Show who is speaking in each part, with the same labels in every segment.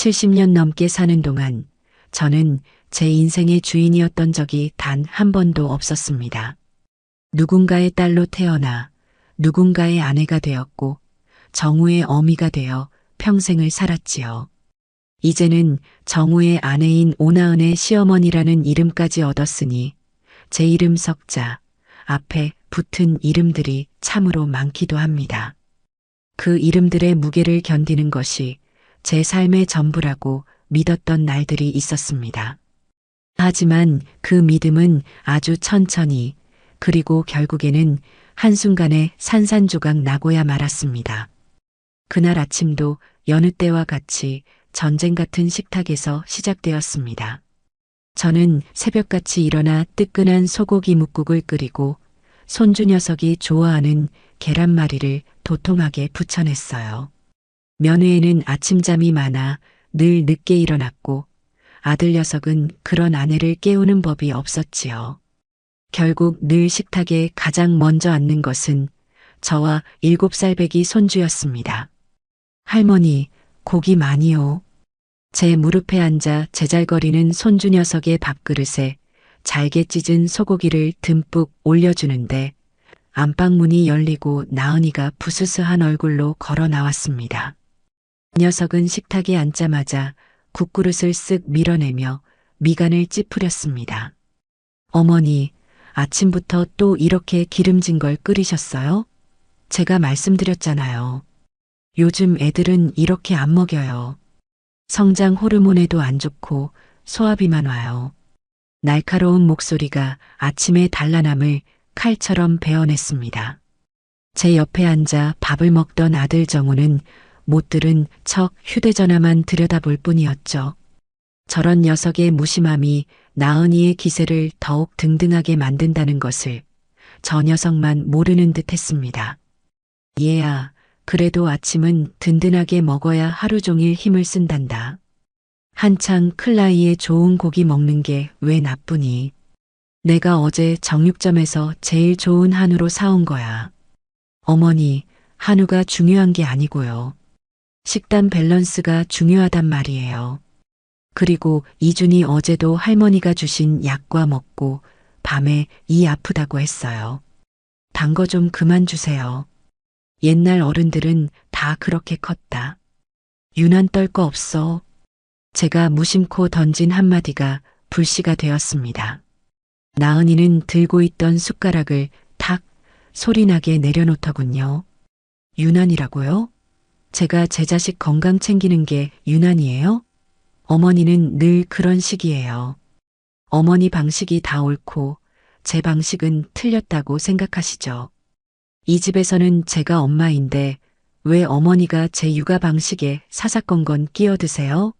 Speaker 1: 70년 넘게 사는 동안 저는 제 인생의 주인이었던 적이 단 한 번도 없었습니다. 누군가의 딸로 태어나 누군가의 아내가 되었고 정우의 어미가 되어 평생을 살았지요. 이제는 정우의 아내인 오나은의 시어머니라는 이름까지 얻었으니 제 이름 석자 앞에 붙은 이름들이 참으로 많기도 합니다. 그 이름들의 무게를 견디는 것이 제 삶의 전부라고 믿었던 날들이 있었습니다. 하지만 그 믿음은 아주 천천히 그리고 결국에는 한순간에 산산조각 나고야 말았습니다. 그날 아침도 여느 때와 같이 전쟁 같은 식탁에서 시작되었습니다. 저는 새벽같이 일어나 뜨끈한 소고기 뭇국을 끓이고 손주 녀석이 좋아하는 계란말이를 도톰하게 부쳐냈어요. 며느에는 아침잠이 많아 늘 늦게 일어났고 아들 녀석은 그런 아내를 깨우는 법이 없었지요. 결국 늘 식탁에 가장 먼저 앉는 것은 저와 7살 배기 손주였습니다. 할머니, 고기 많이요. 제 무릎에 앉아 제잘거리는 손주 녀석의 밥그릇에 잘게 찢은 소고기를 듬뿍 올려주는데 안방문이 열리고 나은이가 부스스한 얼굴로 걸어 나왔습니다. 녀석은 식탁에 앉자마자 국그릇을 쓱 밀어내며 미간을 찌푸렸습니다. 어머니, 아침부터 또 이렇게 기름진 걸 끓이셨어요? 제가 말씀드렸잖아요. 요즘 애들은 이렇게 안 먹여요. 성장 호르몬에도 안 좋고 소화비만 와요. 날카로운 목소리가 아침의 단란함을 칼처럼 베어냈습니다. 제 옆에 앉아 밥을 먹던 아들 정우는 못 들은 척 휴대전화만 들여다볼 뿐이었죠. 저런 녀석의 무심함이 나은이의 기세를 더욱 등등하게 만든다는 것을 저 녀석만 모르는 듯 했습니다. 얘야, 그래도 아침은 든든하게 먹어야 하루 종일 힘을 쓴단다. 한창 클 나이에 좋은 고기 먹는 게 왜 나쁘니? 내가 어제 정육점에서 제일 좋은 한우로 사온 거야. 어머니, 한우가 중요한 게 아니고요. 식단 밸런스가 중요하단 말이에요. 그리고 이준이 어제도 할머니가 주신 약과 먹고 밤에 이 아프다고 했어요. 단 거 좀 그만 주세요. 옛날 어른들은 다 그렇게 컸다. 유난 떨 거 없어. 제가 무심코 던진 한마디가 불씨가 되었습니다. 나은이는 들고 있던 숟가락을 탁 소리나게 내려놓더군요. 유난이라고요? 제가 제 자식 건강 챙기는 게 유난이에요? 어머니는 늘 그런 식이에요. 어머니 방식이 다 옳고 제 방식은 틀렸다고 생각하시죠. 이 집에서는 제가 엄마인데 왜 어머니가 제 육아 방식에 사사건건 끼어드세요?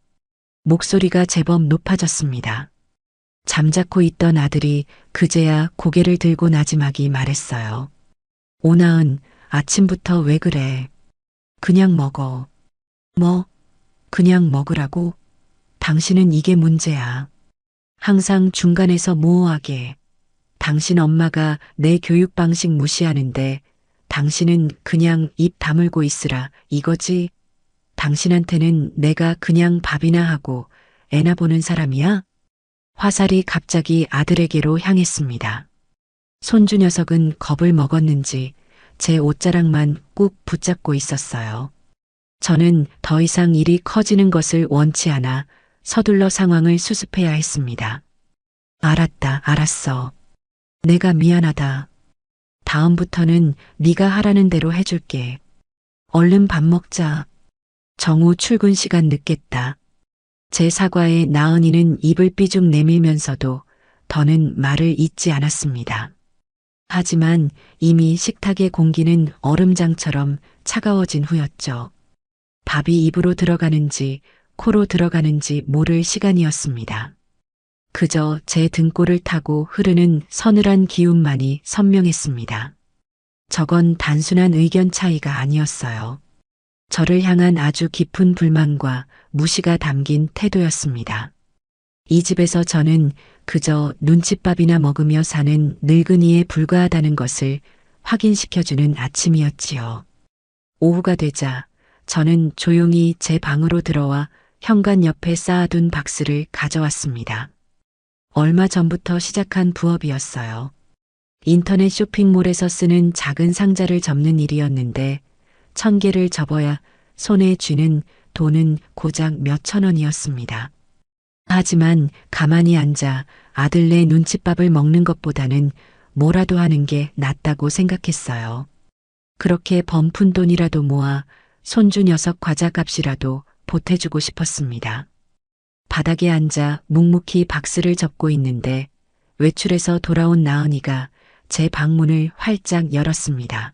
Speaker 1: 목소리가 제법 높아졌습니다. 잠자코 있던 아들이 그제야 고개를 들고 나지막이 말했어요. 오나은, 아침부터 왜 그래? 그냥 먹어. 뭐? 그냥 먹으라고? 당신은 이게 문제야. 항상 중간에서 모호하게. 당신 엄마가 내 교육 방식 무시하는데 당신은 그냥 입 다물고 있으라 이거지? 당신한테는 내가 그냥 밥이나 하고 애나 보는 사람이야? 화살이 갑자기 아들에게로 향했습니다. 손주 녀석은 겁을 먹었는지 제 옷자락만 꾹 붙잡고 있었어요. 저는 더 이상 일이 커지는 것을 원치 않아 서둘러 상황을 수습해야 했습니다. 알았다, 알았어. 내가 미안하다. 다음부터는 네가 하라는 대로 해줄게. 얼른 밥 먹자. 정우 출근 시간 늦겠다. 제 사과에 나은이는 입을 삐죽 내밀면서도 더는 말을 잇지 않았습니다. 하지만 이미 식탁의 공기는 얼음장처럼 차가워진 후였죠. 밥이 입으로 들어가는지 코로 들어가는지 모를 시간이었습니다. 그저 제 등골을 타고 흐르는 서늘한 기운만이 선명했습니다. 저건 단순한 의견 차이가 아니었어요. 저를 향한 아주 깊은 불만과 무시가 담긴 태도였습니다. 이 집에서 저는 그저 눈칫밥이나 먹으며 사는 늙은이에 불과하다는 것을 확인시켜주는 아침이었지요. 오후가 되자 저는 조용히 제 방으로 들어와 현관 옆에 쌓아둔 박스를 가져왔습니다. 얼마 전부터 시작한 부업이었어요. 인터넷 쇼핑몰에서 쓰는 작은 상자를 접는 일이었는데 1,000개를 접어야 손에 쥐는 돈은 고작 몇천 원이었습니다. 하지만 가만히 앉아 아들네 눈칫밥을 먹는 것보다는 뭐라도 하는 게 낫다고 생각했어요. 그렇게 번 푼 돈이라도 모아 손주 녀석 과자값이라도 보태주고 싶었습니다. 바닥에 앉아 묵묵히 박스를 접고 있는데 외출해서 돌아온 나은이가 제 방문을 활짝 열었습니다.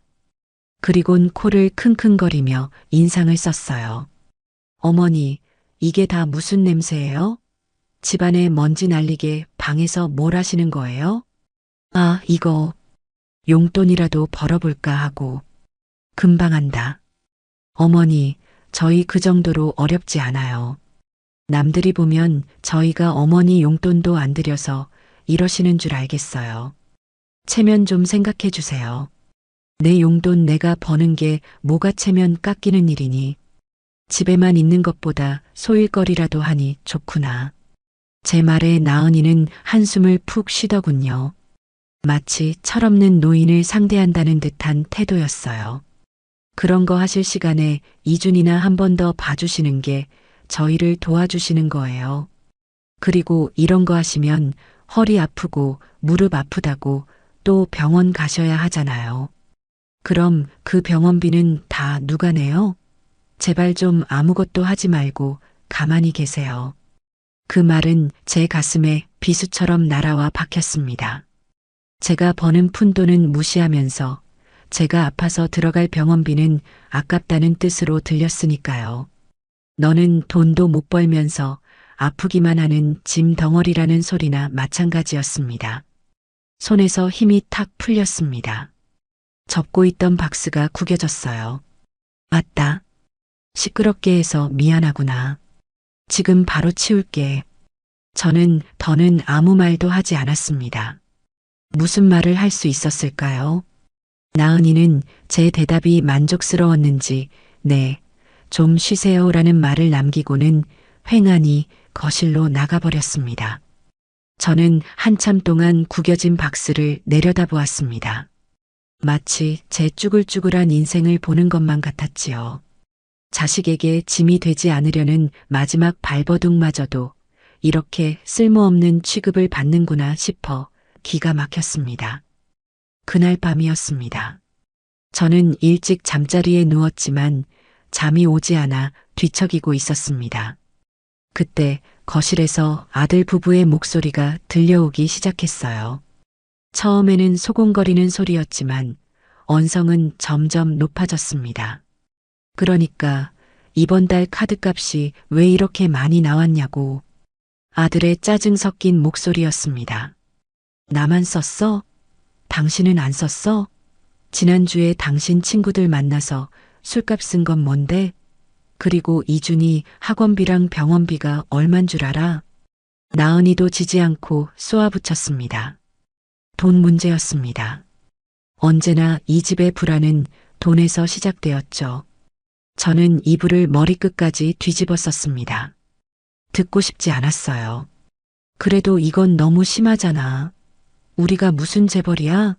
Speaker 1: 그리곤 코를 킁킁거리며 인상을 썼어요. 어머니, 이게 다 무슨 냄새예요? 집안에 먼지 날리게 방에서 뭘 하시는 거예요? 아, 이거 용돈이라도 벌어볼까 하고. 금방 한다. 어머니, 저희 그 정도로 어렵지 않아요. 남들이 보면 저희가 어머니 용돈도 안 드려서 이러시는 줄 알겠어요. 체면 좀 생각해 주세요. 내 용돈 내가 버는 게 뭐가 체면 깎이는 일이니. 집에만 있는 것보다 소일거리라도 하니 좋구나. 제 말에 나은이는 한숨을 푹 쉬더군요. 마치 철없는 노인을 상대한다는 듯한 태도였어요. 그런 거 하실 시간에 이준이나 한 번 더 봐주시는 게 저희를 도와주시는 거예요. 그리고 이런 거 하시면 허리 아프고 무릎 아프다고 또 병원 가셔야 하잖아요. 그럼 그 병원비는 다 누가 내요? 제발 좀 아무것도 하지 말고 가만히 계세요. 그 말은 제 가슴에 비수처럼 날아와 박혔습니다. 제가 버는 푼돈은 무시하면서 제가 아파서 들어갈 병원비는 아깝다는 뜻으로 들렸으니까요. 너는 돈도 못 벌면서 아프기만 하는 짐 덩어리라는 소리나 마찬가지였습니다. 손에서 힘이 탁 풀렸습니다. 접고 있던 박스가 구겨졌어요. 맞다. 시끄럽게 해서 미안하구나. 지금 바로 치울게. 저는 더는 아무 말도 하지 않았습니다. 무슨 말을 할 수 있었을까요? 나은이는 제 대답이 만족스러웠는지 네, 좀 쉬세요라는 말을 남기고는 횡하니 거실로 나가버렸습니다. 저는 한참 동안 구겨진 박스를 내려다보았습니다. 마치 제 쭈글쭈글한 인생을 보는 것만 같았지요. 자식에게 짐이 되지 않으려는 마지막 발버둥마저도 이렇게 쓸모없는 취급을 받는구나 싶어 기가 막혔습니다. 그날 밤이었습니다. 저는 일찍 잠자리에 누웠지만 잠이 오지 않아 뒤척이고 있었습니다. 그때 거실에서 아들 부부의 목소리가 들려오기 시작했어요. 처음에는 소곤거리는 소리였지만 언성은 점점 높아졌습니다. 그러니까 이번 달 카드값이 왜 이렇게 많이 나왔냐고. 아들의 짜증 섞인 목소리였습니다. 나만 썼어? 당신은 안 썼어? 지난주에 당신 친구들 만나서 술값 쓴 건 뭔데? 그리고 이준이 학원비랑 병원비가 얼만 줄 알아? 나은이도 지지 않고 쏘아붙였습니다. 돈 문제였습니다. 언제나 이 집의 불안은 돈에서 시작되었죠. 저는 이불을 머리끝까지 뒤집었었습니다. 듣고 싶지 않았어요. 그래도 이건 너무 심하잖아. 우리가 무슨 재벌이야?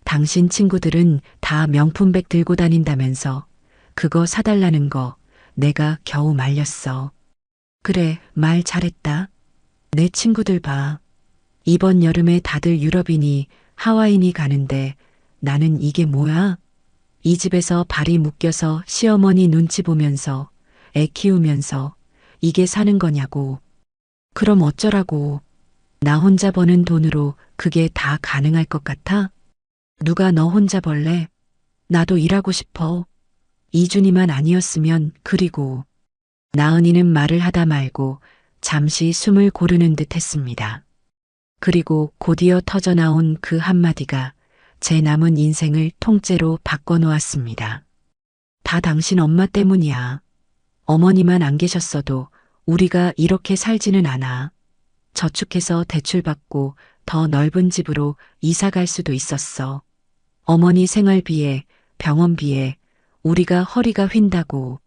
Speaker 1: 당신 친구들은 다 명품백 들고 다닌다면서 그거 사달라는 거 내가 겨우 말렸어. 그래, 말 잘했다. 내 친구들 봐. 이번 여름에 다들 유럽이니 하와이니 가는데 나는 이게 뭐야? 이 집에서 발이 묶여서 시어머니 눈치 보면서 애 키우면서 이게 사는 거냐고. 그럼 어쩌라고. 나 혼자 버는 돈으로 그게 다 가능할 것 같아? 누가 너 혼자 벌래? 나도 일하고 싶어. 이준이만 아니었으면. 그리고 나은이는 말을 하다 말고 잠시 숨을 고르는 듯 했습니다. 그리고 곧이어 터져나온 그 한마디가 제 남은 인생을 통째로 바꿔놓았습니다. 다 당신 엄마 때문이야. 어머니만 안 계셨어도 우리가 이렇게 살지는 않아. 저축해서 대출받고 더 넓은 집으로 이사 갈 수도 있었어. 어머니 생활비에 병원비에 우리가 허리가 휜다고.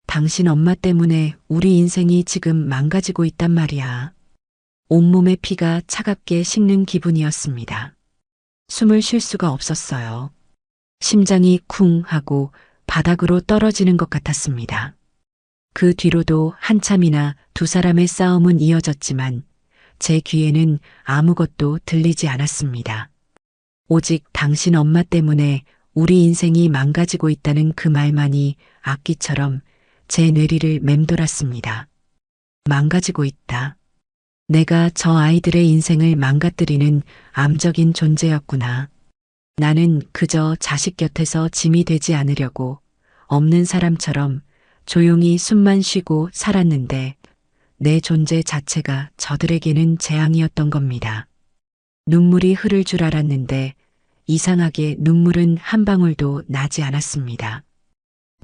Speaker 1: 당신 엄마 때문에 우리 인생이 지금 망가지고 있단 말이야. 온몸의 피가 차갑게 식는 기분이었습니다. 숨을 쉴 수가 없었어요. 심장이 쿵 하고 바닥으로 떨어지는 것 같았습니다. 그 뒤로도 한참이나 두 사람의 싸움은 이어졌지만 제 귀에는 아무것도 들리지 않았습니다. 오직 당신 엄마 때문에 우리 인생이 망가지고 있다는 그 말만이 악기처럼 제 뇌리를 맴돌았습니다. 망가지고 있다. 내가 저 아이들의 인생을 망가뜨리는 암적인 존재였구나. 나는 그저 자식 곁에서 짐이 되지 않으려고 없는 사람처럼 조용히 숨만 쉬고 살았는데 내 존재 자체가 저들에게는 재앙이었던 겁니다. 눈물이 흐를 줄 알았는데 이상하게 눈물은 한 방울도 나지 않았습니다.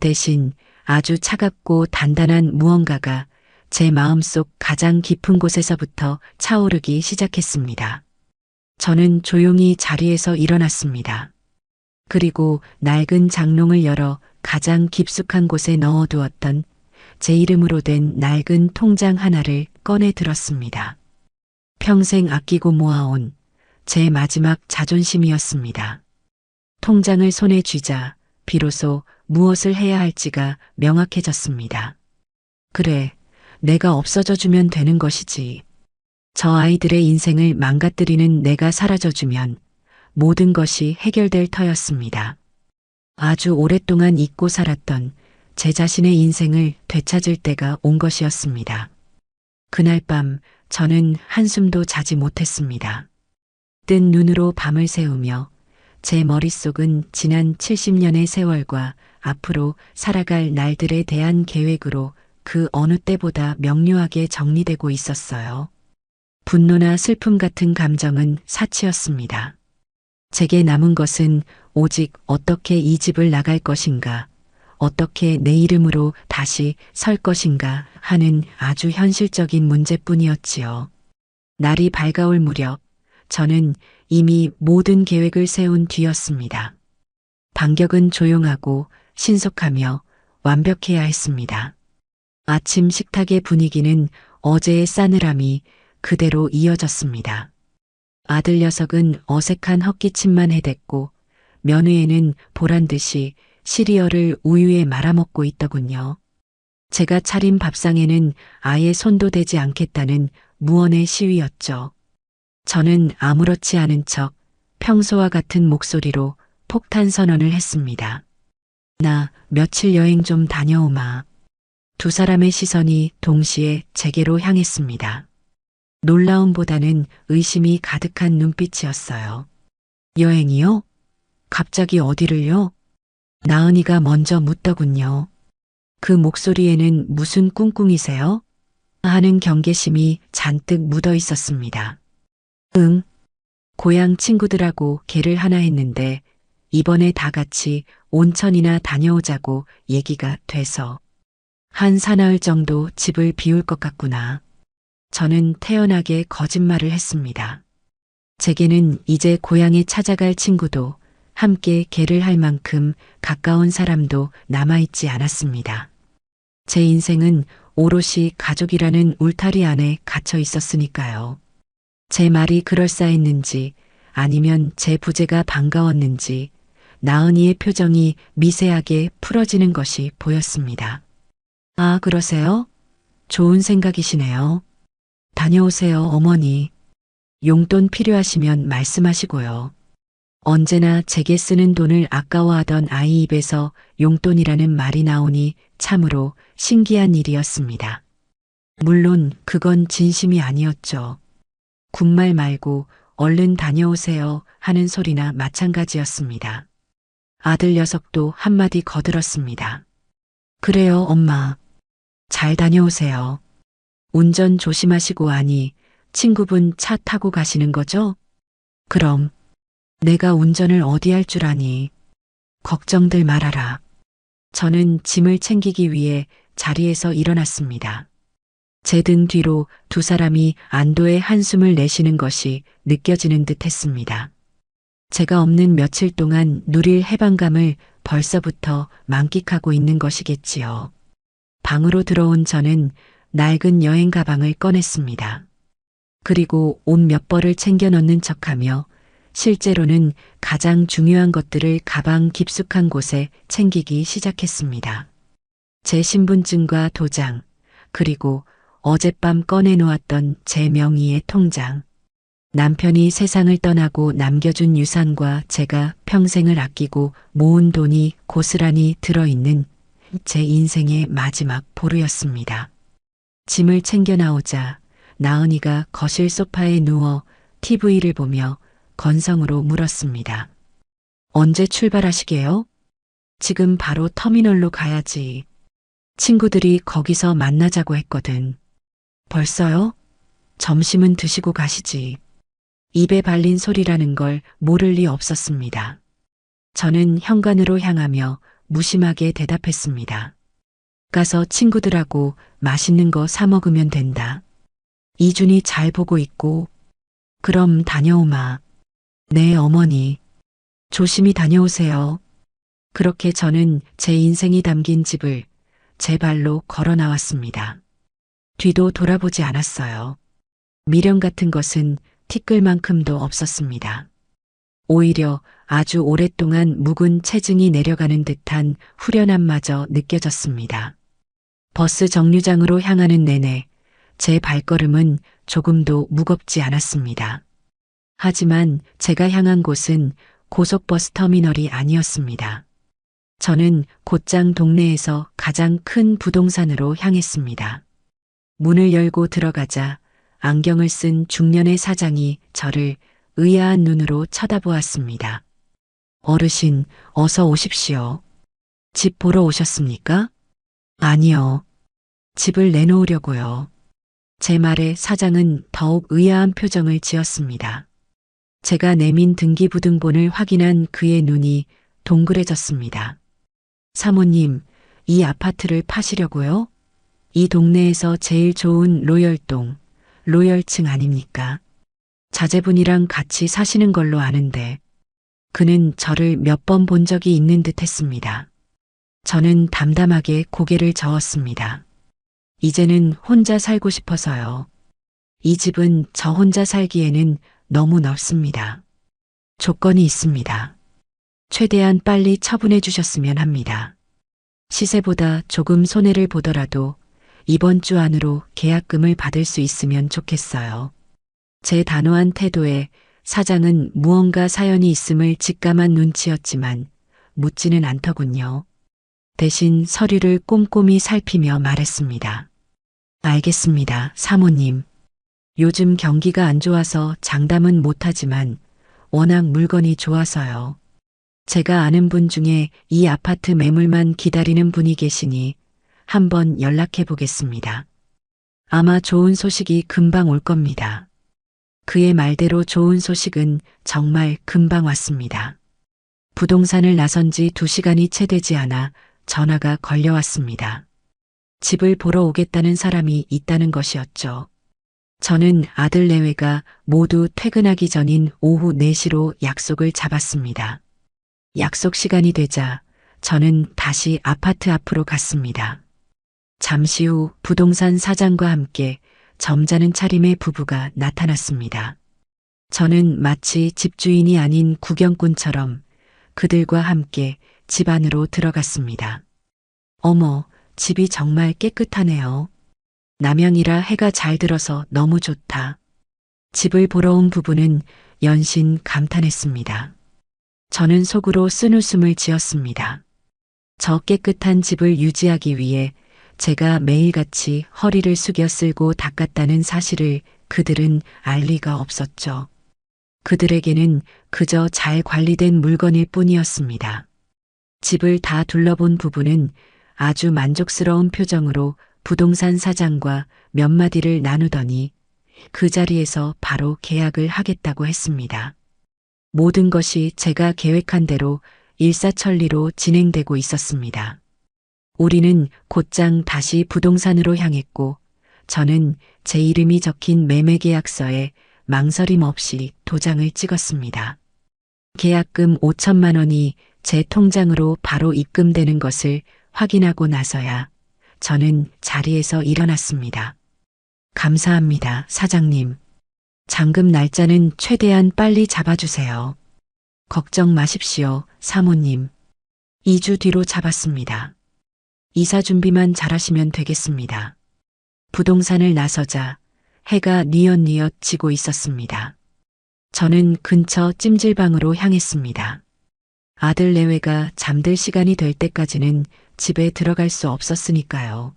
Speaker 1: 대신 아주 차갑고 단단한 무언가가 제 마음속 가장 깊은 곳에서부터 차오르기 시작했습니다. 저는 조용히 자리에서 일어났습니다. 그리고 낡은 장롱을 열어 가장 깊숙한 곳에 넣어두었던 제 이름으로 된 낡은 통장 하나를 꺼내 들었습니다. 평생 아끼고 모아온 제 마지막 자존심이었습니다. 통장을 손에 쥐자 비로소 무엇을 해야 할지가 명확해졌습니다. 그래, 내가 없어져 주면 되는 것이지. 저 아이들의 인생을 망가뜨리는 내가 사라져주면 모든 것이 해결될 터였습니다. 아주 오랫동안 잊고 살았던 제 자신의 인생을 되찾을 때가 온 것이었습니다. 그날 밤 저는 한숨도 자지 못했습니다. 뜬 눈으로 밤을 새우며 제 머릿속은 지난 70년의 세월과 앞으로 살아갈 날들에 대한 계획으로 그 어느 때보다 명료하게 정리되고 있었어요. 분노나 슬픔 같은 감정은 사치였습니다. 제게 남은 것은 오직 어떻게 이 집을 나갈 것인가, 어떻게 내 이름으로 다시 설 것인가 하는 아주 현실적인 문제뿐이었지요. 날이 밝아올 무렵 저는 이미 모든 계획을 세운 뒤였습니다. 반격은 조용하고 신속하며 완벽해야 했습니다. 아침 식탁의 분위기는 어제의 싸늘함이 그대로 이어졌습니다. 아들 녀석은 어색한 헛기침만 해댔고 며느에는 보란듯이 시리얼을 우유에 말아먹고 있더군요. 제가 차린 밥상에는 아예 손도 대지 않겠다는 무언의 시위였죠. 저는 아무렇지 않은 척 평소와 같은 목소리로 폭탄 선언을 했습니다. 나 며칠 여행 좀 다녀오마. 두 사람의 시선이 동시에 제게로 향했습니다. 놀라움보다는 의심이 가득한 눈빛이었어요. 여행이요? 갑자기 어디를요? 나은이가 먼저 묻더군요. 그 목소리에는 무슨 꿍꿍이세요? 하는 경계심이 잔뜩 묻어 있었습니다. 응. 고향 친구들하고 개를 하나 했는데 이번에 다 같이 온천이나 다녀오자고 얘기가 돼서 한 사나흘 정도 집을 비울 것 같구나. 저는 태연하게 거짓말을 했습니다. 제게는 이제 고향에 찾아갈 친구도 함께 개를 할 만큼 가까운 사람도 남아있지 않았습니다. 제 인생은 오롯이 가족이라는 울타리 안에 갇혀 있었으니까요. 제 말이 그럴싸했는지 아니면 제 부재가 반가웠는지 나은이의 표정이 미세하게 풀어지는 것이 보였습니다. 아, 그러세요? 좋은 생각이시네요. 다녀오세요, 어머니. 용돈 필요하시면 말씀하시고요. 언제나 제게 쓰는 돈을 아까워하던 아이 입에서 용돈이라는 말이 나오니 참으로 신기한 일이었습니다. 물론 그건 진심이 아니었죠. 군말 말고 얼른 다녀오세요 하는 소리나 마찬가지였습니다. 아들 녀석도 한마디 거들었습니다. 그래요, 엄마. 잘 다녀오세요. 운전 조심하시고 하니 친구분 차 타고 가시는 거죠? 그럼 내가 운전을 어디 할 줄 아니. 걱정들 말아라. 저는 짐을 챙기기 위해 자리에서 일어났습니다. 제 등 뒤로 두 사람이 안도의 한숨을 내쉬는 것이 느껴지는 듯 했습니다. 제가 없는 며칠 동안 누릴 해방감을 벌써부터 만끽하고 있는 것이겠지요. 방으로 들어온 저는 낡은 여행 가방을 꺼냈습니다. 그리고 옷 몇 벌을 챙겨 넣는 척하며 실제로는 가장 중요한 것들을 가방 깊숙한 곳에 챙기기 시작했습니다. 제 신분증과 도장, 그리고 어젯밤 꺼내놓았던 제 명의의 통장, 남편이 세상을 떠나고 남겨준 유산과 제가 평생을 아끼고 모은 돈이 고스란히 들어있는 제 인생의 마지막 보루였습니다. 짐을 챙겨 나오자 나은이가 거실 소파에 누워 TV를 보며 건성으로 물었습니다. 언제 출발하시게요? 지금 바로 터미널로 가야지. 친구들이 거기서 만나자고 했거든. 벌써요? 점심은 드시고 가시지. 입에 발린 소리라는 걸 모를 리 없었습니다. 저는 현관으로 향하며 무심하게 대답했습니다. 가서 친구들하고 맛있는 거 사 먹으면 된다. 이준이 잘 보고 있고. 그럼 다녀오마. 네, 어머니. 조심히 다녀오세요. 그렇게 저는 제 인생이 담긴 집을 제 발로 걸어 나왔습니다. 뒤도 돌아보지 않았어요. 미련 같은 것은 티끌만큼도 없었습니다. 오히려 아주 오랫동안 묵은 체증이 내려가는 듯한 후련함마저 느껴졌습니다. 버스 정류장으로 향하는 내내 제 발걸음은 조금도 무겁지 않았습니다. 하지만 제가 향한 곳은 고속버스 터미널이 아니었습니다. 저는 곧장 동네에서 가장 큰 부동산으로 향했습니다. 문을 열고 들어가자 안경을 쓴 중년의 사장이 저를 의아한 눈으로 쳐다보았습니다. 어르신, 어서 오십시오. 집 보러 오셨습니까? 아니요. 집을 내놓으려고요. 제 말에 사장은 더욱 의아한 표정을 지었습니다. 제가 내민 등기부등본을 확인한 그의 눈이 동그래졌습니다. 사모님, 이 아파트를 파시려고요? 이 동네에서 제일 좋은 로열동, 로열층 아닙니까? 자제분이랑 같이 사시는 걸로 아는데. 그는 저를 몇 번 본 적이 있는 듯 했습니다. 저는 담담하게 고개를 저었습니다. 이제는 혼자 살고 싶어서요. 이 집은 저 혼자 살기에는 너무 넓습니다. 조건이 있습니다. 최대한 빨리 처분해 주셨으면 합니다. 시세보다 조금 손해를 보더라도 이번 주 안으로 계약금을 받을 수 있으면 좋겠어요. 제 단호한 태도에 사장은 무언가 사연이 있음을 직감한 눈치였지만 묻지는 않더군요. 대신 서류를 꼼꼼히 살피며 말했습니다. 알겠습니다, 사모님. 요즘 경기가 안 좋아서 장담은 못하지만 워낙 물건이 좋아서요. 제가 아는 분 중에 이 아파트 매물만 기다리는 분이 계시니 한번 연락해 보겠습니다. 아마 좋은 소식이 금방 올 겁니다. 그의 말대로 좋은 소식은 정말 금방 왔습니다. 부동산을 나선 지 2시간이 채 되지 않아 전화가 걸려왔습니다. 집을 보러 오겠다는 사람이 있다는 것이었죠. 저는 아들 내외가 모두 퇴근하기 전인 오후 4시로 약속을 잡았습니다. 약속 시간이 되자 저는 다시 아파트 앞으로 갔습니다. 잠시 후 부동산 사장과 함께 점잖은 차림의 부부가 나타났습니다. 저는 마치 집주인이 아닌 구경꾼처럼 그들과 함께 집 안으로 들어갔습니다. 어머, 집이 정말 깨끗하네요. 남양이라 해가 잘 들어서 너무 좋다. 집을 보러 온 부부는 연신 감탄했습니다. 저는 속으로 쓴웃음을 지었습니다. 저 깨끗한 집을 유지하기 위해 제가 매일같이 허리를 숙여 쓸고 닦았다는 사실을 그들은 알 리가 없었죠. 그들에게는 그저 잘 관리된 물건일 뿐이었습니다. 집을 다 둘러본 부부는 아주 만족스러운 표정으로 부동산 사장과 몇 마디를 나누더니 그 자리에서 바로 계약을 하겠다고 했습니다. 모든 것이 제가 계획한 대로 일사천리로 진행되고 있었습니다. 우리는 곧장 다시 부동산으로 향했고 저는 제 이름이 적힌 매매계약서에 망설임 없이 도장을 찍었습니다. 계약금 5천만 원이 제 통장으로 바로 입금되는 것을 확인하고 나서야 저는 자리에서 일어났습니다. 감사합니다, 사장님. 잔금 날짜는 최대한 빨리 잡아주세요. 걱정 마십시오, 사모님. 2주 뒤로 잡았습니다. 이사 준비만 잘하시면 되겠습니다. 부동산을 나서자 해가 뉘엿뉘엿 지고 있었습니다. 저는 근처 찜질방으로 향했습니다. 아들 내외가 잠들 시간이 될 때까지는 집에 들어갈 수 없었으니까요.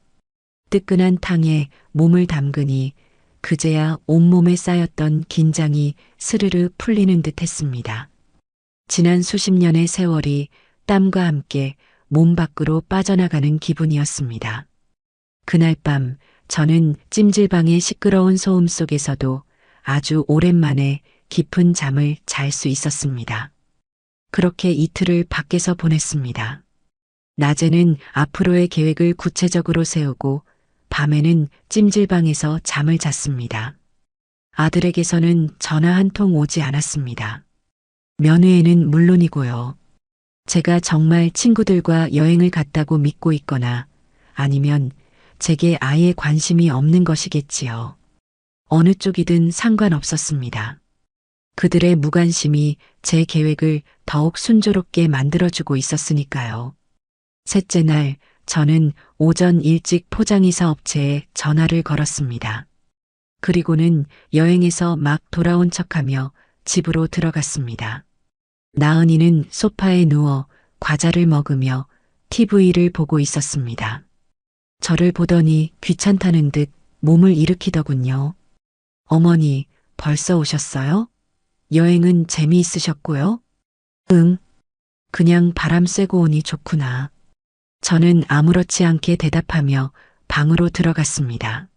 Speaker 1: 뜨끈한 탕에 몸을 담그니 그제야 온몸에 쌓였던 긴장이 스르르 풀리는 듯 했습니다. 지난 수십 년의 세월이 땀과 함께 몸 밖으로 빠져나가는 기분이었습니다. 그날 밤 저는 찜질방의 시끄러운 소음 속에서도 아주 오랜만에 깊은 잠을 잘 수 있었습니다. 그렇게 이틀을 밖에서 보냈습니다. 낮에는 앞으로의 계획을 구체적으로 세우고 밤에는 찜질방에서 잠을 잤습니다. 아들에게서는 전화 한 통 오지 않았습니다. 면회에는 물론이고요. 제가 정말 친구들과 여행을 갔다고 믿고 있거나 아니면 제게 아예 관심이 없는 것이겠지요. 어느 쪽이든 상관없었습니다. 그들의 무관심이 제 계획을 더욱 순조롭게 만들어주고 있었으니까요. 셋째 날 저는 오전 일찍 포장이사 업체에 전화를 걸었습니다. 그리고는 여행에서 막 돌아온 척하며 집으로 들어갔습니다. 나은이는 소파에 누워 과자를 먹으며 TV를 보고 있었습니다. 저를 보더니 귀찮다는 듯 몸을 일으키더군요. 어머니, 벌써 오셨어요? 여행은 재미있으셨고요? 응. 그냥 바람 쐬고 오니 좋구나. 저는 아무렇지 않게 대답하며 방으로 들어갔습니다.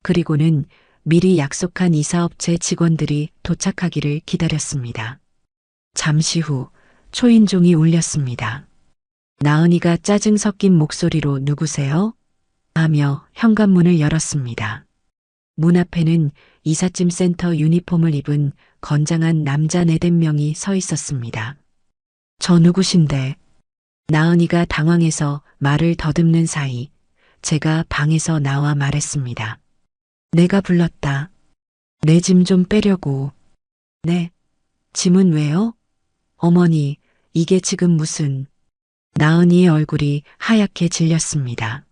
Speaker 1: 그리고는 미리 약속한 이사업체 직원들이 도착하기를 기다렸습니다. 잠시 후 초인종이 울렸습니다. 나은이가 짜증 섞인 목소리로 누구세요? 하며 현관문을 열었습니다. 문 앞에는 이삿짐 센터 유니폼을 입은 건장한 남자 4~5명이 서 있었습니다. 저 누구신데? 나은이가 당황해서 말을 더듬는 사이 제가 방에서 나와 말했습니다. 내가 불렀다. 내 짐 좀 빼려고. 네. 짐은 왜요? 어머니, 이게 지금 무슨... 나은이의 얼굴이 하얗게 질렸습니다.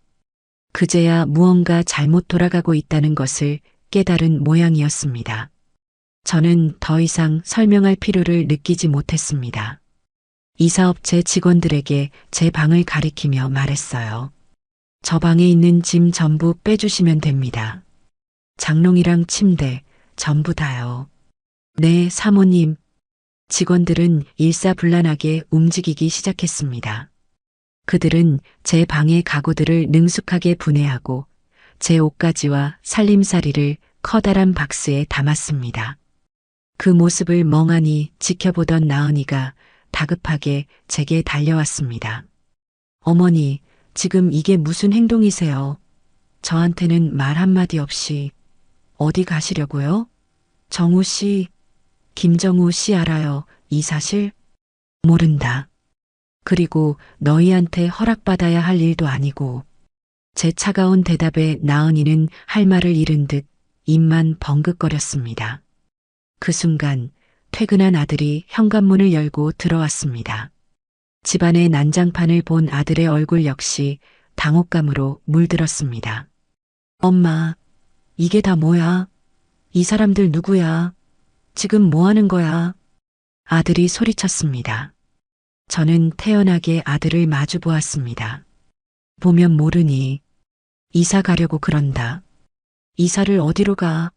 Speaker 1: 그제야 무언가 잘못 돌아가고 있다는 것을 깨달은 모양이었습니다. 저는 더 이상 설명할 필요를 느끼지 못했습니다. 이사업체 직원들에게 제 방을 가리키며 말했어요. 저 방에 있는 짐 전부 빼주시면 됩니다. 장롱이랑 침대 전부 다요. 네, 사모님. 직원들은 일사불란하게 움직이기 시작했습니다. 그들은 제 방의 가구들을 능숙하게 분해하고 제 옷가지와 살림살이를 커다란 박스에 담았습니다. 그 모습을 멍하니 지켜보던 나은이가 다급하게 제게 달려왔습니다. 어머니, 지금 이게 무슨 행동이세요? 저한테는 말 한마디 없이 어디 가시려고요? 정우 씨, 김정우 씨 알아요, 이 사실? 모른다. 그리고 너희한테 허락받아야 할 일도 아니고. 제 차가운 대답에 나은이는 할 말을 잃은 듯 입만 벙긋거렸습니다. 그 순간 퇴근한 아들이 현관문을 열고 들어왔습니다. 집안의 난장판을 본 아들의 얼굴 역시 당혹감으로 물들었습니다. 엄마, 이게 다 뭐야? 이 사람들 누구야? 지금 뭐 하는 거야? 아들이 소리쳤습니다. 저는 태연하게 아들을 마주 보았습니다. 보면 모르니 이사 가려고 그런다. 이사를 어디로 가?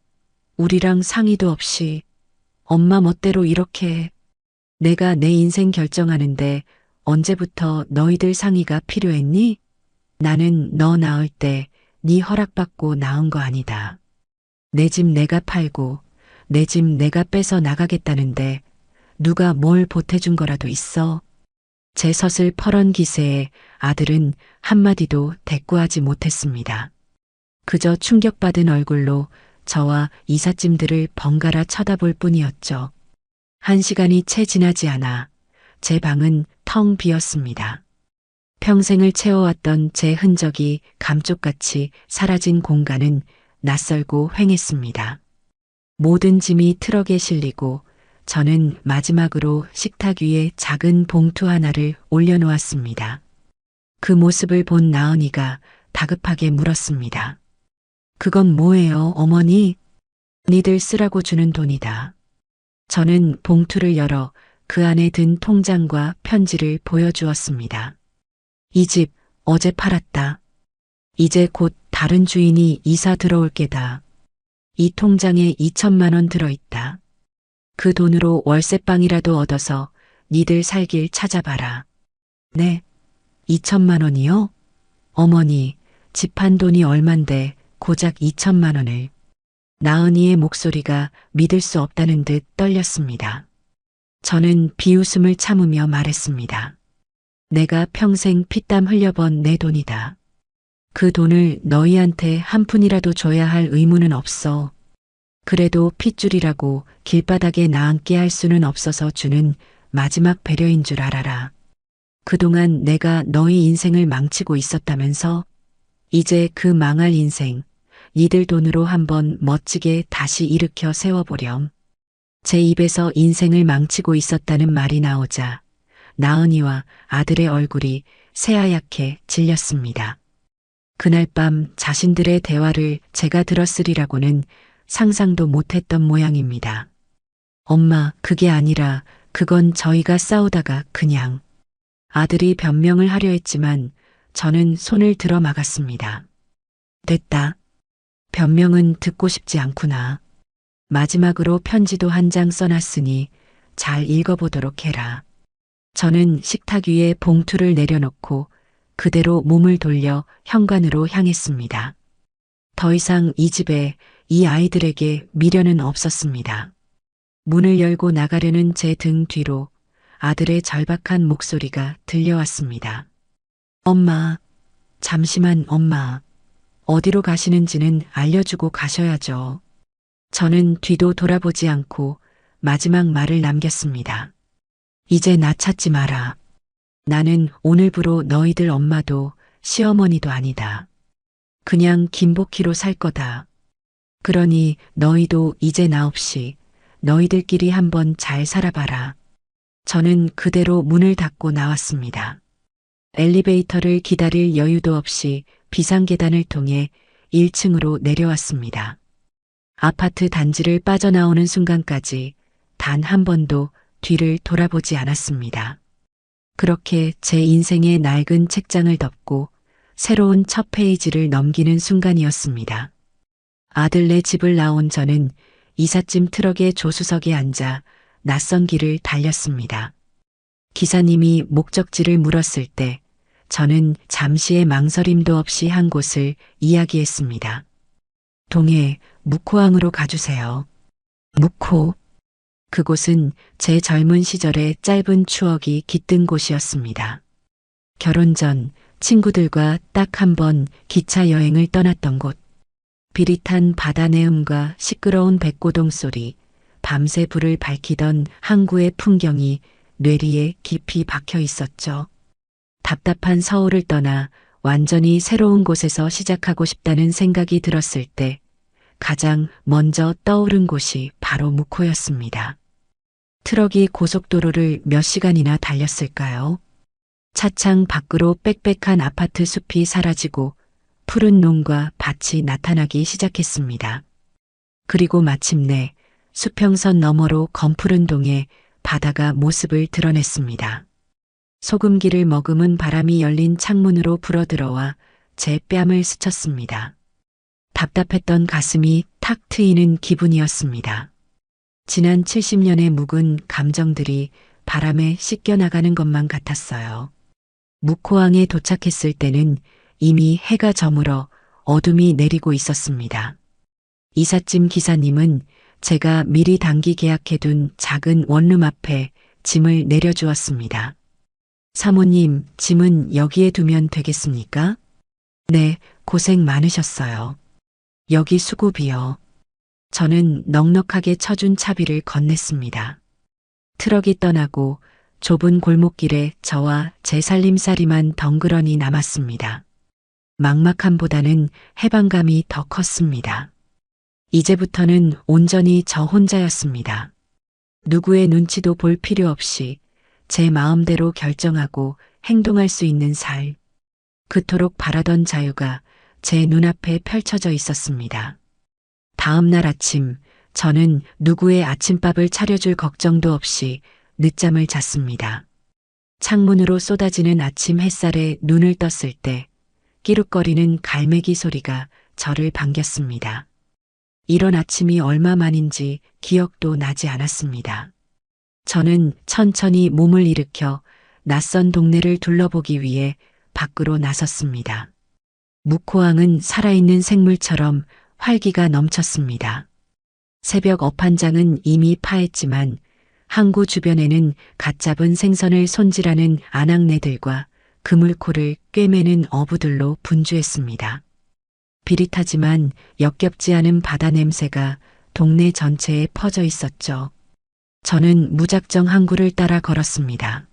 Speaker 1: 우리랑 상의도 없이 엄마 멋대로 이렇게. 내가 내 인생 결정하는데 언제부터 너희들 상의가 필요했니? 나는 너 낳을 때 네 허락받고 낳은 거 아니다. 내 집 내가 팔고 내 집 내가 뺏어 나가겠다는데 누가 뭘 보태준 거라도 있어? 제 서슬 퍼런 기세에 아들은 한마디도 대꾸하지 못했습니다. 그저 충격받은 얼굴로 저와 이삿짐들을 번갈아 쳐다볼 뿐이었죠. 1시간이 채 지나지 않아 제 방은 텅 비었습니다. 평생을 채워왔던 제 흔적이 감쪽같이 사라진 공간은 낯설고 휑했습니다. 모든 짐이 트럭에 실리고 저는 마지막으로 식탁 위에 작은 봉투 하나를 올려놓았습니다. 그 모습을 본 나은이가 다급하게 물었습니다. 그건 뭐예요, 어머니? 니들 쓰라고 주는 돈이다. 저는 봉투를 열어 그 안에 든 통장과 편지를 보여주었습니다. 이 집 어제 팔았다. 이제 곧 다른 주인이 이사 들어올 게다. 이 통장에 2천만 원 들어있다. 그 돈으로 월세방이라도 얻어서 니들 살 길 찾아봐라. 네, 2천만 원이요? 어머니, 집 한 돈이 얼만데 고작 2천만 원을. 나은이의 목소리가 믿을 수 없다는 듯 떨렸습니다. 저는 비웃음을 참으며 말했습니다. 내가 평생 피땀 흘려번 내 돈이다. 그 돈을 너희한테 한 푼이라도 줘야 할 의무는 없어. 그래도 핏줄이라고 길바닥에 나앉게 할 수는 없어서 주는 마지막 배려인 줄 알아라. 그동안 내가 너희 인생을 망치고 있었다면서? 이제 그 망할 인생, 니들 돈으로 한번 멋지게 다시 일으켜 세워보렴. 제 입에서 인생을 망치고 있었다는 말이 나오자 나은이와 아들의 얼굴이 새하얗게 질렸습니다. 그날 밤 자신들의 대화를 제가 들었으리라고는 상상도 못했던 모양입니다. 엄마, 그게 아니라 그건 저희가 싸우다가 그냥. 아들이 변명을 하려 했지만 저는 손을 들어 막았습니다. 됐다. 변명은 듣고 싶지 않구나. 마지막으로 편지도 한 장 써놨으니 잘 읽어보도록 해라. 저는 식탁 위에 봉투를 내려놓고 그대로 몸을 돌려 현관으로 향했습니다. 더 이상 이 집에 이 아이들에게 미련은 없었습니다. 문을 열고 나가려는 제 등 뒤로 아들의 절박한 목소리가 들려왔습니다. 엄마, 잠시만 엄마. 어디로 가시는지는 알려주고 가셔야죠. 저는 뒤도 돌아보지 않고 마지막 말을 남겼습니다. 이제 나 찾지 마라. 나는 오늘부로 너희들 엄마도 시어머니도 아니다. 그냥 김복희로 살 거다. 그러니 너희도 이제 나 없이 너희들끼리 한번 잘 살아봐라. 저는 그대로 문을 닫고 나왔습니다. 엘리베이터를 기다릴 여유도 없이 비상계단을 통해 1층으로 내려왔습니다. 아파트 단지를 빠져나오는 순간까지 단 한 번도 뒤를 돌아보지 않았습니다. 그렇게 제 인생의 낡은 책장을 덮고 새로운 첫 페이지를 넘기는 순간이었습니다. 아들네 집을 나온 저는 이삿짐 트럭의 조수석에 앉아 낯선 길을 달렸습니다. 기사님이 목적지를 물었을 때 저는 잠시의 망설임도 없이 한 곳을 이야기했습니다. 동해 묵호항으로 가주세요. 묵호. 그곳은 제 젊은 시절의 짧은 추억이 깃든 곳이었습니다. 결혼 전 친구들과 딱 한 번 기차 여행을 떠났던 곳. 비릿한 바다 내음과 시끄러운 백고동 소리, 밤새 불을 밝히던 항구의 풍경이 뇌리에 깊이 박혀 있었죠. 답답한 서울을 떠나 완전히 새로운 곳에서 시작하고 싶다는 생각이 들었을 때 가장 먼저 떠오른 곳이 바로 묵호였습니다. 트럭이 고속도로를 몇 시간이나 달렸을까요? 차창 밖으로 빽빽한 아파트 숲이 사라지고 푸른 농과 밭이 나타나기 시작했습니다. 그리고 마침내 수평선 너머로 검푸른 동에 바다가 모습을 드러냈습니다. 소금기를 머금은 바람이 열린 창문으로 불어들어와 제 뺨을 스쳤습니다. 답답했던 가슴이 탁 트이는 기분이었습니다. 지난 70년의 묵은 감정들이 바람에 씻겨나가는 것만 같았어요. 묵호항에 도착했을 때는 이미 해가 저물어 어둠이 내리고 있었습니다. 이삿짐 기사님은 제가 미리 단기 계약해둔 작은 원룸 앞에 짐을 내려주었습니다. 사모님, 짐은 여기에 두면 되겠습니까? 네, 고생 많으셨어요. 여기 수고비요. 저는 넉넉하게 쳐준 차비를 건넸습니다. 트럭이 떠나고 좁은 골목길에 저와 제 살림살이만 덩그러니 남았습니다. 막막함보다는 해방감이 더 컸습니다. 이제부터는 온전히 저 혼자였습니다. 누구의 눈치도 볼 필요 없이 제 마음대로 결정하고 행동할 수 있는 삶. 그토록 바라던 자유가 제 눈앞에 펼쳐져 있었습니다. 다음 날 아침, 저는 누구의 아침밥을 차려줄 걱정도 없이 늦잠을 잤습니다. 창문으로 쏟아지는 아침 햇살에 눈을 떴을 때 끼룩거리는 갈매기 소리가 저를 반겼습니다. 이런 아침이 얼마 만인지 기억도 나지 않았습니다. 저는 천천히 몸을 일으켜 낯선 동네를 둘러보기 위해 밖으로 나섰습니다. 묵호항은 살아있는 생물처럼 활기가 넘쳤습니다. 새벽 어판장은 이미 파했지만 항구 주변에는 갓 잡은 생선을 손질하는 아낙네들과 그물코를 꿰매는 어부들로 분주했습니다. 비릿하지만 역겹지 않은 바다 냄새가 동네 전체에 퍼져 있었죠. 저는 무작정 항구를 따라 걸었습니다.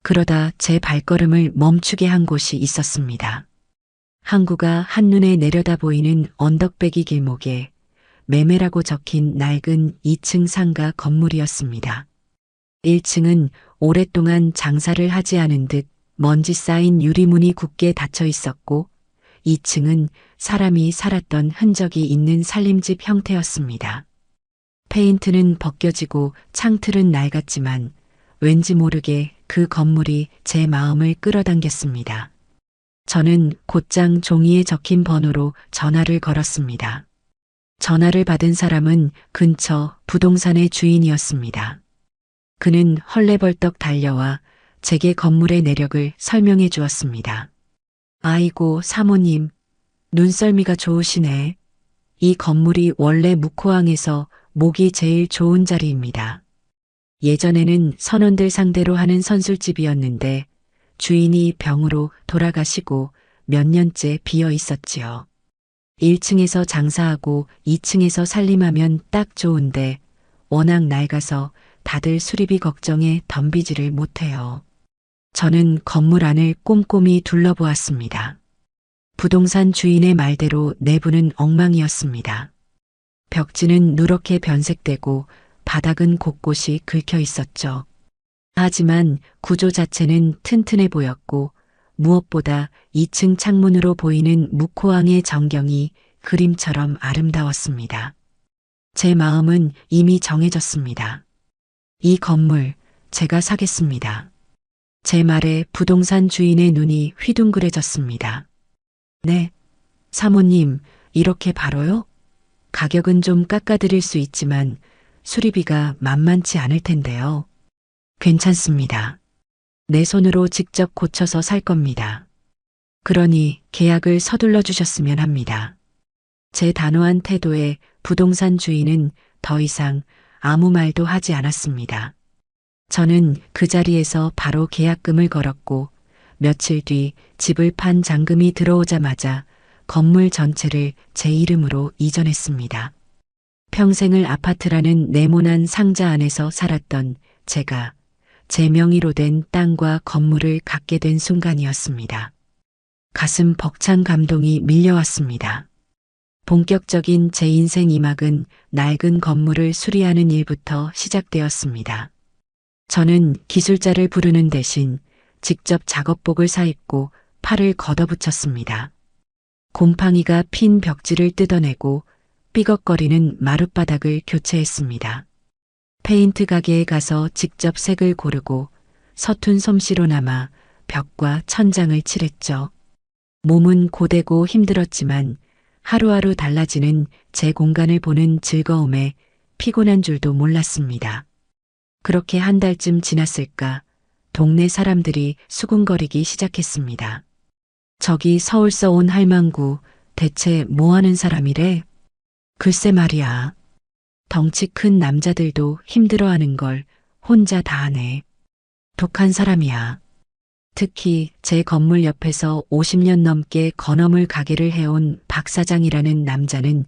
Speaker 1: 그러다 제 발걸음을 멈추게 한 곳이 있었습니다. 항구가 한눈에 내려다 보이는 언덕배기 길목에 매매라고 적힌 낡은 2층 상가 건물이었습니다. 1층은 오랫동안 장사를 하지 않은 듯 먼지 쌓인 유리문이 굳게 닫혀 있었고 2층은 사람이 살았던 흔적이 있는 살림집 형태였습니다. 페인트는 벗겨지고 창틀은 낡았지만 왠지 모르게 그 건물이 제 마음을 끌어당겼습니다. 저는 곧장 종이에 적힌 번호로 전화를 걸었습니다. 전화를 받은 사람은 근처 부동산의 주인이었습니다. 그는 헐레벌떡 달려와 제게 건물의 내력을 설명해 주었습니다. 아이고 사모님, 눈썰미가 좋으시네. 이 건물이 원래 묵호항에서 목이 제일 좋은 자리입니다. 예전에는 선원들 상대로 하는 선술집이었는데 주인이 병으로 돌아가시고 몇 년째 비어 있었지요. 1층에서 장사하고 2층에서 살림하면 딱 좋은데 워낙 낡아서 다들 수리비 걱정에 덤비지를 못해요. 저는 건물 안을 꼼꼼히 둘러보았습니다. 부동산 주인의 말대로 내부는 엉망이었습니다. 벽지는 누렇게 변색되고 바닥은 곳곳이 긁혀 있었죠. 하지만 구조 자체는 튼튼해 보였고 무엇보다 2층 창문으로 보이는 묵호항의 전경이 그림처럼 아름다웠습니다. 제 마음은 이미 정해졌습니다. 이 건물 제가 사겠습니다. 제 말에 부동산 주인의 눈이 휘둥그레졌습니다. 네, 사모님, 이렇게 바로요? 가격은 좀 깎아드릴 수 있지만 수리비가 만만치 않을 텐데요. 괜찮습니다. 내 손으로 직접 고쳐서 살 겁니다. 그러니 계약을 서둘러 주셨으면 합니다. 제 단호한 태도에 부동산 주인은 더 이상 아무 말도 하지 않았습니다. 저는 그 자리에서 바로 계약금을 걸었고 며칠 뒤 집을 판 잔금이 들어오자마자 건물 전체를 제 이름으로 이전했습니다. 평생을 아파트라는 네모난 상자 안에서 살았던 제가 제 명의로 된 땅과 건물을 갖게 된 순간이었습니다. 가슴 벅찬 감동이 밀려왔습니다. 본격적인 제 인생 2막은 낡은 건물을 수리하는 일부터 시작되었습니다. 저는 기술자를 부르는 대신 직접 작업복을 사입고 팔을 걷어붙였습니다. 곰팡이가 핀 벽지를 뜯어내고 삐걱거리는 마룻바닥을 교체했습니다. 페인트 가게에 가서 직접 색을 고르고 서툰 솜씨로나마 벽과 천장을 칠했죠. 몸은 고되고 힘들었지만 하루하루 달라지는 제 공간을 보는 즐거움에 피곤한 줄도 몰랐습니다. 그렇게 한 달쯤 지났을까 동네 사람들이 수군거리기 시작했습니다. 저기 서울서 온 할망구 대체 뭐하는 사람이래? 글쎄 말이야. 덩치 큰 남자들도 힘들어하는 걸 혼자 다 하네. 독한 사람이야. 특히 제 건물 옆에서 50년 넘게 건어물 가게를 해온 박 사장이라는 남자는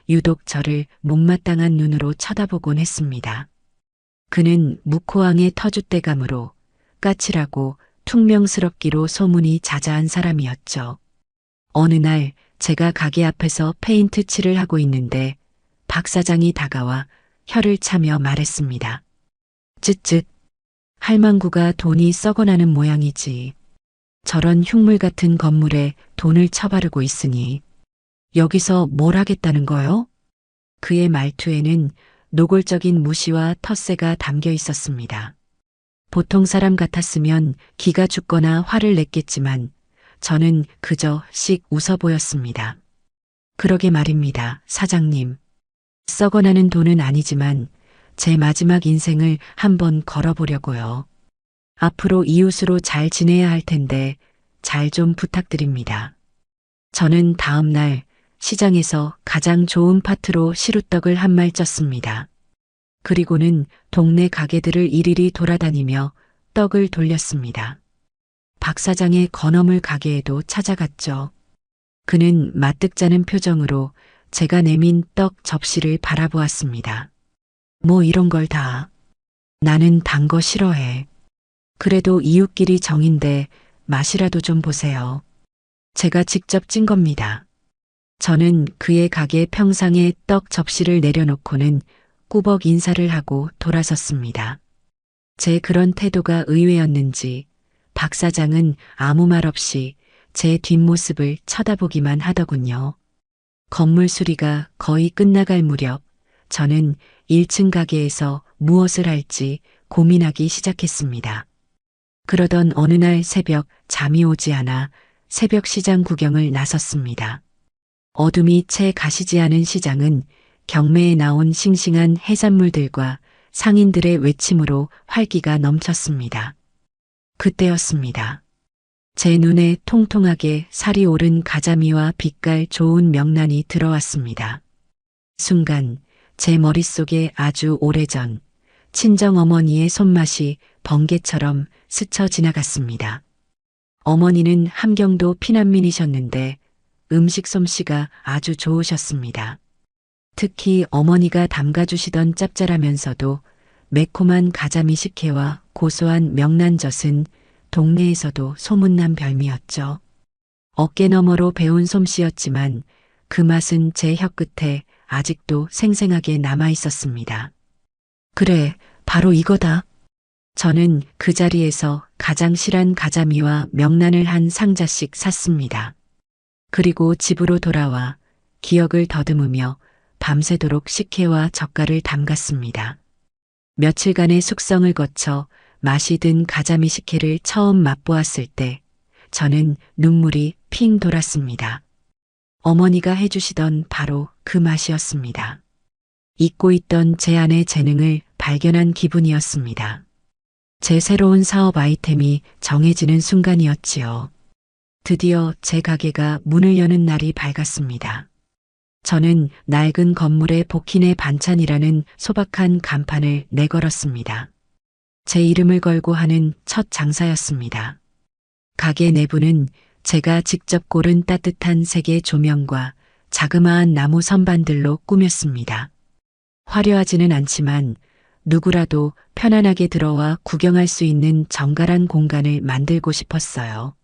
Speaker 1: 유독 저를 못마땅한 눈으로 쳐다보곤 했습니다. 그는 묵호항의 터줏대감으로 까칠하고 퉁명스럽기로 소문이 자자한 사람이었죠. 어느 날 제가 가게 앞에서 페인트 칠을 하고 있는데 박 사장이 다가와 혀를 차며 말했습니다. 쯧쯧. 할망구가 돈이 썩어나는 모양이지. 저런 흉물 같은 건물에 돈을 처바르고 있으니 여기서 뭘 하겠다는 거요? 그의 말투에는 노골적인 무시와 텃세가 담겨 있었습니다. 보통 사람 같았으면 기가 죽거나 화를 냈겠지만 저는 그저 씩 웃어 보였습니다. 그러게 말입니다, 사장님. 썩어나는 돈은 아니지만 제 마지막 인생을 한번 걸어보려고요. 앞으로 이웃으로 잘 지내야 할 텐데 잘 좀 부탁드립니다. 저는 다음 날 시장에서 가장 좋은 파트로 시루떡을 한 말 쪘습니다. 그리고는 동네 가게들을 일일이 돌아다니며 떡을 돌렸습니다. 박 사장의 건어물 가게에도 찾아갔죠. 그는 마뜩자는 표정으로 제가 내민 떡 접시를 바라보았습니다. 뭐 이런 걸 다. 나는 단 거 싫어해. 그래도 이웃끼리 정인데 맛이라도 좀 보세요. 제가 직접 찐 겁니다. 저는 그의 가게 평상에 떡 접시를 내려놓고는 꾸벅 인사를 하고 돌아섰습니다. 제 그런 태도가 의외였는지 박 사장은 아무 말 없이 제 뒷모습을 쳐다보기만 하더군요. 건물 수리가 거의 끝나갈 무렵 저는 1층 가게에서 무엇을 할지 고민하기 시작했습니다. 그러던 어느 날 새벽 잠이 오지 않아 새벽 시장 구경을 나섰습니다. 어둠이 채 가시지 않은 시장은 경매에 나온 싱싱한 해산물들과 상인들의 외침으로 활기가 넘쳤습니다. 그때였습니다. 제 눈에 통통하게 살이 오른 가자미와 빛깔 좋은 명란이 들어왔습니다. 순간 제 머릿속에 아주 오래전 친정어머니의 손맛이 번개처럼 스쳐 지나갔습니다. 어머니는 함경도 피난민이셨는데 음식 솜씨가 아주 좋으셨습니다. 특히 어머니가 담가주시던 짭짤하면서도 매콤한 가자미 식혜와 고소한 명란젓은 동네에서도 소문난 별미였죠. 어깨너머로 배운 솜씨였지만 그 맛은 제 혀끝에 아직도 생생하게 남아 있었습니다. 그래, 바로 이거다. 저는 그 자리에서 가장 실한 가자미와 명란을 한 상자씩 샀습니다. 그리고 집으로 돌아와 기억을 더듬으며 밤새도록 식혜와 젓갈을 담갔습니다. 며칠간의 숙성을 거쳐 맛이 든 가자미 식혜를 처음 맛보았을 때 저는 눈물이 핑 돌았습니다. 어머니가 해주시던 바로 그 맛이었습니다. 잊고 있던 제 안의 재능을 발견한 기분이었습니다. 제 새로운 사업 아이템이 정해지는 순간이었지요. 드디어 제 가게가 문을 여는 날이 밝았습니다. 저는 낡은 건물의 복희네 반찬이라는 소박한 간판을 내걸었습니다. 제 이름을 걸고 하는 첫 장사였습니다. 가게 내부는 제가 직접 고른 따뜻한 색의 조명과 자그마한 나무 선반들로 꾸몄습니다. 화려하지는 않지만 누구라도 편안하게 들어와 구경할 수 있는 정갈한 공간을 만들고 싶었어요.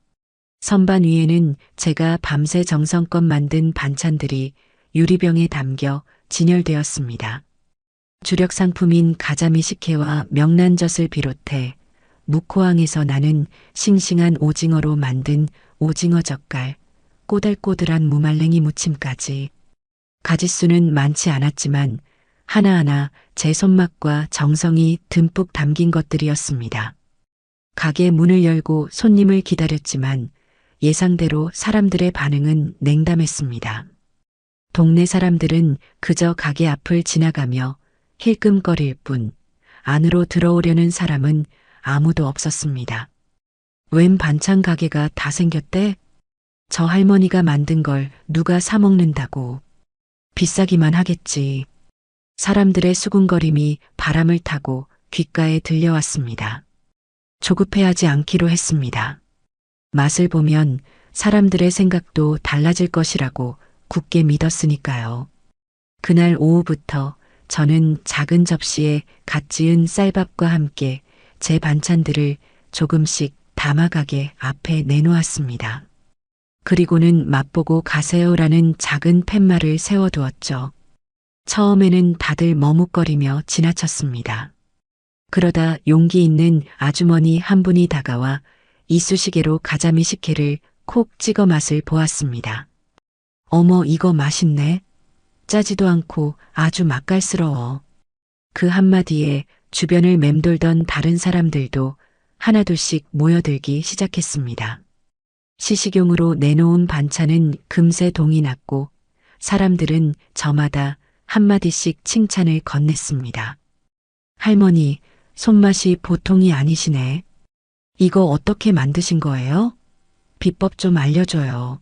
Speaker 1: 선반 위에는 제가 밤새 정성껏 만든 반찬들이 유리병에 담겨 진열되었습니다. 주력 상품인 가자미 식혜와 명란젓을 비롯해 묵호항에서 나는 싱싱한 오징어로 만든 오징어 젓갈, 꼬들꼬들한 무말랭이 무침까지. 가짓수는 많지 않았지만 하나하나 제 손맛과 정성이 듬뿍 담긴 것들이었습니다. 가게 문을 열고 손님을 기다렸지만 예상대로 사람들의 반응은 냉담했습니다. 동네 사람들은 그저 가게 앞을 지나가며 힐끔거릴 뿐 안으로 들어오려는 사람은 아무도 없었습니다. 웬 반찬 가게가 다 생겼대? 저 할머니가 만든 걸 누가 사 먹는다고. 비싸기만 하겠지. 사람들의 수군거림이 바람을 타고 귓가에 들려왔습니다. 조급해하지 않기로 했습니다. 맛을 보면 사람들의 생각도 달라질 것이라고 굳게 믿었으니까요. 그날 오후부터 저는 작은 접시에 갓 지은 쌀밥과 함께 제 반찬들을 조금씩 담아 가게 앞에 내놓았습니다. 그리고는 맛보고 가세요라는 작은 팻말을 세워두었죠. 처음에는 다들 머뭇거리며 지나쳤습니다. 그러다 용기 있는 아주머니 한 분이 다가와 이쑤시개로 가자미 식혜를 콕 찍어 맛을 보았습니다. 어머, 이거 맛있네. 짜지도 않고 아주 맛깔스러워. 그 한마디에 주변을 맴돌던 다른 사람들도 하나둘씩 모여들기 시작했습니다. 시식용으로 내놓은 반찬은 금세 동이 났고 사람들은 저마다 한마디씩 칭찬을 건넸습니다. 할머니, 손맛이 보통이 아니시네. 이거 어떻게 만드신 거예요? 비법 좀 알려줘요.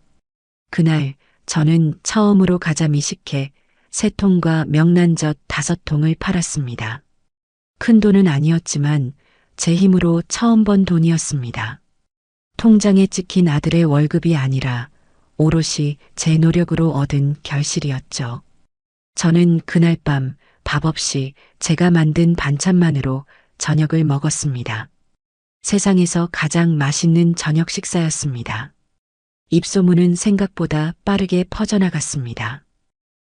Speaker 1: 그날 저는 처음으로 가자미 식혜 3통과 명란젓 5통을 팔았습니다. 큰 돈은 아니었지만 제 힘으로 처음 번 돈이었습니다. 통장에 찍힌 아들의 월급이 아니라 오롯이 제 노력으로 얻은 결실이었죠. 저는 그날 밤 밥 없이 제가 만든 반찬만으로 저녁을 먹었습니다. 세상에서 가장 맛있는 저녁 식사였습니다. 입소문은 생각보다 빠르게 퍼져나갔습니다.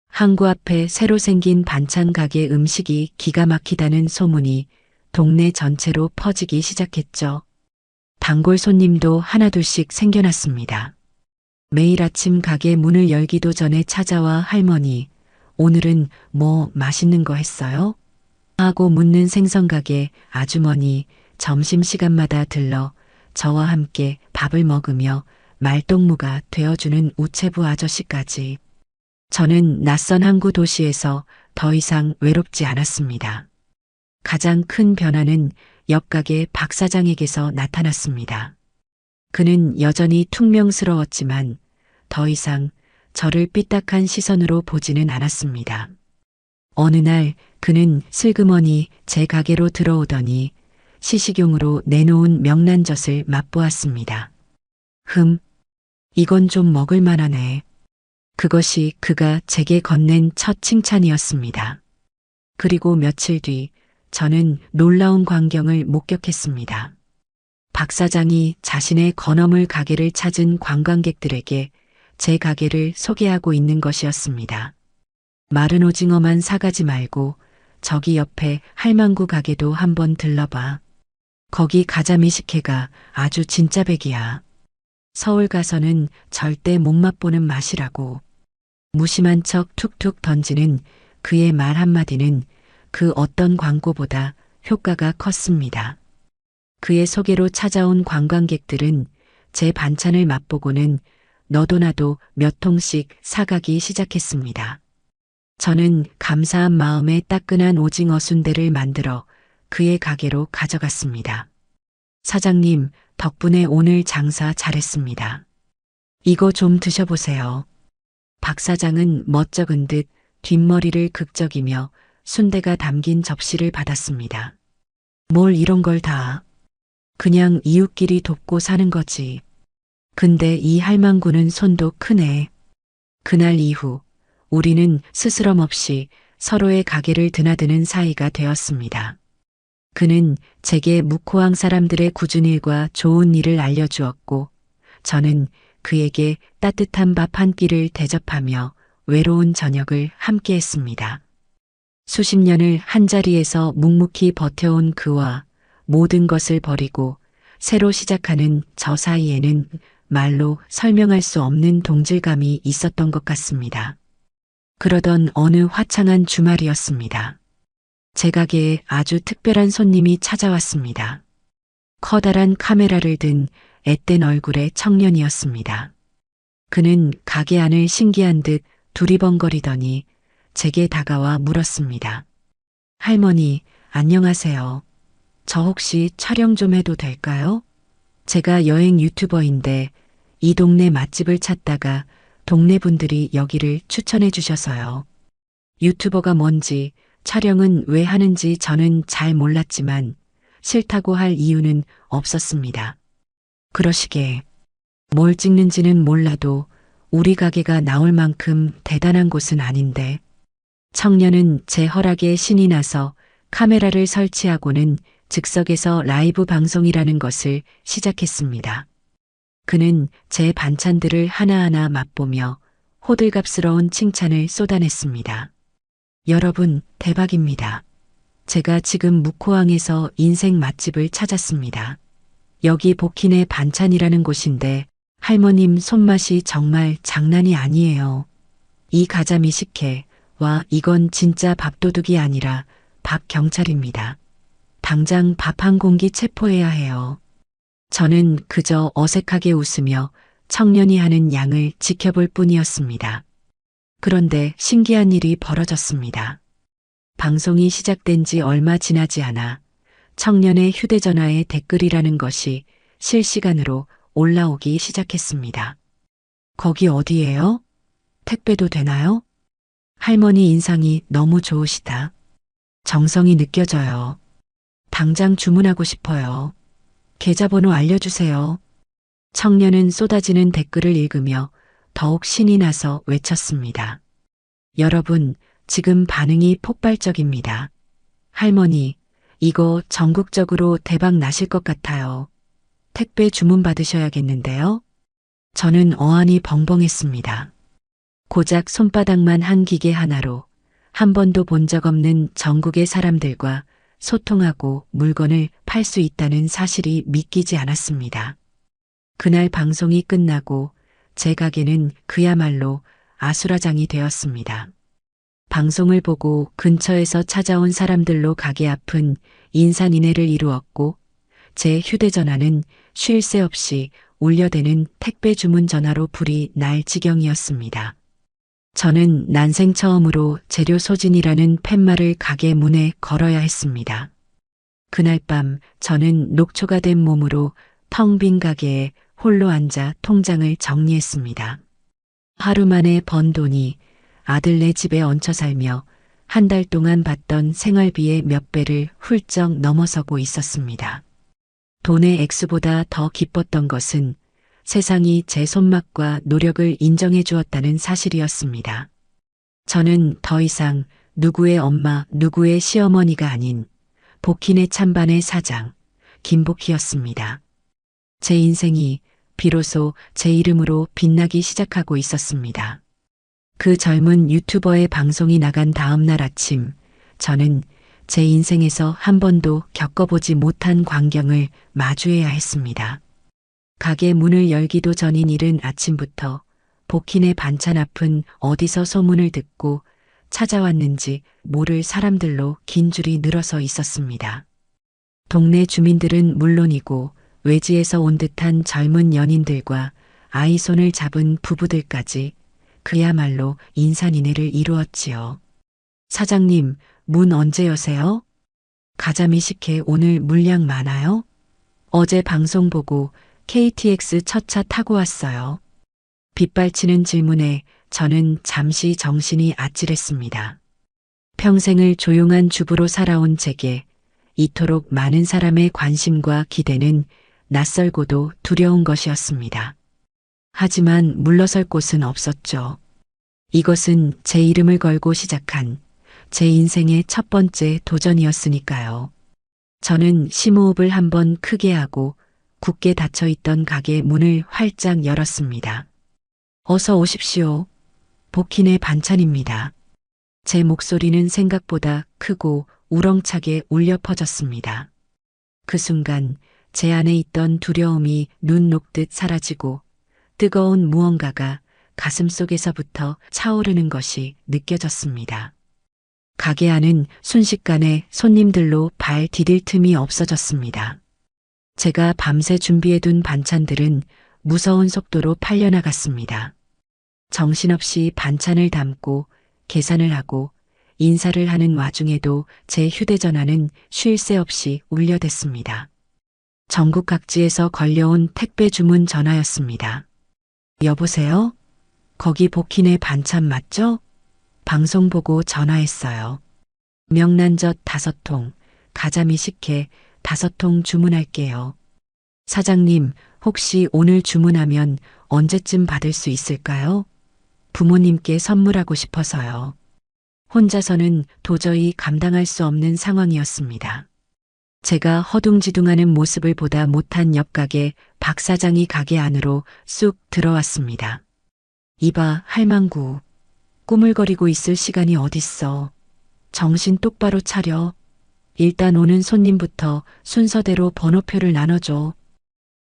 Speaker 1: 항구 앞에 새로 생긴 반찬 가게 음식이 기가 막히다는 소문이 동네 전체로 퍼지기 시작했죠. 단골 손님도 하나둘씩 생겨났습니다. 매일 아침 가게 문을 열기도 전에 찾아와 할머니, 오늘은 뭐 맛있는 거 했어요? 하고 묻는 생선가게 아주머니, 점심시간마다 들러 저와 함께 밥을 먹으며 말동무가 되어주는 우체부 아저씨까지. 저는 낯선 항구 도시에서 더 이상 외롭지 않았습니다. 가장 큰 변화는 옆가게 박 사장에게서 나타났습니다. 그는 여전히 퉁명스러웠지만 더 이상 저를 삐딱한 시선으로 보지는 않았습니다. 어느 날 그는 슬그머니 제 가게로 들어오더니 시식용으로 내놓은 명란젓을 맛보았습니다. 이건 좀 먹을 만하네. 그것이 그가 제게 건넨 첫 칭찬이었습니다. 그리고 며칠 뒤 저는 놀라운 광경을 목격했습니다. 박 사장이 자신의 건어물 가게를 찾은 관광객들에게 제 가게를 소개하고 있는 것이었습니다. 마른 오징어만 사가지 말고 저기 옆에 할망구 가게도 한번 들러봐. 거기 가자미 식혜가 아주 진짜 백이야. 서울 가서는 절대 못 맛보는 맛이라고. 무심한 척 툭툭 던지는 그의 말 한마디는 그 어떤 광고보다 효과가 컸습니다. 그의 소개로 찾아온 관광객들은 제 반찬을 맛보고는 너도 나도 몇 통씩 사가기 시작했습니다. 저는 감사한 마음에 따끈한 오징어 순대를 만들어 그의 가게로 가져갔습니다. 사장님, 덕분에 오늘 장사 잘했습니다. 이거 좀 드셔보세요. 박 사장은 멋쩍은 듯 뒷머리를 극적이며 순대가 담긴 접시를 받았습니다. 뭘 이런 걸 다. 그냥 이웃끼리 돕고 사는 거지. 근데 이 할망구는 손도 크네. 그날 이후 우리는 스스럼 없이 서로의 가게를 드나드는 사이가 되었습니다. 그는 제게 묵호항 사람들의 굳은 일과 좋은 일을 알려주었고 저는 그에게 따뜻한 밥 한 끼를 대접하며 외로운 저녁을 함께했습니다. 수십 년을 한자리에서 묵묵히 버텨온 그와 모든 것을 버리고 새로 시작하는 저 사이에는 말로 설명할 수 없는 동질감이 있었던 것 같습니다. 그러던 어느 화창한 주말이었습니다. 제 가게에 아주 특별한 손님이 찾아왔습니다. 커다란 카메라를 든 앳된 얼굴의 청년이었습니다. 그는 가게 안을 신기한 듯 두리번거리더니 제게 다가와 물었습니다. 할머니, 안녕하세요. 저 혹시 촬영 좀 해도 될까요? 제가 여행 유튜버인데 이 동네 맛집을 찾다가 동네 분들이 여기를 추천해 주셔서요. 유튜버가 뭔지 촬영은 왜 하는지 저는 잘 몰랐지만 싫다고 할 이유는 없었습니다. 그러시게 뭘 찍는지는 몰라도 우리 가게가 나올 만큼 대단한 곳은 아닌데. 청년은 제 허락에 신이 나서 카메라를 설치하고는 즉석에서 라이브 방송이라는 것을 시작했습니다. 그는 제 반찬들을 하나하나 맛보며 호들갑스러운 칭찬을 쏟아냈습니다. 여러분, 대박입니다. 제가 지금 묵호항에서 인생 맛집을 찾았습니다. 여기 복희네 반찬이라는 곳인데 할머님 손맛이 정말 장난이 아니에요. 이 가자미 식혜, 와, 이건 진짜 밥도둑이 아니라 밥 경찰입니다. 당장 밥 한 공기 체포해야 해요. 저는 그저 어색하게 웃으며 청년이 하는 양을 지켜볼 뿐이었습니다. 그런데 신기한 일이 벌어졌습니다. 방송이 시작된 지 얼마 지나지 않아 청년의 휴대전화에 댓글이라는 것이 실시간으로 올라오기 시작했습니다. 거기 어디예요? 택배도 되나요? 할머니 인상이 너무 좋으시다. 정성이 느껴져요. 당장 주문하고 싶어요. 계좌번호 알려주세요. 청년은 쏟아지는 댓글을 읽으며 더욱 신이 나서 외쳤습니다. 여러분, 지금 반응이 폭발적입니다. 할머니, 이거 전국적으로 대박 나실 것 같아요. 택배 주문 받으셔야겠는데요? 저는 어안이 벙벙했습니다. 고작 손바닥만 한 기계 하나로 한 번도 본 적 없는 전국의 사람들과 소통하고 물건을 팔 수 있다는 사실이 믿기지 않았습니다. 그날 방송이 끝나고 제 가게는 그야말로 아수라장이 되었습니다. 방송을 보고 근처에서 찾아온 사람들로 가게 앞은 인산인해를 이루었고 제 휴대전화는 쉴 새 없이 울려대는 택배 주문 전화로 불이 날 지경이었습니다. 저는 난생 처음으로 재료 소진이라는 팻말을 가게 문에 걸어야 했습니다. 그날 밤 저는 녹초가 된 몸으로 텅 빈 가게에 홀로 앉아 통장을 정리했습니다. 하루 만에 번 돈이 아들네 집에 얹혀 살며 한 달 동안 받던 생활비의 몇 배를 훌쩍 넘어서고 있었습니다. 돈의 액수보다 더 기뻤던 것은 세상이 제 손맛과 노력을 인정해 주었다는 사실이었습니다. 저는 더 이상 누구의 엄마, 누구의 시어머니가 아닌 복희네 찬반의 사장, 김복희였습니다. 제 인생이 비로소 제 이름으로 빛나기 시작하고 있었습니다. 그 젊은 유튜버의 방송이 나간 다음 날 아침, 저는 제 인생에서 한 번도 겪어보지 못한 광경을 마주해야 했습니다. 가게 문을 열기도 전인 이른 아침부터 복희네 반찬 앞은 어디서 소문을 듣고 찾아왔는지 모를 사람들로 긴 줄이 늘어서 있었습니다. 동네 주민들은 물론이고 외지에서 온 듯한 젊은 연인들과 아이 손을 잡은 부부들까지 그야말로 인산인해를 이루었지요. 사장님, 문 언제 여세요? 가자미 식혜 오늘 물량 많아요? 어제 방송 보고 KTX 첫 차 타고 왔어요. 빗발치는 질문에 저는 잠시 정신이 아찔했습니다. 평생을 조용한 주부로 살아온 제게 이토록 많은 사람의 관심과 기대는 낯설고도 두려운 것이었습니다. 하지만 물러설 곳은 없었죠. 이것은 제 이름을 걸고 시작한 제 인생의 첫 번째 도전이었으니까요. 저는 심호흡을 한번 크게 하고 굳게 닫혀있던 가게 문을 활짝 열었습니다. 어서 오십시오. 복희네 반찬입니다. 제 목소리는 생각보다 크고 우렁차게 울려 퍼졌습니다. 그 순간 제 안에 있던 두려움이 눈 녹듯 사라지고 뜨거운 무언가가 가슴 속에서부터 차오르는 것이 느껴졌습니다. 가게 안은 순식간에 손님들로 발 디딜 틈이 없어졌습니다. 제가 밤새 준비해둔 반찬들은 무서운 속도로 팔려나갔습니다. 정신없이 반찬을 담고 계산을 하고 인사를 하는 와중에도 제 휴대전화는 쉴 새 없이 울려댔습니다. 전국 각지에서 걸려온 택배 주문 전화였습니다. 여보세요? 거기 복희네 반찬 맞죠? 방송 보고 전화했어요. 명란젓 5통, 가자미 식혜 5통 주문할게요. 사장님, 혹시 오늘 주문하면 언제쯤 받을 수 있을까요? 부모님께 선물하고 싶어서요. 혼자서는 도저히 감당할 수 없는 상황이었습니다. 제가 허둥지둥하는 모습을 보다 못한 옆 가게 박 사장이 가게 안으로 쑥 들어왔습니다. 이봐, 할망구. 꾸물거리고 있을 시간이 어딨어. 정신 똑바로 차려. 일단 오는 손님부터 순서대로 번호표를 나눠줘.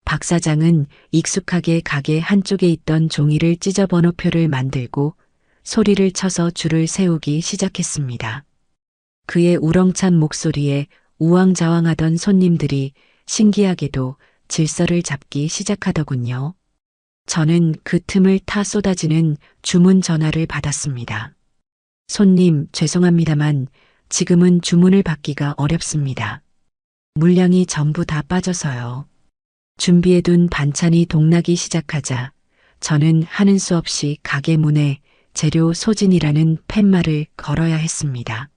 Speaker 1: 박 사장은 익숙하게 가게 한쪽에 있던 종이를 찢어 번호표를 만들고 소리를 쳐서 줄을 세우기 시작했습니다. 그의 우렁찬 목소리에 우왕좌왕하던 손님들이 신기하게도 질서를 잡기 시작하더군요. 저는 그 틈을 타 쏟아지는 주문 전화를 받았습니다. 손님, 죄송합니다만 지금은 주문을 받기가 어렵습니다. 물량이 전부 다 빠져서요. 준비해둔 반찬이 동나기 시작하자 저는 하는 수 없이 가게 문에 재료 소진이라는 팻말을 걸어야 했습니다.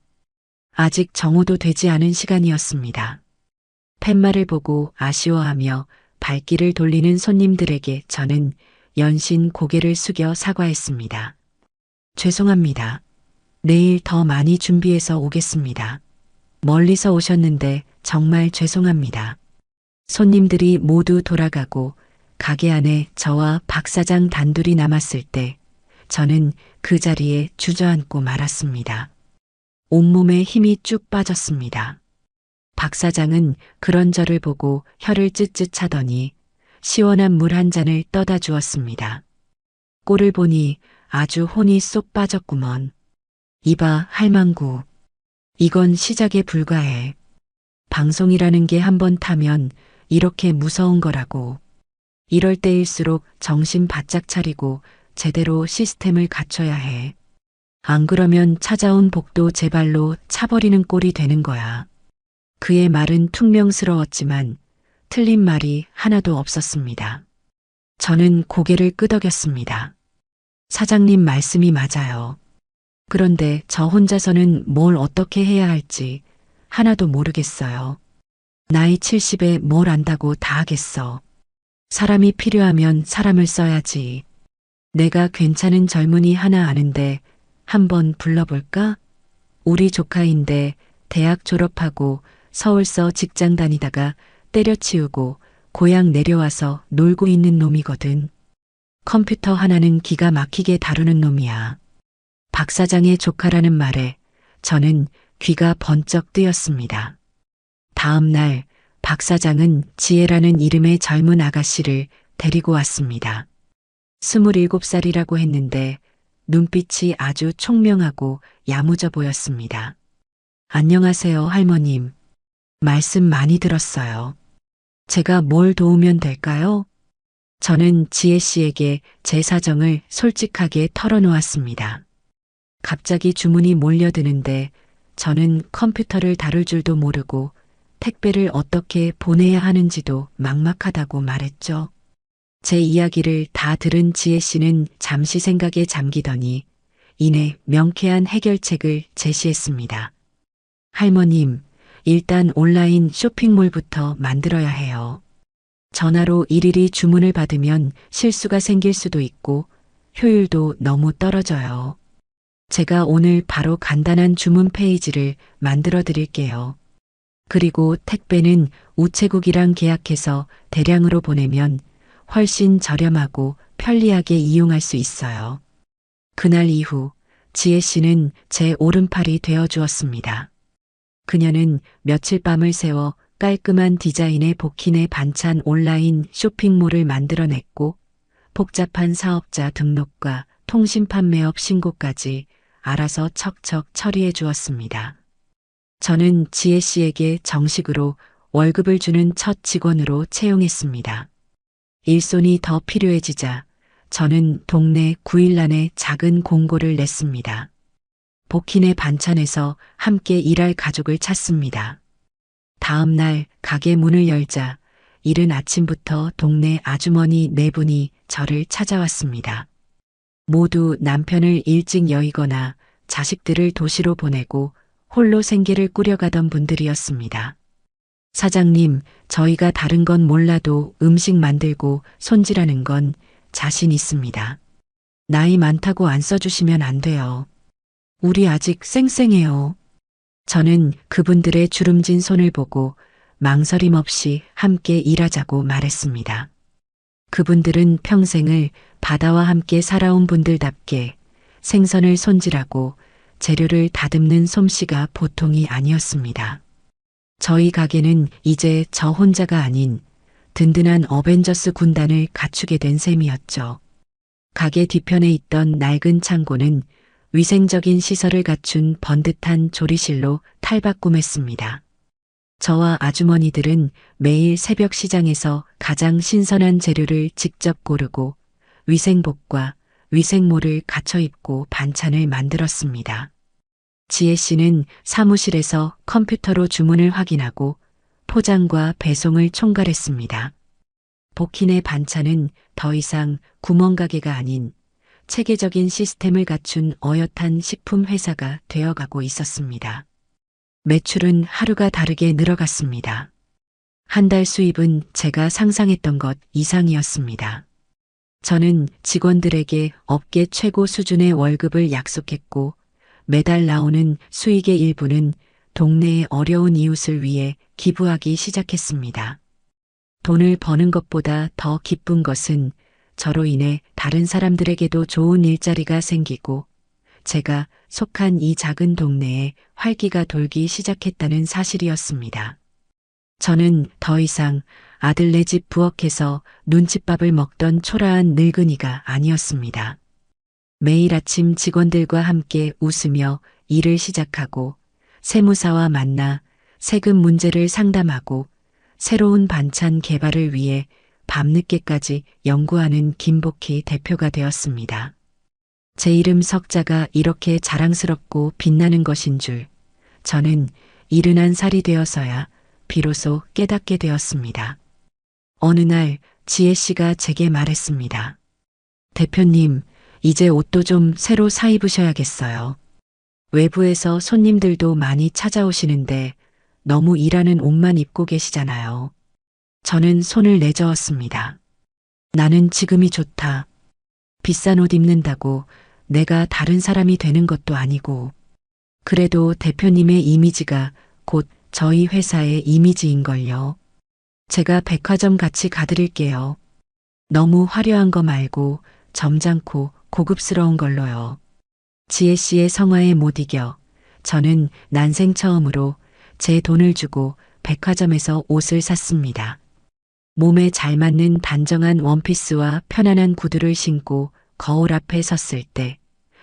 Speaker 1: 아직 정오도 되지 않은 시간이었습니다. 팻말을 보고 아쉬워하며 발길을 돌리는 손님들에게 저는 연신 고개를 숙여 사과했습니다. 죄송합니다. 내일 더 많이 준비해서 오겠습니다. 멀리서 오셨는데 정말 죄송합니다. 손님들이 모두 돌아가고 가게 안에 저와 박 사장 단둘이 남았을 때 저는 그 자리에 주저앉고 말았습니다. 온몸에 힘이 쭉 빠졌습니다. 박 사장은 그런 저를 보고 혀를 쯧쯧 차더니 시원한 물 한 잔을 떠다 주었습니다. 꼴을 보니 아주 혼이 쏙 빠졌구먼. 이봐, 할망구. 이건 시작에 불과해. 방송이라는 게 한 번 타면 이렇게 무서운 거라고. 이럴 때일수록 정신 바짝 차리고 제대로 시스템을 갖춰야 해. 안 그러면 찾아온 복도 제 발로 차버리는 꼴이 되는 거야. 그의 말은 퉁명스러웠지만 틀린 말이 하나도 없었습니다. 저는 고개를 끄덕였습니다. 사장님 말씀이 맞아요. 그런데 저 혼자서는 뭘 어떻게 해야 할지 하나도 모르겠어요. 나이 70에 뭘 안다고 다 하겠어. 사람이 필요하면 사람을 써야지. 내가 괜찮은 젊은이 하나 아는데 한번 불러볼까? 우리 조카인데 대학 졸업하고 서울서 직장 다니다가 때려치우고 고향 내려와서 놀고 있는 놈이거든. 컴퓨터 하나는 기가 막히게 다루는 놈이야. 박 사장의 조카라는 말에 저는 귀가 번쩍 뜨였습니다. 다음 날 박 사장은 지혜라는 이름의 젊은 아가씨를 데리고 왔습니다. 27살이라고 했는데 눈빛이 아주 총명하고 야무져 보였습니다. 안녕하세요, 할머님. 말씀 많이 들었어요. 제가 뭘 도우면 될까요? 저는 지혜 씨에게 제 사정을 솔직하게 털어놓았습니다. 갑자기 주문이 몰려드는데 저는 컴퓨터를 다룰 줄도 모르고 택배를 어떻게 보내야 하는지도 막막하다고 말했죠. 제 이야기를 다 들은 지혜 씨는 잠시 생각에 잠기더니 이내 명쾌한 해결책을 제시했습니다. 할머님, 일단 온라인 쇼핑몰부터 만들어야 해요. 전화로 일일이 주문을 받으면 실수가 생길 수도 있고 효율도 너무 떨어져요. 제가 오늘 바로 간단한 주문 페이지를 만들어 드릴게요. 그리고 택배는 우체국이랑 계약해서 대량으로 보내면 훨씬 저렴하고 편리하게 이용할 수 있어요. 그날 이후 지혜 씨는 제 오른팔이 되어 주었습니다. 그녀는 며칠 밤을 새워 깔끔한 디자인의 복희네 반찬 온라인 쇼핑몰을 만들어냈고 복잡한 사업자 등록과 통신 판매업 신고까지 알아서 척척 처리해 주었습니다. 저는 지혜 씨에게 정식으로 월급을 주는 첫 직원으로 채용했습니다. 일손이 더 필요해지자 저는 동네 9일란에 작은 공고를 냈습니다. 복희네 반찬에서 함께 일할 가족을 찾습니다. 다음 날 가게 문을 열자 이른 아침부터 동네 아주머니 4분이 저를 찾아왔습니다. 모두 남편을 일찍 여의거나 자식들을 도시로 보내고 홀로 생계를 꾸려가던 분들이었습니다. 사장님, 저희가 다른 건 몰라도 음식 만들고 손질하는 건 자신 있습니다. 나이 많다고 안 써주시면 안 돼요. 우리 아직 쌩쌩해요. 저는 그분들의 주름진 손을 보고 망설임 없이 함께 일하자고 말했습니다. 그분들은 평생을 바다와 함께 살아온 분들답게 생선을 손질하고 재료를 다듬는 솜씨가 보통이 아니었습니다. 저희 가게는 이제 저 혼자가 아닌 든든한 어벤져스 군단을 갖추게 된 셈이었죠. 가게 뒤편에 있던 낡은 창고는 위생적인 시설을 갖춘 번듯한 조리실로 탈바꿈했습니다. 저와 아주머니들은 매일 새벽 시장에서 가장 신선한 재료를 직접 고르고 위생복과 위생모를 갖춰 입고 반찬을 만들었습니다. 지혜 씨는 사무실에서 컴퓨터로 주문을 확인하고 포장과 배송을 총괄했습니다. 복희네 반찬은 더 이상 구멍가게가 아닌 체계적인 시스템을 갖춘 어엿한 식품 회사가 되어가고 있었습니다. 매출은 하루가 다르게 늘어갔습니다. 한 달 수입은 제가 상상했던 것 이상이었습니다. 저는 직원들에게 업계 최고 수준의 월급을 약속했고 매달 나오는 수익의 일부는 동네의 어려운 이웃을 위해 기부하기 시작했습니다. 돈을 버는 것보다 더 기쁜 것은 저로 인해 다른 사람들에게도 좋은 일자리가 생기고 제가 속한 이 작은 동네에 활기가 돌기 시작했다는 사실이었습니다. 저는 더 이상 아들네 집 부엌에서 눈칫밥을 먹던 초라한 늙은이가 아니었습니다. 매일 아침 직원들과 함께 웃으며 일을 시작하고 세무사와 만나 세금 문제를 상담하고 새로운 반찬 개발을 위해 밤늦게까지 연구하는 김복희 대표가 되었습니다. 제 이름 석자가 이렇게 자랑스럽고 빛나는 것인 줄 저는 71살이 되어서야 비로소 깨닫게 되었습니다. 어느 날 지혜 씨가 제게 말했습니다. 대표님, 이제 옷도 좀 새로 사 입으셔야겠어요. 외부에서 손님들도 많이 찾아오시는데 너무 일하는 옷만 입고 계시잖아요. 저는 손을 내저었습니다. 나는 지금이 좋다. 비싼 옷 입는다고 내가 다른 사람이 되는 것도 아니고. 그래도 대표님의 이미지가 곧 저희 회사의 이미지인걸요. 제가 백화점 같이 가드릴게요. 너무 화려한 거 말고 점잖고 고급스러운 걸로요. 지혜 씨의 성화에 못 이겨 저는 난생 처음으로 제 돈을 주고 백화점에서 옷을 샀습니다. 몸에 잘 맞는 단정한 원피스와 편안한 구두를 신고 거울 앞에 섰을 때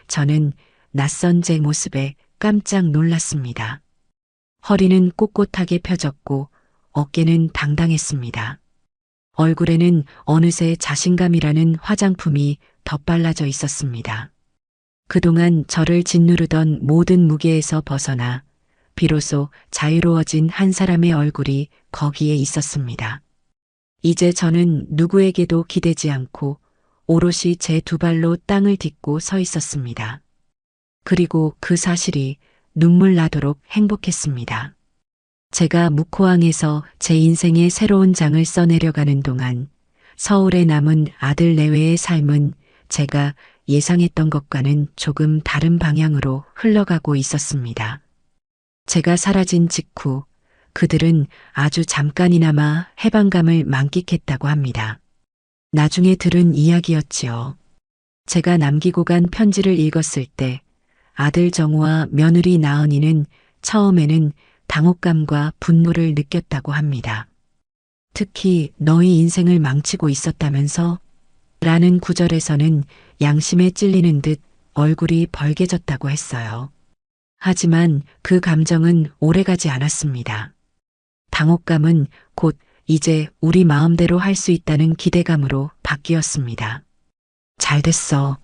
Speaker 1: 저는 낯선 제 모습에 깜짝 놀랐습니다. 허리는 꼿꼿하게 펴졌고 어깨는 당당했습니다. 얼굴에는 어느새 자신감이라는 화장품이 덧발라져 있었습니다. 그동안 저를 짓누르던 모든 무게에서 벗어나 비로소 자유로워진 한 사람의 얼굴이 거기에 있었습니다. 이제 저는 누구에게도 기대지 않고 오롯이 제 두 발로 땅을 딛고 서 있었습니다. 그리고 그 사실이 눈물 나도록 행복했습니다. 제가 묵호항에서 제 인생의 새로운 장을 써내려가는 동안 서울에 남은 아들 내외의 삶은 제가 예상했던 것과는 조금 다른 방향으로 흘러가고 있었습니다. 제가 사라진 직후 그들은 아주 잠깐이나마 해방감을 만끽했다고 합니다. 나중에 들은 이야기였지요. 제가 남기고 간 편지를 읽었을 때 아들 정우와 며느리 나은이는 처음에는 당혹감과 분노를 느꼈다고 합니다. 특히 너희 인생을 망치고 있었다면서? 라는 구절에서는 양심에 찔리는 듯 얼굴이 벌개졌다고 했어요. 하지만 그 감정은 오래가지 않았습니다. 당혹감은 곧 이제 우리 마음대로 할 수 있다는 기대감으로 바뀌었습니다. 잘 됐어.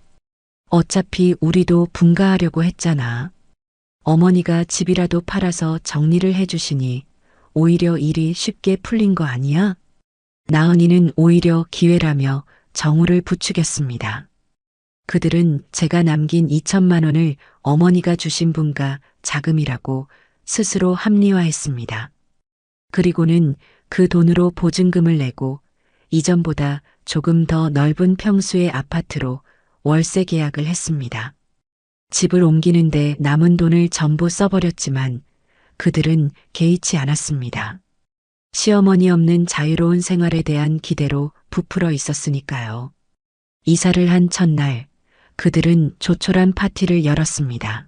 Speaker 1: 어차피 우리도 분가하려고 했잖아. 어머니가 집이라도 팔아서 정리를 해주시니 오히려 일이 쉽게 풀린 거 아니야? 나은이는 오히려 기회라며 정우를 부추겼습니다. 그들은 제가 남긴 2천만 원을 어머니가 주신 분가 자금이라고 스스로 합리화했습니다. 그리고는 그 돈으로 보증금을 내고 이전보다 조금 더 넓은 평수의 아파트로 월세 계약을 했습니다. 집을 옮기는데 남은 돈을 전부 써버렸지만 그들은 개의치 않았습니다. 시어머니 없는 자유로운 생활에 대한 기대로 부풀어 있었으니까요. 이사를 한 첫날 그들은 조촐한 파티를 열었습니다.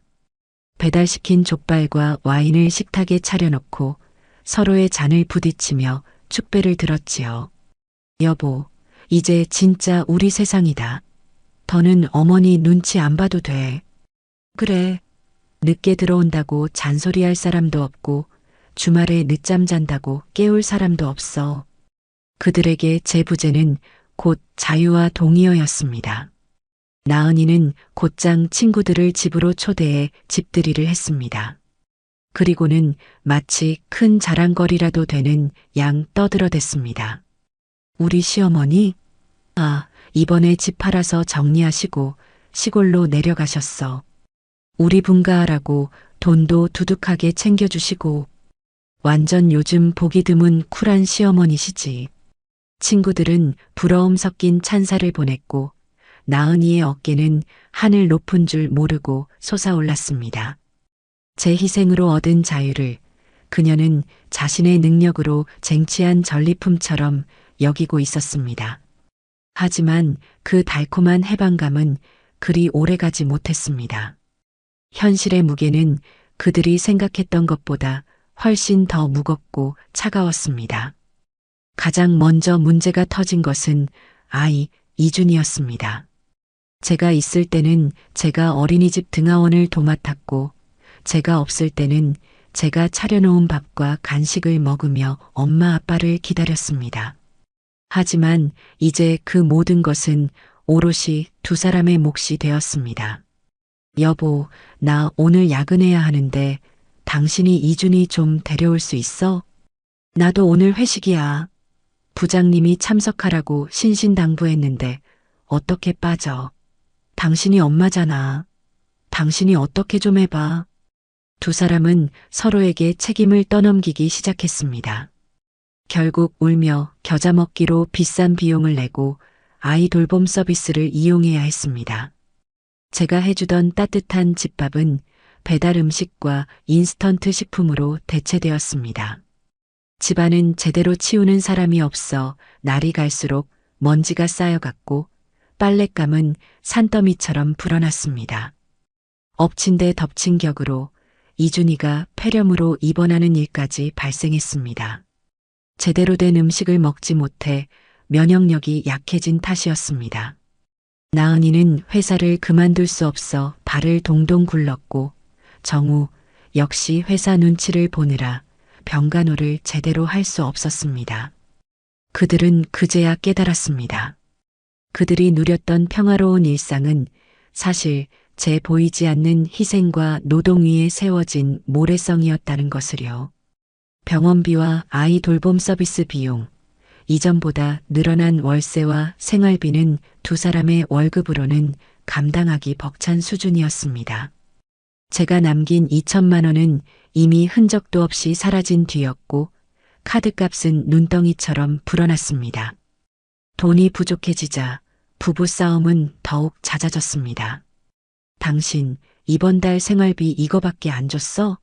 Speaker 1: 배달시킨 족발과 와인을 식탁에 차려놓고 서로의 잔을 부딪히며 축배를 들었지요. 여보, 이제 진짜 우리 세상이다. 더는 어머니 눈치 안 봐도 돼. 그래. 늦게 들어온다고 잔소리할 사람도 없고 주말에 늦잠 잔다고 깨울 사람도 없어. 그들에게 제 부재는 곧 자유와 동의어였습니다. 나은이는 곧장 친구들을 집으로 초대해 집들이를 했습니다. 그리고는 마치 큰 자랑거리라도 되는 양 떠들어댔습니다. 우리 시어머니? 아, 이번에 집 팔아서 정리하시고 시골로 내려가셨어. 우리 분가하라고 돈도 두둑하게 챙겨주시고 완전 요즘 보기 드문 쿨한 시어머니시지. 친구들은 부러움 섞인 찬사를 보냈고 나은이의 어깨는 하늘 높은 줄 모르고 솟아올랐습니다. 제 희생으로 얻은 자유를 그녀는 자신의 능력으로 쟁취한 전리품처럼 여기고 있었습니다. 하지만 그 달콤한 해방감은 그리 오래가지 못했습니다. 현실의 무게는 그들이 생각했던 것보다 훨씬 더 무겁고 차가웠습니다. 가장 먼저 문제가 터진 것은 아이 이준이었습니다. 제가 있을 때는 제가 어린이집 등하원을 도맡았고 제가 없을 때는 제가 차려놓은 밥과 간식을 먹으며 엄마 아빠를 기다렸습니다. 하지만 이제 그 모든 것은 오롯이 두 사람의 몫이 되었습니다. 여보, 나 오늘 야근해야 하는데 당신이 이준이 좀 데려올 수 있어? 나도 오늘 회식이야. 부장님이 참석하라고 신신당부했는데 어떻게 빠져? 당신이 엄마잖아. 당신이 어떻게 좀 해봐. 두 사람은 서로에게 책임을 떠넘기기 시작했습니다. 결국 울며 겨자 먹기로 비싼 비용을 내고 아이 돌봄 서비스를 이용해야 했습니다. 제가 해주던 따뜻한 집밥은 배달 음식과 인스턴트 식품으로 대체되었습니다. 집안은 제대로 치우는 사람이 없어 날이 갈수록 먼지가 쌓여갔고 빨랫감은 산더미처럼 불어났습니다. 엎친 데 덮친 격으로 이준이가 폐렴으로 입원하는 일까지 발생했습니다. 제대로 된 음식을 먹지 못해 면역력이 약해진 탓이었습니다. 나은이는 회사를 그만둘 수 없어 발을 동동 굴렀고 정우 역시 회사 눈치를 보느라 병간호를 제대로 할 수 없었습니다. 그들은 그제야 깨달았습니다. 그들이 누렸던 평화로운 일상은 사실 제 보이지 않는 희생과 노동 위에 세워진 모래성이었다는 것을요. 병원비와 아이 돌봄 서비스 비용, 이전보다 늘어난 월세와 생활비는 두 사람의 월급으로는 감당하기 벅찬 수준이었습니다. 제가 남긴 2천만 원은 이미 흔적도 없이 사라진 뒤였고 카드값은 눈덩이처럼 불어났습니다. 돈이 부족해지자 부부싸움은 더욱 잦아졌습니다. 당신 이번 달 생활비 이거밖에 안 줬어?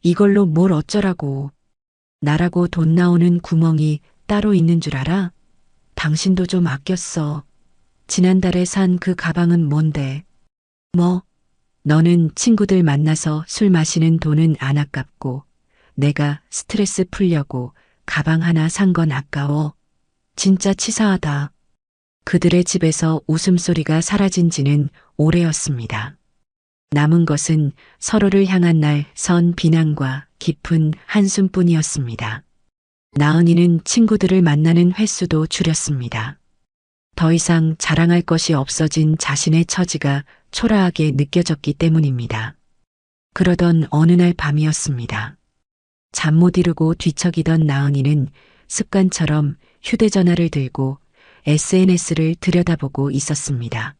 Speaker 1: 이걸로 뭘 어쩌라고. 나라고 돈 나오는 구멍이 따로 있는 줄 알아? 당신도 좀 아꼈어. 지난달에 산 그 가방은 뭔데? 뭐? 너는 친구들 만나서 술 마시는 돈은 안 아깝고 내가 스트레스 풀려고 가방 하나 산 건 아까워. 진짜 치사하다. 그들의 집에서 웃음소리가 사라진 지는 오래였습니다. 남은 것은 서로를 향한 날 선 비난과 깊은 한숨뿐이었습니다. 나은이는 친구들을 만나는 횟수도 줄였습니다. 더 이상 자랑할 것이 없어진 자신의 처지가 초라하게 느껴졌기 때문입니다. 그러던 어느 날 밤이었습니다. 잠 못 이루고 뒤척이던 나은이는 습관처럼 휴대전화를 들고 SNS를 들여다보고 있었습니다.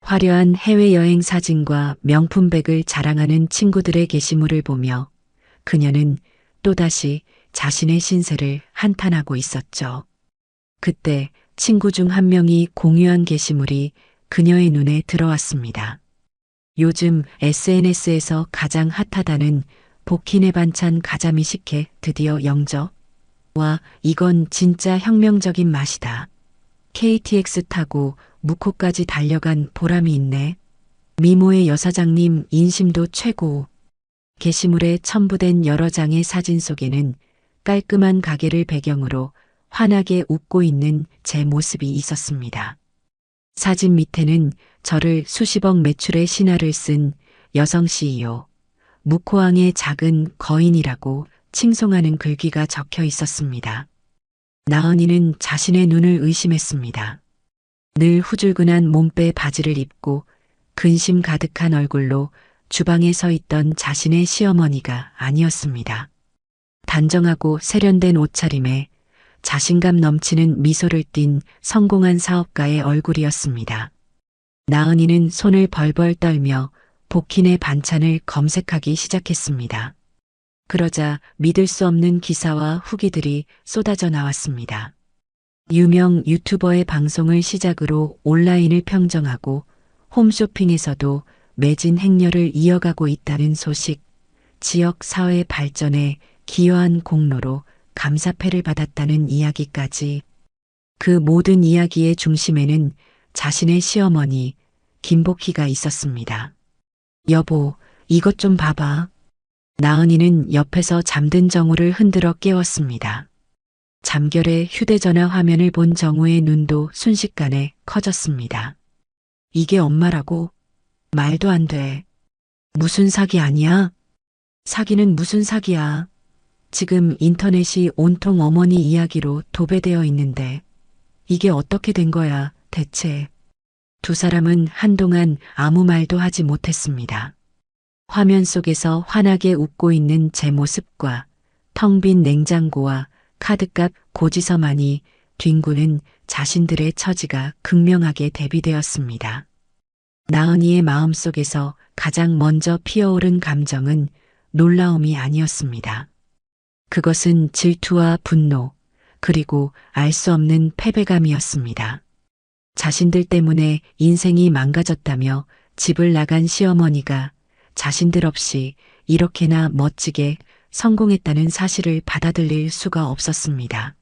Speaker 1: 화려한 해외여행 사진과 명품백을 자랑하는 친구들의 게시물을 보며 그녀는 또다시 자신의 신세를 한탄하고 있었죠. 그때 친구 중 한 명이 공유한 게시물이 그녀의 눈에 들어왔습니다. 요즘 SNS에서 가장 핫하다는 복희네 반찬 가자미 식혜 드디어 영접. 와, 이건 진짜 혁명적인 맛이다. KTX 타고 묵호까지 달려간 보람이 있네. 미모의 여사장님 인심도 최고. 게시물에 첨부된 여러 장의 사진 속에는 깔끔한 가게를 배경으로 환하게 웃고 있는 제 모습이 있었습니다. 사진 밑에는 저를 수십억 매출의 신화를 쓴 여성 CEO, 묵호왕의 작은 거인이라고 칭송하는 글귀가 적혀 있었습니다. 나은이는 자신의 눈을 의심했습니다. 늘 후줄근한 몸빼 바지를 입고 근심 가득한 얼굴로 주방에 서 있던 자신의 시어머니가 아니었습니다. 단정하고 세련된 옷차림에 자신감 넘치는 미소를 띤 성공한 사업가의 얼굴이었습니다. 나은이는 손을 벌벌 떨며 복힌의 반찬을 검색하기 시작했습니다. 그러자 믿을 수 없는 기사와 후기들이 쏟아져 나왔습니다. 유명 유튜버의 방송을 시작으로 온라인을 평정하고 홈쇼핑에서도 매진 행렬을 이어가고 있다는 소식, 지역 사회 발전에 기여한 공로로 감사패를 받았다는 이야기까지. 그 모든 이야기의 중심에는 자신의 시어머니 김복희가 있었습니다. 여보, 이것 좀 봐봐. 나은이는 옆에서 잠든 정우를 흔들어 깨웠습니다. 잠결에 휴대전화 화면을 본 정우의 눈도 순식간에 커졌습니다. 이게 엄마라고? 말도 안 돼. 무슨 사기 아니야? 사기는 무슨 사기야. 지금 인터넷이 온통 어머니 이야기로 도배되어 있는데 이게 어떻게 된 거야, 대체. 두 사람은 한동안 아무 말도 하지 못했습니다. 화면 속에서 환하게 웃고 있는 제 모습과 텅 빈 냉장고와 카드값 고지서만이 뒹구는 자신들의 처지가 극명하게 대비되었습니다. 나은이의 마음속에서 가장 먼저 피어오른 감정은 놀라움이 아니었습니다. 그것은 질투와 분노, 그리고 알 수 없는 패배감이었습니다. 자신들 때문에 인생이 망가졌다며 집을 나간 시어머니가 자신들 없이 이렇게나 멋지게 성공했다는 사실을 받아들일 수가 없었습니다.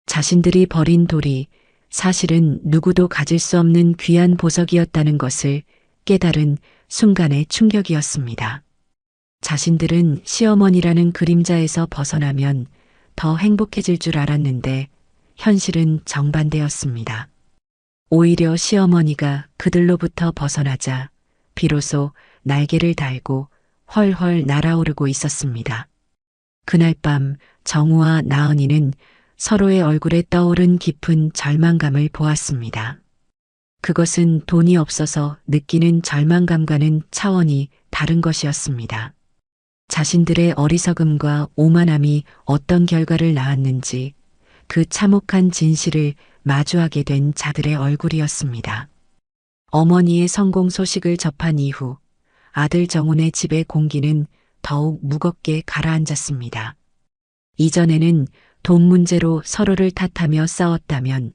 Speaker 1: 자신들이 버린 돌이 사실은 누구도 가질 수 없는 귀한 보석이었다는 것을 깨달은 순간의 충격이었습니다. 자신들은 시어머니라는 그림자에서 벗어나면 더 행복해질 줄 알았는데 현실은 정반대였습니다. 오히려 시어머니가 그들로부터 벗어나자 비로소 날개를 달고 헐헐 날아오르고 있었습니다. 그날 밤 정우와 나은이는 서로의 얼굴에 떠오른 깊은 절망감을 보았습니다. 그것은 돈이 없어서 느끼는 절망감과는 차원이 다른 것이었습니다. 자신들의 어리석음과 오만함이 어떤 결과를 낳았는지 그 참혹한 진실을 마주하게 된 자들의 얼굴이었습니다. 어머니의 성공 소식을 접한 이후 아들 정훈의 집의 공기는 더욱 무겁게 가라앉았습니다. 이전에는 돈 문제로 서로를 탓하며 싸웠다면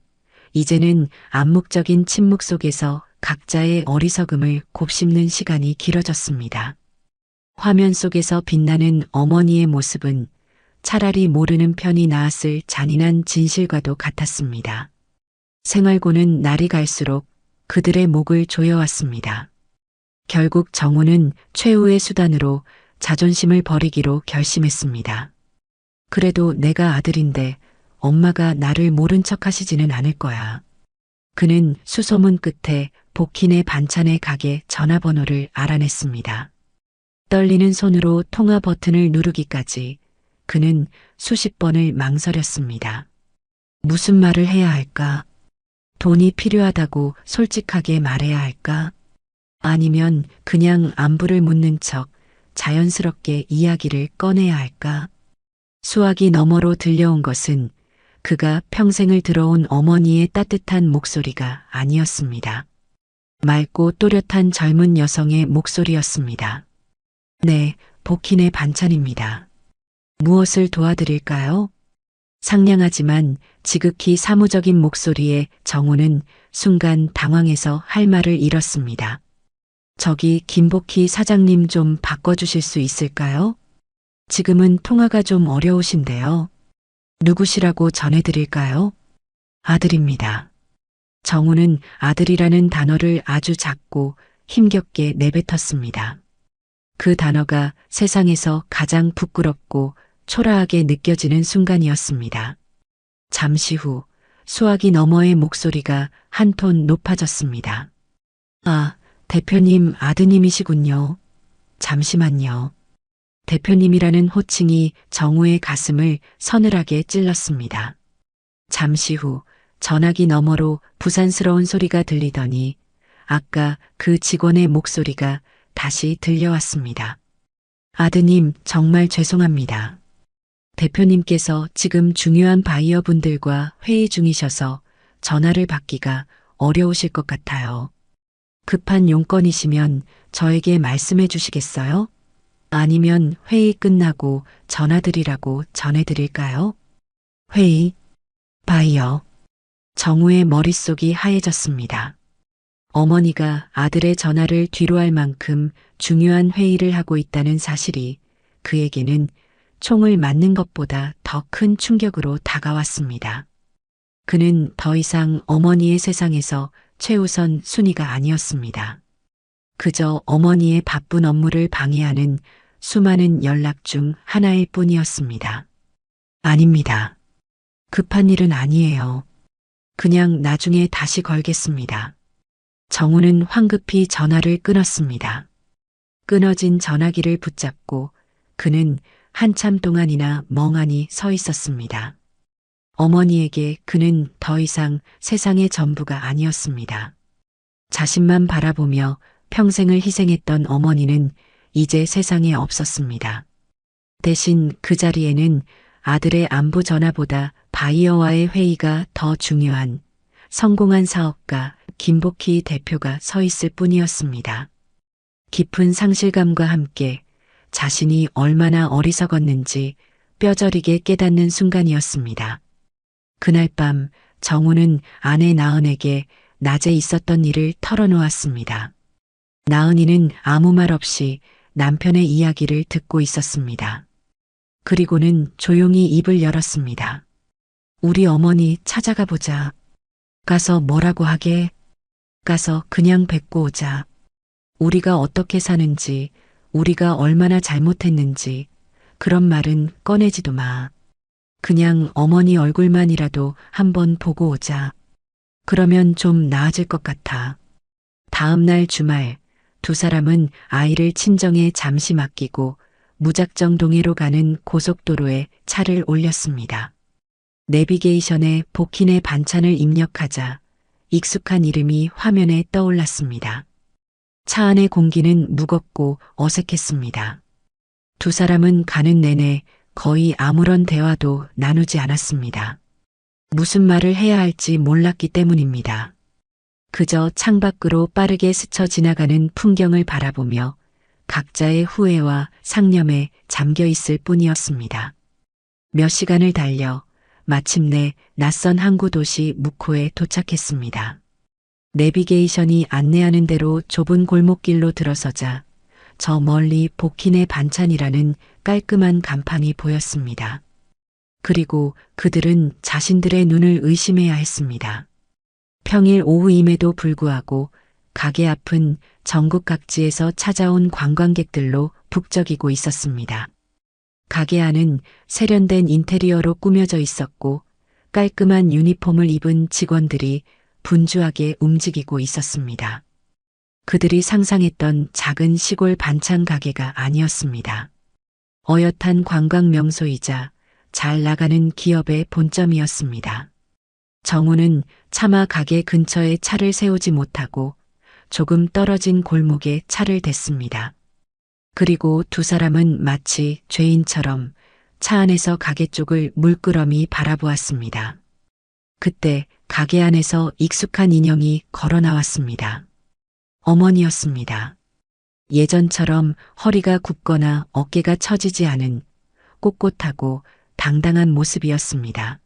Speaker 1: 이제는 암묵적인 침묵 속에서 각자의 어리석음을 곱씹는 시간이 길어졌습니다. 화면 속에서 빛나는 어머니의 모습은 차라리 모르는 편이 나았을 잔인한 진실과도 같았습니다. 생활고는 날이 갈수록 그들의 목을 조여왔습니다. 결국 정우는 최후의 수단으로 자존심을 버리기로 결심했습니다. 그래도 내가 아들인데 엄마가 나를 모른 척 하시지는 않을 거야. 그는 수소문 끝에 복희네 반찬의 가게 전화번호를 알아냈습니다. 떨리는 손으로 통화 버튼을 누르기까지 그는 수십 번을 망설였습니다. 무슨 말을 해야 할까? 돈이 필요하다고 솔직하게 말해야 할까? 아니면 그냥 안부를 묻는 척 자연스럽게 이야기를 꺼내야 할까? 수화기 너머로 들려온 것은 그가 평생을 들어온 어머니의 따뜻한 목소리가 아니었습니다. 맑고 또렷한 젊은 여성의 목소리였습니다. 네, 복희네 반찬입니다. 무엇을 도와드릴까요? 상냥하지만 지극히 사무적인 목소리에 정우는 순간 당황해서 할 말을 잃었습니다. 저기 김복희 사장님 좀 바꿔주실 수 있을까요? 지금은 통화가 좀 어려우신데요. 누구시라고 전해드릴까요? 아들입니다. 정우는 아들이라는 단어를 아주 작고 힘겹게 내뱉었습니다. 그 단어가 세상에서 가장 부끄럽고 초라하게 느껴지는 순간이었습니다. 잠시 후 수화기 너머의 목소리가 한 톤 높아졌습니다. 아, 대표님 아드님이시군요. 잠시만요. 대표님이라는 호칭이 정우의 가슴을 서늘하게 찔렀습니다. 잠시 후 전화기 너머로 부산스러운 소리가 들리더니 아까 그 직원의 목소리가 다시 들려왔습니다. 아드님, 정말 죄송합니다. 대표님께서 지금 중요한 바이어분들과 회의 중이셔서 전화를 받기가 어려우실 것 같아요. 급한 용건이시면 저에게 말씀해 주시겠어요? 아니면 회의 끝나고 전화드리라고 전해드릴까요? 회의, 바이어. 정우의 머릿속이 하얘졌습니다. 어머니가 아들의 전화를 뒤로 할 만큼 중요한 회의를 하고 있다는 사실이 그에게는 총을 맞는 것보다 더 큰 충격으로 다가왔습니다. 그는 더 이상 어머니의 세상에서 최우선 순위가 아니었습니다. 그저 어머니의 바쁜 업무를 방해하는 수많은 연락 중 하나일 뿐이었습니다. 아닙니다. 급한 일은 아니에요. 그냥 나중에 다시 걸겠습니다. 정우는 황급히 전화를 끊었습니다. 끊어진 전화기를 붙잡고 그는 한참 동안이나 멍하니 서 있었습니다. 어머니에게 그는 더 이상 세상의 전부가 아니었습니다. 자신만 바라보며 평생을 희생했던 어머니는 이제 세상에 없었습니다. 대신 그 자리에는 아들의 안부 전화보다 바이어와의 회의가 더 중요한 성공한 사업가 김복희 대표가 서 있을 뿐이었습니다. 깊은 상실감과 함께 자신이 얼마나 어리석었는지 뼈저리게 깨닫는 순간이었습니다. 그날 밤 정우는 아내 나은에게 낮에 있었던 일을 털어놓았습니다. 나은이는 아무 말 없이 남편의 이야기를 듣고 있었습니다. 그리고는 조용히 입을 열었습니다. 우리 어머니 찾아가 보자. 가서 뭐라고 하게? 가서 그냥 뵙고 오자. 우리가 어떻게 사는지, 우리가 얼마나 잘못했는지 그런 말은 꺼내지도 마. 그냥 어머니 얼굴만이라도 한번 보고 오자. 그러면 좀 나아질 것 같아. 다음 날 주말 두 사람은 아이를 친정에 잠시 맡기고 무작정 동해로 가는 고속도로에 차를 올렸습니다. 내비게이션에 복희네 반찬을 입력하자 익숙한 이름이 화면에 떠올랐습니다. 차 안의 공기는 무겁고 어색했습니다. 두 사람은 가는 내내 거의 아무런 대화도 나누지 않았습니다. 무슨 말을 해야 할지 몰랐기 때문입니다. 그저 창밖으로 빠르게 스쳐 지나가는 풍경을 바라보며 각자의 후회와 상념에 잠겨 있을 뿐이었습니다. 몇 시간을 달려 마침내 낯선 항구 도시 묵호에 도착했습니다. 내비게이션이 안내하는 대로 좁은 골목길로 들어서자 저 멀리 복희네 반찬이라는 깔끔한 간판이 보였습니다. 그리고 그들은 자신들의 눈을 의심해야 했습니다. 평일 오후임에도 불구하고 가게 앞은 전국 각지에서 찾아온 관광객들로 북적이고 있었습니다. 가게 안은 세련된 인테리어로 꾸며져 있었고 깔끔한 유니폼을 입은 직원들이 분주하게 움직이고 있었습니다. 그들이 상상했던 작은 시골 반찬 가게가 아니었습니다. 어엿한 관광 명소이자 잘 나가는 기업의 본점이었습니다. 정우는 차마 가게 근처에 차를 세우지 못하고 조금 떨어진 골목에 차를 댔습니다. 그리고 두 사람은 마치 죄인처럼 차 안에서 가게 쪽을 물끄러미 바라보았습니다. 그때 가게 안에서 익숙한 인형이 걸어 나왔습니다. 어머니였습니다. 예전처럼 허리가 굽거나 어깨가 처지지 않은 꼿꼿하고 당당한 모습이었습니다.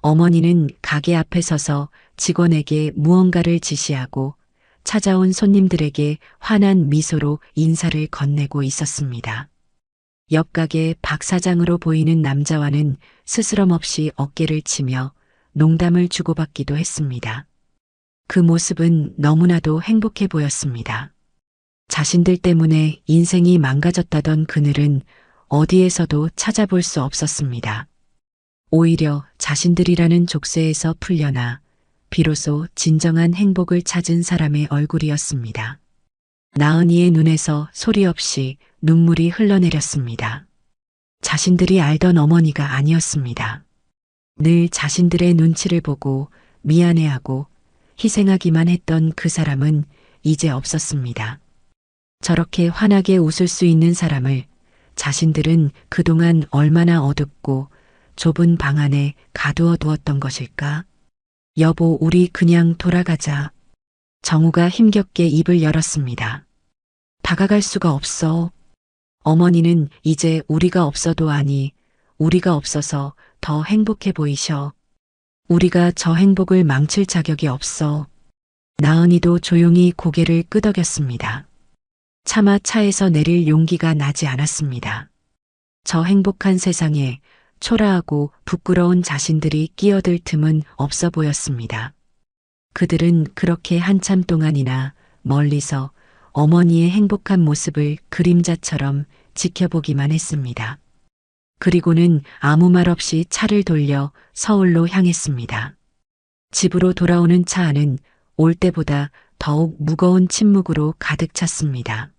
Speaker 1: 어머니는 가게 앞에 서서 직원에게 무언가를 지시하고 찾아온 손님들에게 환한 미소로 인사를 건네고 있었습니다. 옆 가게 박 사장으로 보이는 남자와는 스스럼 없이 어깨를 치며 농담을 주고받기도 했습니다. 그 모습은 너무나도 행복해 보였습니다. 자신들 때문에 인생이 망가졌다던 그늘은 어디에서도 찾아볼 수 없었습니다. 오히려 자신들이라는 족쇄에서 풀려나 비로소 진정한 행복을 찾은 사람의 얼굴이었습니다. 나은이의 눈에서 소리 없이 눈물이 흘러내렸습니다. 자신들이 알던 어머니가 아니었습니다. 늘 자신들의 눈치를 보고 미안해하고 희생하기만 했던 그 사람은 이제 없었습니다. 저렇게 환하게 웃을 수 있는 사람을 자신들은 그동안 얼마나 어둡고 좁은 방 안에 가두어 두었던 것일까? 여보, 우리 그냥 돌아가자. 정우가 힘겹게 입을 열었습니다. 다가갈 수가 없어. 어머니는 이제 우리가 없어도 아니, 우리가 없어서 더 행복해 보이셔. 우리가 저 행복을 망칠 자격이 없어. 나은이도 조용히 고개를 끄덕였습니다. 차마 차에서 내릴 용기가 나지 않았습니다. 저 행복한 세상에 초라하고 부끄러운 자신들이 끼어들 틈은 없어 보였습니다. 그들은 그렇게 한참 동안이나 멀리서 어머니의 행복한 모습을 그림자처럼 지켜보기만 했습니다. 그리고는 아무 말 없이 차를 돌려 서울로 향했습니다. 집으로 돌아오는 차 안은 올 때보다 더욱 무거운 침묵으로 가득 찼습니다.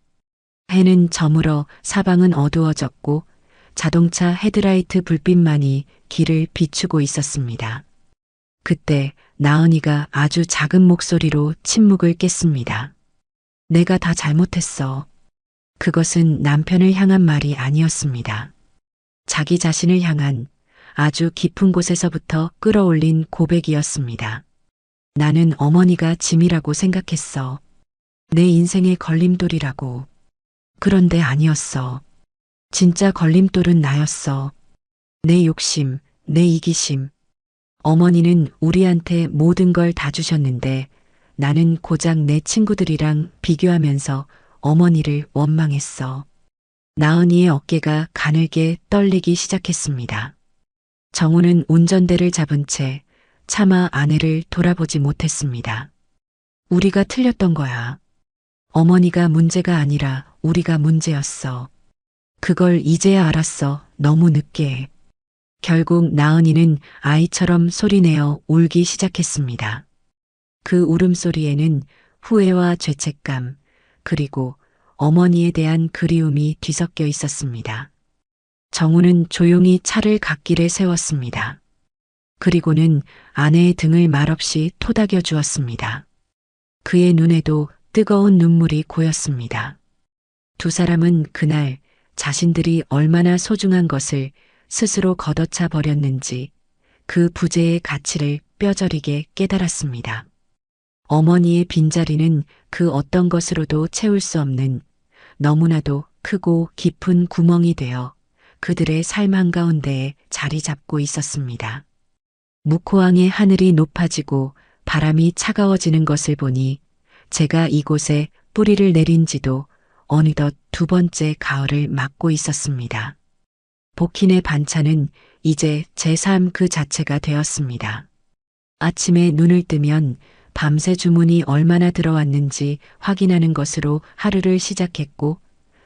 Speaker 1: 해는 저물어 사방은 어두워졌고 자동차 헤드라이트 불빛만이 길을 비추고 있었습니다. 그때 나은이가 아주 작은 목소리로 침묵을 깼습니다. 내가 다 잘못했어. 그것은 남편을 향한 말이 아니었습니다. 자기 자신을 향한 아주 깊은 곳에서부터 끌어올린 고백이었습니다. 나는 어머니가 짐이라고 생각했어. 내 인생의 걸림돌이라고. 그런데 아니었어. 진짜 걸림돌은 나였어. 내 욕심, 내 이기심. 어머니는 우리한테 모든 걸 다 주셨는데 나는 고작 내 친구들이랑 비교하면서 어머니를 원망했어. 나은이의 어깨가 가늘게 떨리기 시작했습니다. 정우는 운전대를 잡은 채 차마 아내를 돌아보지 못했습니다. 우리가 틀렸던 거야. 어머니가 문제가 아니라 우리가 문제였어. 그걸 이제야 알았어. 너무 늦게. 결국 나은이는 아이처럼 소리내어 울기 시작했습니다. 그 울음소리에는 후회와 죄책감, 그리고 어머니에 대한 그리움이 뒤섞여 있었습니다. 정우는 조용히 차를 갓길에 세웠습니다. 그리고는 아내의 등을 말없이 토닥여 주었습니다. 그의 눈에도 뜨거운 눈물이 고였습니다. 두 사람은 그날 자신들이 얼마나 소중한 것을 스스로 걷어차 버렸는지 그 부재의 가치를 뼈저리게 깨달았습니다. 어머니의 빈자리는 그 어떤 것으로도 채울 수 없는 너무나도 크고 깊은 구멍이 되어 그들의 삶 한가운데에 자리 잡고 있었습니다. 묵호항의 하늘이 높아지고 바람이 차가워지는 것을 보니 제가 이곳에 뿌리를 내린 지도 어느덧 두 번째 가을을 맞고 있었습니다. 복힌의 반찬은 이제 제 삶 그 자체가 되었습니다. 아침에 눈을 뜨면 밤새 주문이 얼마나 들어왔는지 확인하는 것으로 하루를 시작했고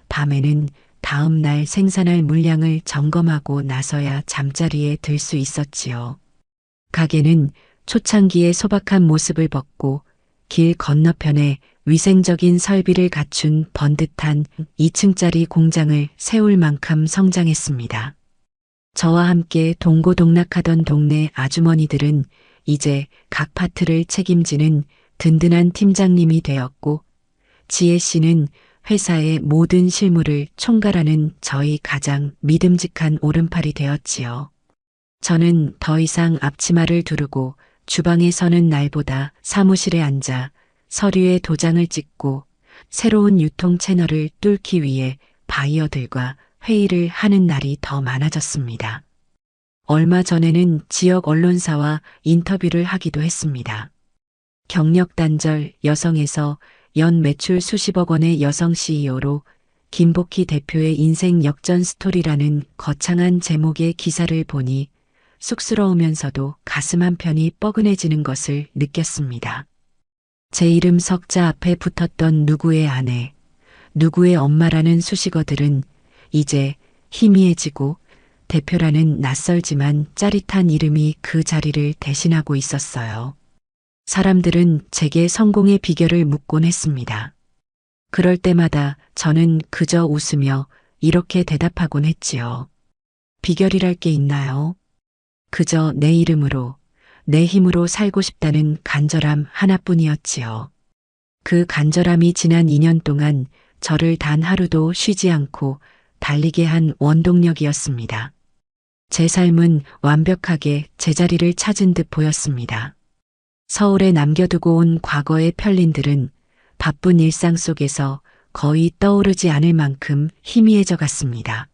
Speaker 1: 밤에는 다음 날 생산할 물량을 점검하고 나서야 잠자리에 들 수 있었지요. 가게는 초창기의 소박한 모습을 벗고 길 건너편에 위생적인 설비를 갖춘 번듯한 2층짜리 공장을 세울 만큼 성장했습니다. 저와 함께 동고동락하던 동네 아주머니들은 이제 각 파트를 책임지는 든든한 팀장님이 되었고 지혜 씨는 회사의 모든 실무를 총괄하는 저희 가장 믿음직한 오른팔이 되었지요. 저는 더 이상 앞치마를 두르고 주방에 서는 날보다 사무실에 앉아 서류에 도장을 찍고 새로운 유통 채널을 뚫기 위해 바이어들과 회의를 하는 날이 더 많아졌습니다. 얼마 전에는 지역 언론사와 인터뷰를 하기도 했습니다. 경력 단절 여성에서 연 매출 수십억 원의 여성 CEO로 김복희 대표의 인생 역전 스토리라는 거창한 제목의 기사를 보니 쑥스러우면서도 가슴 한편이 뻐근해지는 것을 느꼈습니다. 제 이름 석자 앞에 붙었던 누구의 아내, 누구의 엄마라는 수식어들은 이제 희미해지고 대표라는 낯설지만 짜릿한 이름이 그 자리를 대신하고 있었어요. 사람들은 제게 성공의 비결을 묻곤 했습니다. 그럴 때마다 저는 그저 웃으며 이렇게 대답하곤 했지요. 비결이랄 게 있나요? 그저 내 이름으로, 내 힘으로 살고 싶다는 간절함 하나뿐이었지요. 그 간절함이 지난 2년 동안 저를 단 하루도 쉬지 않고 달리게 한 원동력이었습니다. 제 삶은 완벽하게 제자리를 찾은 듯 보였습니다. 서울에 남겨두고 온 과거의 편린들은 바쁜 일상 속에서 거의 떠오르지 않을 만큼 희미해져 갔습니다.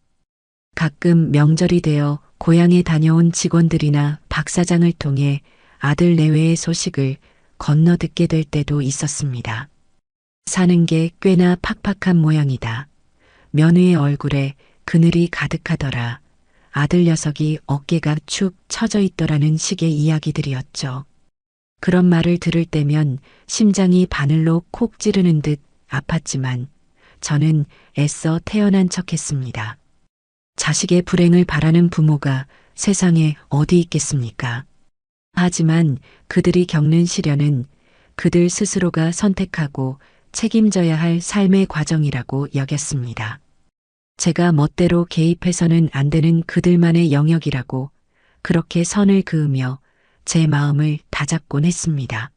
Speaker 1: 가끔 명절이 되어 고향에 다녀온 직원들이나 박 사장을 통해 아들 내외의 소식을 건너듣게 될 때도 있었습니다. 사는 게 꽤나 팍팍한 모양이다. 며느의 얼굴에 그늘이 가득하더라. 아들 녀석이 어깨가 축 처져 있더라는 식의 이야기들이었죠. 그런 말을 들을 때면 심장이 바늘로 콕 찌르는 듯 아팠지만 저는 애써 태어난 척했습니다. 자식의 불행을 바라는 부모가 세상에 어디 있겠습니까? 하지만 그들이 겪는 시련은 그들 스스로가 선택하고 책임져야 할 삶의 과정이라고 여겼습니다. 제가 멋대로 개입해서는 안 되는 그들만의 영역이라고 그렇게 선을 그으며 제 마음을 다잡곤 했습니다.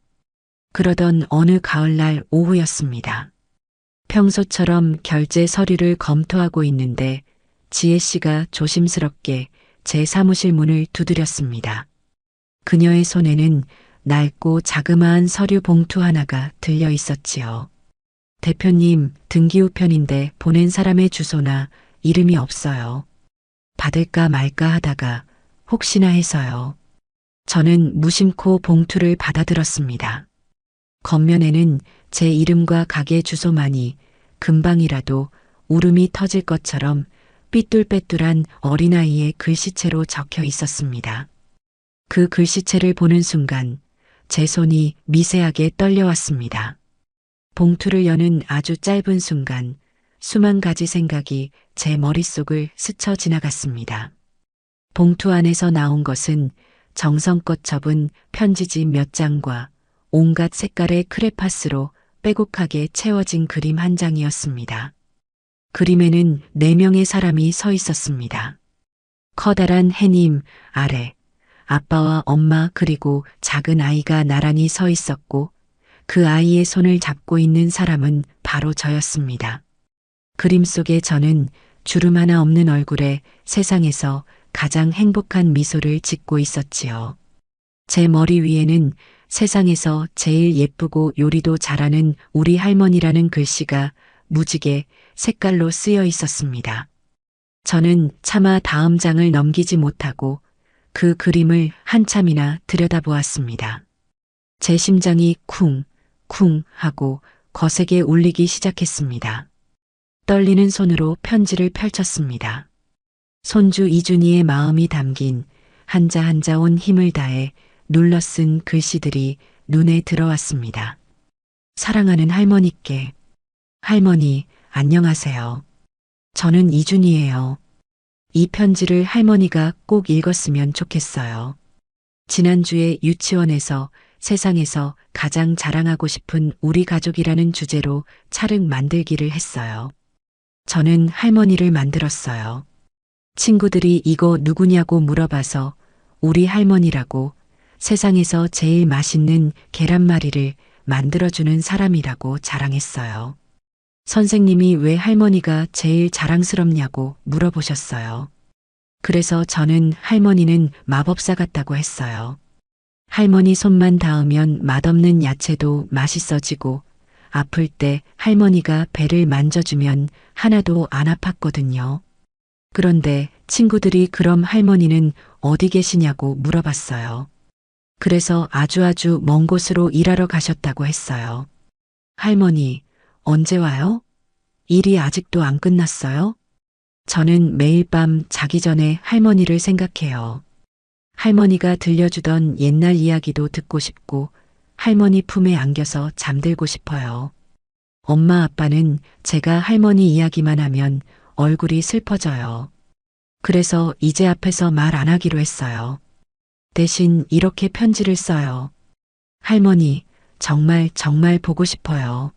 Speaker 1: 그러던 어느 가을날 오후였습니다. 평소처럼 결제 서류를 검토하고 있는데 지혜 씨가 조심스럽게 제 사무실 문을 두드렸습니다. 그녀의 손에는 낡고 자그마한 서류 봉투 하나가 들려 있었지요. 대표님, 등기우편인데 보낸 사람의 주소나 이름이 없어요. 받을까 말까 하다가 혹시나 해서요. 저는 무심코 봉투를 받아들었습니다. 겉면에는 제 이름과 가게 주소만이 금방이라도 울음이 터질 것처럼 삐뚤빼뚤한 어린아이의 글씨체로 적혀 있었습니다. 그 글씨체를 보는 순간 제 손이 미세하게 떨려왔습니다. 봉투를 여는 아주 짧은 순간 수만 가지 생각이 제 머릿속을 스쳐 지나갔습니다. 봉투 안에서 나온 것은 정성껏 접은 편지지 몇 장과 온갖 색깔의 크레파스로 빼곡하게 채워진 그림 한 장이었습니다. 그림에는 4명의 사람이 서 있었습니다. 커다란 해님 아래 아빠와 엄마 그리고 작은 아이가 나란히 서 있었고 그 아이의 손을 잡고 있는 사람은 바로 저였습니다. 그림 속의 저는 주름 하나 없는 얼굴에 세상에서 가장 행복한 미소를 짓고 있었지요. 제 머리 위에는 세상에서 제일 예쁘고 요리도 잘하는 우리 할머니라는 글씨가 무지개 색깔로 쓰여 있었습니다. 저는 차마 다음 장을 넘기지 못하고 그 그림을 한참이나 들여다보았습니다. 제 심장이 쿵, 쿵 하고 거세게 울리기 시작했습니다. 떨리는 손으로 편지를 펼쳤습니다. 손주 이준희의 마음이 담긴 한자 한자 온 힘을 다해 눌러 쓴 글씨들이 눈에 들어왔습니다. 사랑하는 할머니께. 할머니, 안녕하세요. 저는 이준희예요. 이 편지를 할머니가 꼭 읽었으면 좋겠어요. 지난주에 유치원에서 세상에서 가장 자랑하고 싶은 우리 가족이라는 주제로 찰흙 만들기를 했어요. 저는 할머니를 만들었어요. 친구들이 이거 누구냐고 물어봐서 우리 할머니라고 세상에서 제일 맛있는 계란말이를 만들어주는 사람이라고 자랑했어요. 선생님이 왜 할머니가 제일 자랑스럽냐고 물어보셨어요. 그래서 저는 할머니는 마법사 같다고 했어요. 할머니 손만 닿으면 맛없는 야채도 맛있어지고 아플 때 할머니가 배를 만져주면 하나도 안 아팠거든요. 그런데 친구들이 그럼 할머니는 어디 계시냐고 물어봤어요. 그래서 아주 먼 곳으로 일하러 가셨다고 했어요. 할머니, 언제 와요? 일이 아직도 안 끝났어요? 저는 매일 밤 자기 전에 할머니를 생각해요. 할머니가 들려주던 옛날 이야기도 듣고 싶고 할머니 품에 안겨서 잠들고 싶어요. 엄마 아빠는 제가 할머니 이야기만 하면 얼굴이 슬퍼져요. 그래서 이제 앞에서 말 안 하기로 했어요. 대신 이렇게 편지를 써요. 할머니, 정말 정말 보고 싶어요.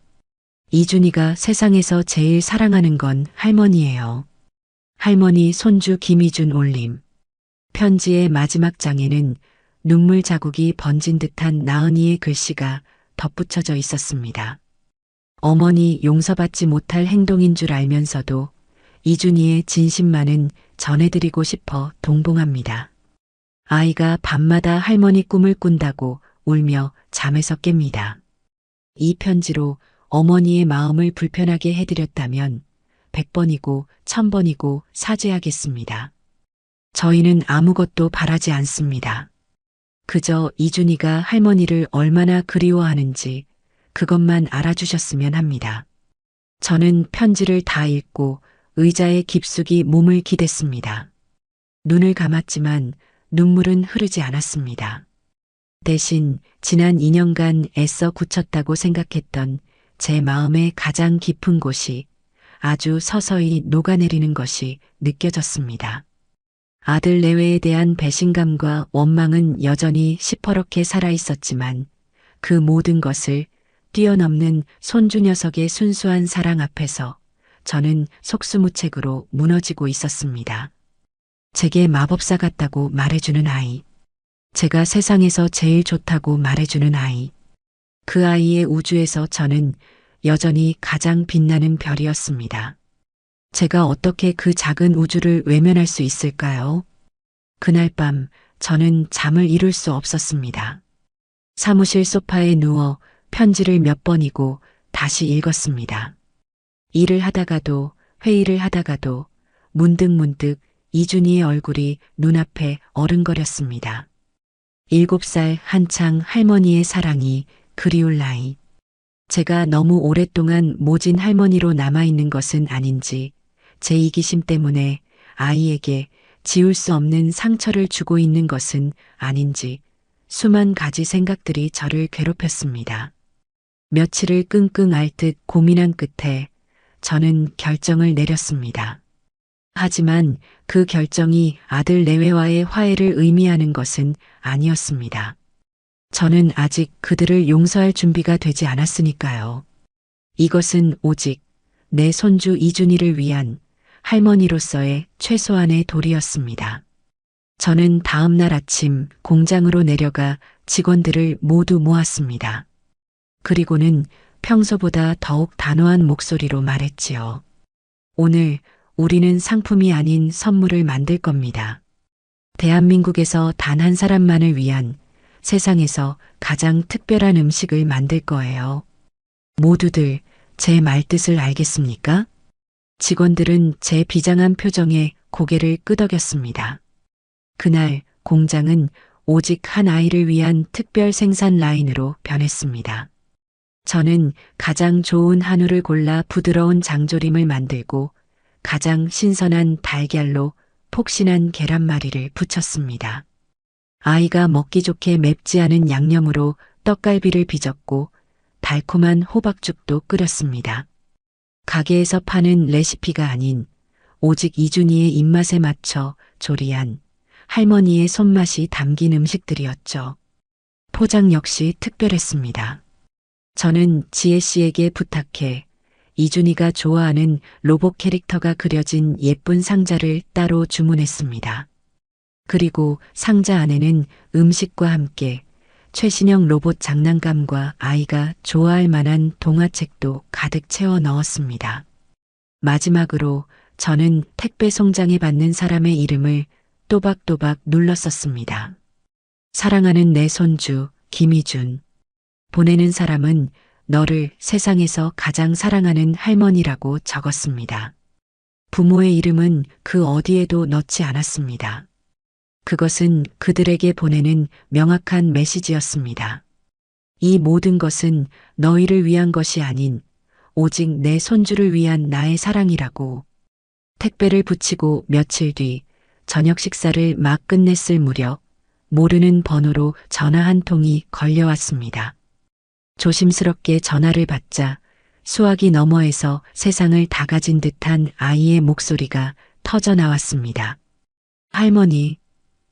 Speaker 1: 이준이가 세상에서 제일 사랑하는 건 할머니예요. 할머니 손주 김희준 올림. 편지의 마지막 장에는 눈물 자국이 번진 듯한 나은이의 글씨가 덧붙여져 있었습니다. 어머니 용서받지 못할 행동인 줄 알면서도 이준이의 진심만은 전해드리고 싶어 동봉합니다. 아이가 밤마다 할머니 꿈을 꾼다고 울며 잠에서 깹니다. 이 편지로 어머니의 마음을 불편하게 해드렸다면 100번이고 1000번이고 사죄하겠습니다. 저희는 아무것도 바라지 않습니다. 그저 이준이가 할머니를 얼마나 그리워하는지 그것만 알아주셨으면 합니다. 저는 편지를 다 읽고 의자에 깊숙이 몸을 기댔습니다. 눈을 감았지만 눈물은 흐르지 않았습니다. 대신 지난 2년간 애써 굳혔다고 생각했던 제 마음의 가장 깊은 곳이 아주 서서히 녹아내리는 것이 느껴졌습니다. 아들 내외에 대한 배신감과 원망은 여전히 시퍼렇게 살아있었지만 그 모든 것을 뛰어넘는 손주 녀석의 순수한 사랑 앞에서 저는 속수무책으로 무너지고 있었습니다. 제게 마법사 같다고 말해주는 아이. 제가 세상에서 제일 좋다고 말해주는 아이. 그 아이의 우주에서 저는 여전히 가장 빛나는 별이었습니다. 제가 어떻게 그 작은 우주를 외면할 수 있을까요? 그날 밤 저는 잠을 이룰 수 없었습니다. 사무실 소파에 누워 편지를 몇 번이고 다시 읽었습니다. 일을 하다가도 회의를 하다가도 문득문득 이준이의 얼굴이 눈앞에 어른거렸습니다. 7살 한창 할머니의 사랑이 그리울 나이. 제가 너무 오랫동안 모진 할머니로 남아있는 것은 아닌지, 제 이기심 때문에 아이에게 지울 수 없는 상처를 주고 있는 것은 아닌지 수만 가지 생각들이 저를 괴롭혔습니다. 며칠을 끙끙 앓듯 고민한 끝에 저는 결정을 내렸습니다. 하지만 그 결정이 아들 내외와의 화해를 의미하는 것은 아니었습니다. 저는 아직 그들을 용서할 준비가 되지 않았으니까요. 이것은 오직 내 손주 이준이를 위한 할머니로서의 최소한의 도리였습니다. 저는 다음 날 아침 공장으로 내려가 직원들을 모두 모았습니다. 그리고는 평소보다 더욱 단호한 목소리로 말했지요. 오늘 우리는 상품이 아닌 선물을 만들 겁니다. 대한민국에서 단 한 사람만을 위한 세상에서 가장 특별한 음식을 만들 거예요. 모두들 제 말뜻을 알겠습니까? 직원들은 제 비장한 표정에 고개를 끄덕였습니다. 그날 공장은 오직 한 아이를 위한 특별 생산 라인으로 변했습니다. 저는 가장 좋은 한우를 골라 부드러운 장조림을 만들고 가장 신선한 달걀로 폭신한 계란말이를 부쳤습니다. 아이가 먹기 좋게 맵지 않은 양념으로 떡갈비를 빚었고 달콤한 호박죽도 끓였습니다. 가게에서 파는 레시피가 아닌 오직 이준이의 입맛에 맞춰 조리한 할머니의 손맛이 담긴 음식들이었죠. 포장 역시 특별했습니다. 저는 지혜 씨에게 부탁해 이준이가 좋아하는 로봇 캐릭터가 그려진 예쁜 상자를 따로 주문했습니다. 그리고 상자 안에는 음식과 함께 최신형 로봇 장난감과 아이가 좋아할 만한 동화책도 가득 채워 넣었습니다. 마지막으로 저는 택배 송장에 받는 사람의 이름을 또박또박 눌렀었습니다. 사랑하는 내 손주 김희준. 보내는 사람은 너를 세상에서 가장 사랑하는 할머니라고 적었습니다. 부모의 이름은 그 어디에도 넣지 않았습니다. 그것은 그들에게 보내는 명확한 메시지였습니다. 이 모든 것은 너희를 위한 것이 아닌 오직 내 손주를 위한 나의 사랑이라고. 택배를 붙이고 며칠 뒤 저녁 식사를 막 끝냈을 무렵 모르는 번호로 전화 한 통이 걸려왔습니다. 조심스럽게 전화를 받자 수화기 너머에서 세상을 다 가진 듯한 아이의 목소리가 터져 나왔습니다. 할머니,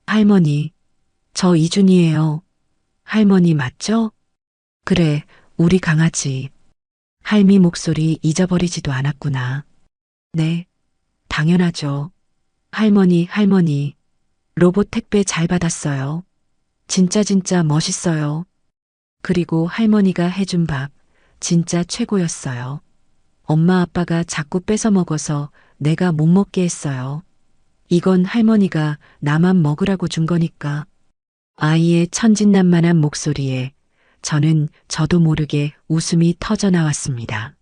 Speaker 1: 할머니, 저 이준이에요. 할머니 맞죠? 그래, 우리 강아지. 할미 목소리 잊어버리지도 않았구나. 네, 당연하죠. 할머니, 할머니. 로봇 택배 잘 받았어요. 진짜 멋있어요. 그리고 할머니가 해준 밥, 진짜 최고였어요. 엄마 아빠가 자꾸 뺏어 먹어서 내가 못 먹게 했어요. 이건 할머니가 나만 먹으라고 준 거니까. 아이의 천진난만한 목소리에 저도 모르게 웃음이 터져 나왔습니다.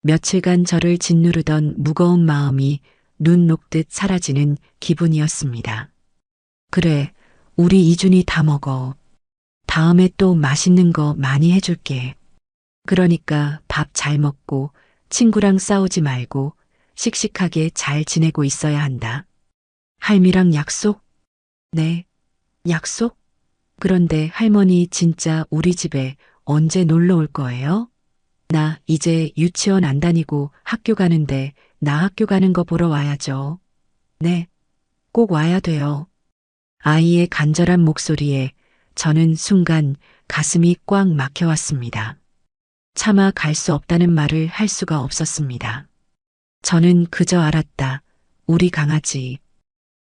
Speaker 1: 며칠간 저를 짓누르던 무거운 마음이 눈 녹듯 사라지는 기분이었습니다. 그래, 우리 이준이 다 먹어. 다음에 또 맛있는 거 많이 해줄게. 그러니까 밥 잘 먹고 친구랑 싸우지 말고 씩씩하게 잘 지내고 있어야 한다. 할미랑 약속? 네, 약속? 그런데 할머니 진짜 우리 집에 언제 놀러 올 거예요? 나 이제 유치원 안 다니고 학교 가는데 나 학교 가는 거 보러 와야죠. 네, 꼭 와야 돼요. 아이의 간절한 목소리에 저는 순간 가슴이 꽉 막혀왔습니다. 차마 갈 수 없다는 말을 할 수가 없었습니다. 저는 그저 알았다. 우리 강아지.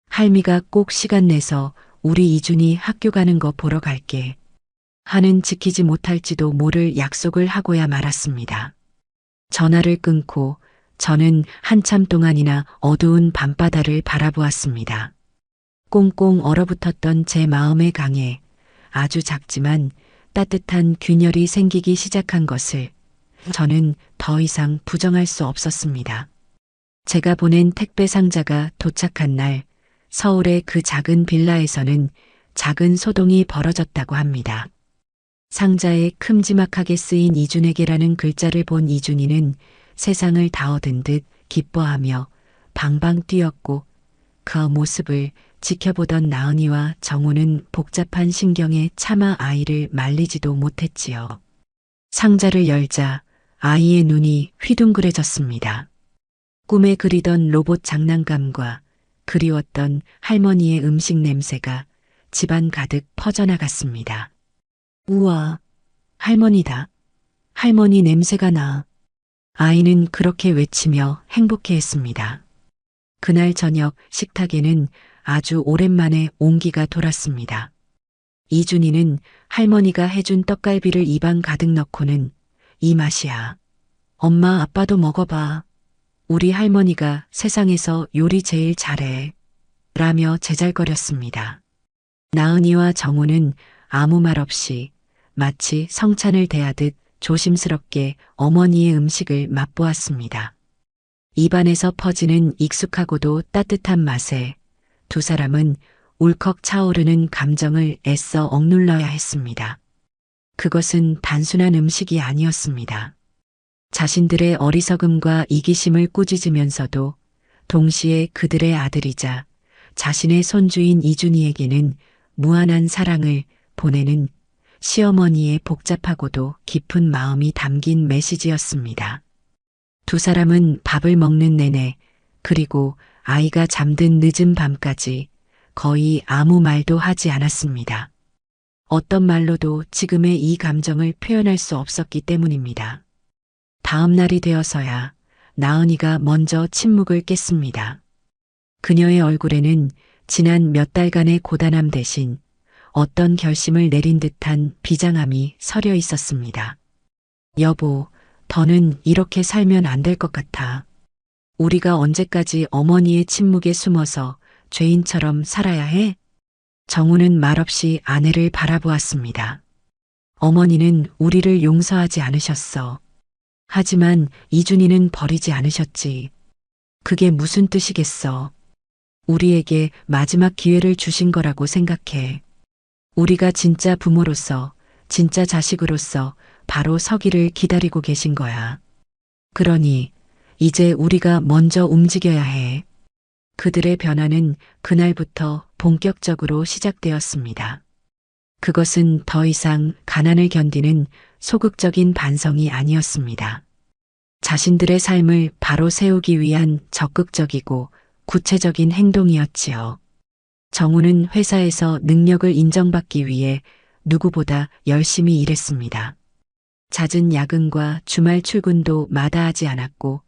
Speaker 1: 할미가 꼭 시간 내서 우리 이준이 학교 가는 거 보러 갈게. 하는 지키지 못할지도 모를 약속을 하고야 말았습니다. 전화를 끊고 저는 한참 동안이나 어두운 밤바다를 바라보았습니다. 꽁꽁 얼어붙었던 제 마음의 강에 아주 작지만 따뜻한 균열이 생기기 시작한 것을 저는 더 이상 부정할 수 없었습니다. 제가 보낸 택배 상자가 도착한 날 서울의 그 작은 빌라에서는 작은 소동이 벌어졌다고 합니다. 상자에 큼지막하게 쓰인 이준에게라는 글자를 본 이준이는 세상을 다 얻은 듯 기뻐하며 방방 뛰었고 그 모습을 지켜보던 나은이와 정우는 복잡한 신경에 차마 아이를 말리지도 못했지요. 상자를 열자 아이의 눈이 휘둥그레졌습니다. 꿈에 그리던 로봇 장난감과 그리웠던 할머니의 음식 냄새가 집안 가득 퍼져나갔습니다. 우와, 할머니다. 할머니 냄새가 나. 아이는 그렇게 외치며 행복해했습니다. 그날 저녁 식탁에는 아주 오랜만에 온기가 돌았습니다. 이준이는 할머니가 해준 떡갈비를 입안 가득 넣고는 이 맛이야. 엄마 아빠도 먹어봐. 우리 할머니가 세상에서 요리 제일 잘해. 라며 제잘거렸습니다. 나은이와 정우는 아무 말 없이 마치 성찬을 대하듯 조심스럽게 어머니의 음식을 맛보았습니다. 입안에서 퍼지는 익숙하고도 따뜻한 맛에 두 사람은 울컥 차오르는 감정을 애써 억눌러야 했습니다. 그것은 단순한 음식이 아니었습니다. 자신들의 어리석음과 이기심을 꾸짖으면서도 동시에 그들의 아들이자 자신의 손주인 이준이에게는 무한한 사랑을 보내는 시어머니의 복잡하고도 깊은 마음이 담긴 메시지였습니다. 두 사람은 밥을 먹는 내내 그리고 아이가 잠든 늦은 밤까지 거의 아무 말도 하지 않았습니다. 어떤 말로도 지금의 이 감정을 표현할 수 없었기 때문입니다. 다음 날이 되어서야 나은이가 먼저 침묵을 깼습니다. 그녀의 얼굴에는 지난 몇 달간의 고단함 대신 어떤 결심을 내린 듯한 비장함이 서려 있었습니다. 여보, 더는 이렇게 살면 안 될 것 같아. 우리가 언제까지 어머니의 침묵에 숨어서 죄인처럼 살아야 해? 정우는 말없이 아내를 바라보았습니다. 어머니는 우리를 용서하지 않으셨어. 하지만 이준이는 버리지 않으셨지. 그게 무슨 뜻이겠어. 우리에게 마지막 기회를 주신 거라고 생각해. 우리가 진짜 부모로서, 진짜 자식으로서 바로 서기를 기다리고 계신 거야. 그러니 이제 우리가 먼저 움직여야 해. 그들의 변화는 그날부터 본격적으로 시작되었습니다. 그것은 더 이상 가난을 견디는 소극적인 반성이 아니었습니다. 자신들의 삶을 바로 세우기 위한 적극적이고 구체적인 행동이었지요. 정우는 회사에서 능력을 인정받기 위해 누구보다 열심히 일했습니다. 잦은 야근과 주말 출근도 마다하지 않았고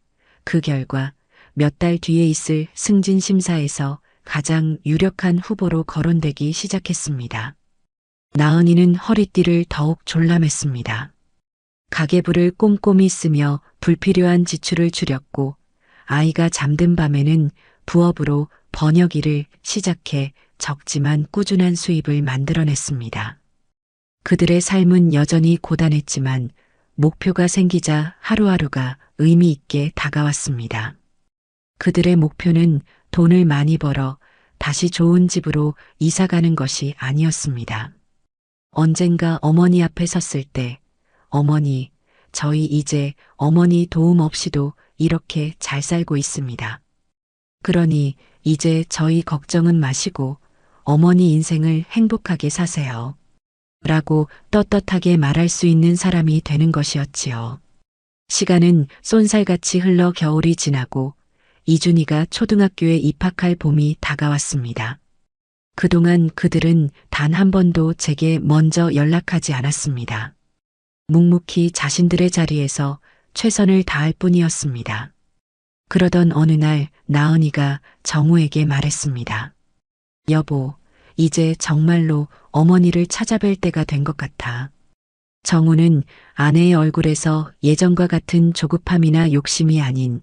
Speaker 1: 그 결과 몇 달 뒤에 있을 승진 심사에서 가장 유력한 후보로 거론되기 시작했습니다. 나은이는 허리띠를 더욱 졸라맸습니다. 가계부를 꼼꼼히 쓰며 불필요한 지출을 줄였고 아이가 잠든 밤에는 부업으로 번역 일을 시작해 적지만 꾸준한 수입을 만들어냈습니다. 그들의 삶은 여전히 고단했지만 목표가 생기자 하루하루가 의미 있게 다가왔습니다. 그들의 목표는 돈을 많이 벌어 다시 좋은 집으로 이사가는 것이 아니었습니다. 언젠가 어머니 앞에 섰을 때 어머니, 저희 이제 어머니 도움 없이도 이렇게 잘 살고 있습니다. 그러니 이제 저희 걱정은 마시고 어머니 인생을 행복하게 사세요. 라고 떳떳하게 말할 수 있는 사람이 되는 것이었지요. 시간은 쏜살같이 흘러 겨울이 지나고 이준이가 초등학교에 입학할 봄이 다가왔습니다. 그동안 그들은 단 한 번도 제게 먼저 연락하지 않았습니다. 묵묵히 자신들의 자리에서 최선을 다할 뿐이었습니다. 그러던 어느 날 나은이가 정우에게 말했습니다. 여보, 이제 정말로 어머니를 찾아뵐 때가 된 것 같아. 정우는 아내의 얼굴에서 예전과 같은 조급함이나 욕심이 아닌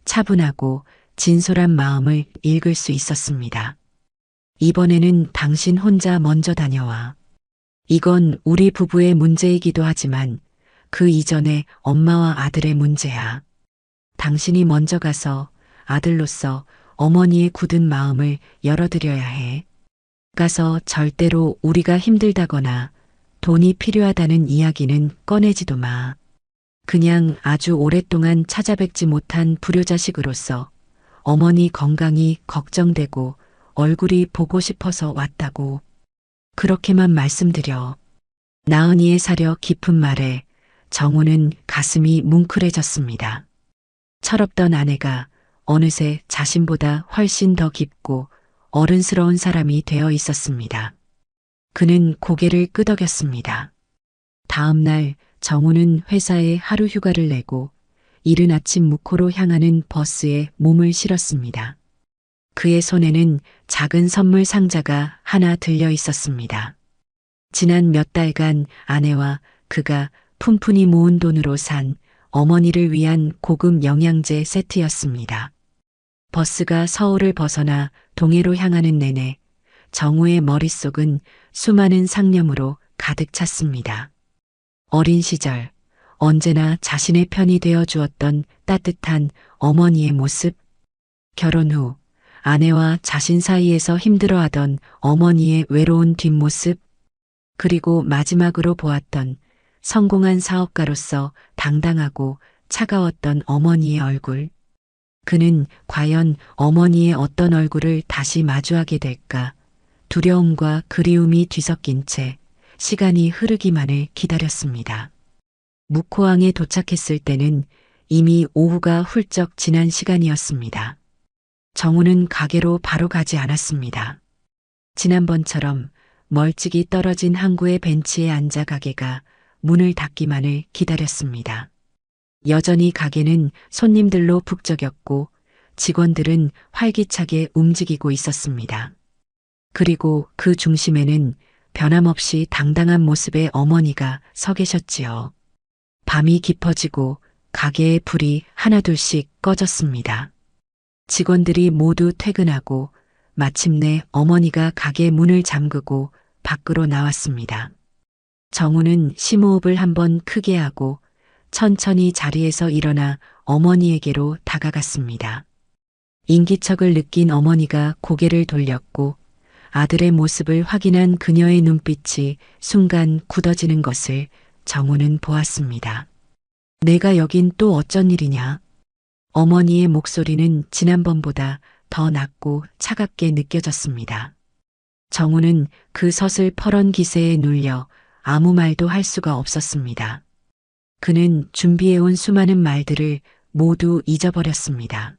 Speaker 1: 차분하고 진솔한 마음을 읽을 수 있었습니다. 이번에는 당신 혼자 먼저 다녀와. 이건 우리 부부의 문제이기도 하지만 그 이전에 엄마와 아들의 문제야. 당신이 먼저 가서 아들로서 어머니의 굳은 마음을 열어드려야 해. 가서 절대로 우리가 힘들다거나 돈이 필요하다는 이야기는 꺼내지도 마. 그냥 아주 오랫동안 찾아뵙지 못한 불효자식으로서 어머니 건강이 걱정되고 얼굴이 보고 싶어서 왔다고. 그렇게만 말씀드려. 나은이의 사려 깊은 말에 정우는 가슴이 뭉클해졌습니다. 철없던 아내가 어느새 자신보다 훨씬 더 깊고 어른스러운 사람이 되어 있었습니다. 그는 고개를 끄덕였습니다. 다음 날 정우는 회사에 하루 휴가를 내고 이른 아침 묵호로 향하는 버스에 몸을 실었습니다. 그의 손에는 작은 선물 상자가 하나 들려 있었습니다. 지난 몇 달간 아내와 그가 푼푼히 모은 돈으로 산 어머니를 위한 고급 영양제 세트였습니다. 버스가 서울을 벗어나 동해로 향하는 내내 정우의 머릿속은 수많은 상념으로 가득 찼습니다. 어린 시절 언제나 자신의 편이 되어 주었던 따뜻한 어머니의 모습, 결혼 후 아내와 자신 사이에서 힘들어하던 어머니의 외로운 뒷모습, 그리고 마지막으로 보았던 성공한 사업가로서 당당하고 차가웠던 어머니의 얼굴. 그는 과연 어머니의 어떤 얼굴을 다시 마주하게 될까 두려움과 그리움이 뒤섞인 채 시간이 흐르기만을 기다렸습니다. 묵호항에 도착했을 때는 이미 오후가 훌쩍 지난 시간이었습니다. 정우는 가게로 바로 가지 않았습니다. 지난번처럼 멀찍이 떨어진 항구의 벤치에 앉아 가게가 문을 닫기만을 기다렸습니다. 여전히 가게는 손님들로 북적였고 직원들은 활기차게 움직이고 있었습니다. 그리고 그 중심에는 변함없이 당당한 모습의 어머니가 서 계셨지요. 밤이 깊어지고 가게의 불이 하나둘씩 꺼졌습니다. 직원들이 모두 퇴근하고 마침내 어머니가 가게 문을 잠그고 밖으로 나왔습니다. 정우는 심호흡을 한번 크게 하고 천천히 자리에서 일어나 어머니에게로 다가갔습니다. 인기척을 느낀 어머니가 고개를 돌렸고 아들의 모습을 확인한 그녀의 눈빛이 순간 굳어지는 것을 정우는 보았습니다. 내가 여긴 또 어쩐 일이냐? 어머니의 목소리는 지난번보다 더 낮고 차갑게 느껴졌습니다. 정우는 그 서슬퍼런 기세에 눌려 아무 말도 할 수가 없었습니다. 그는 준비해온 수많은 말들을 모두 잊어버렸습니다.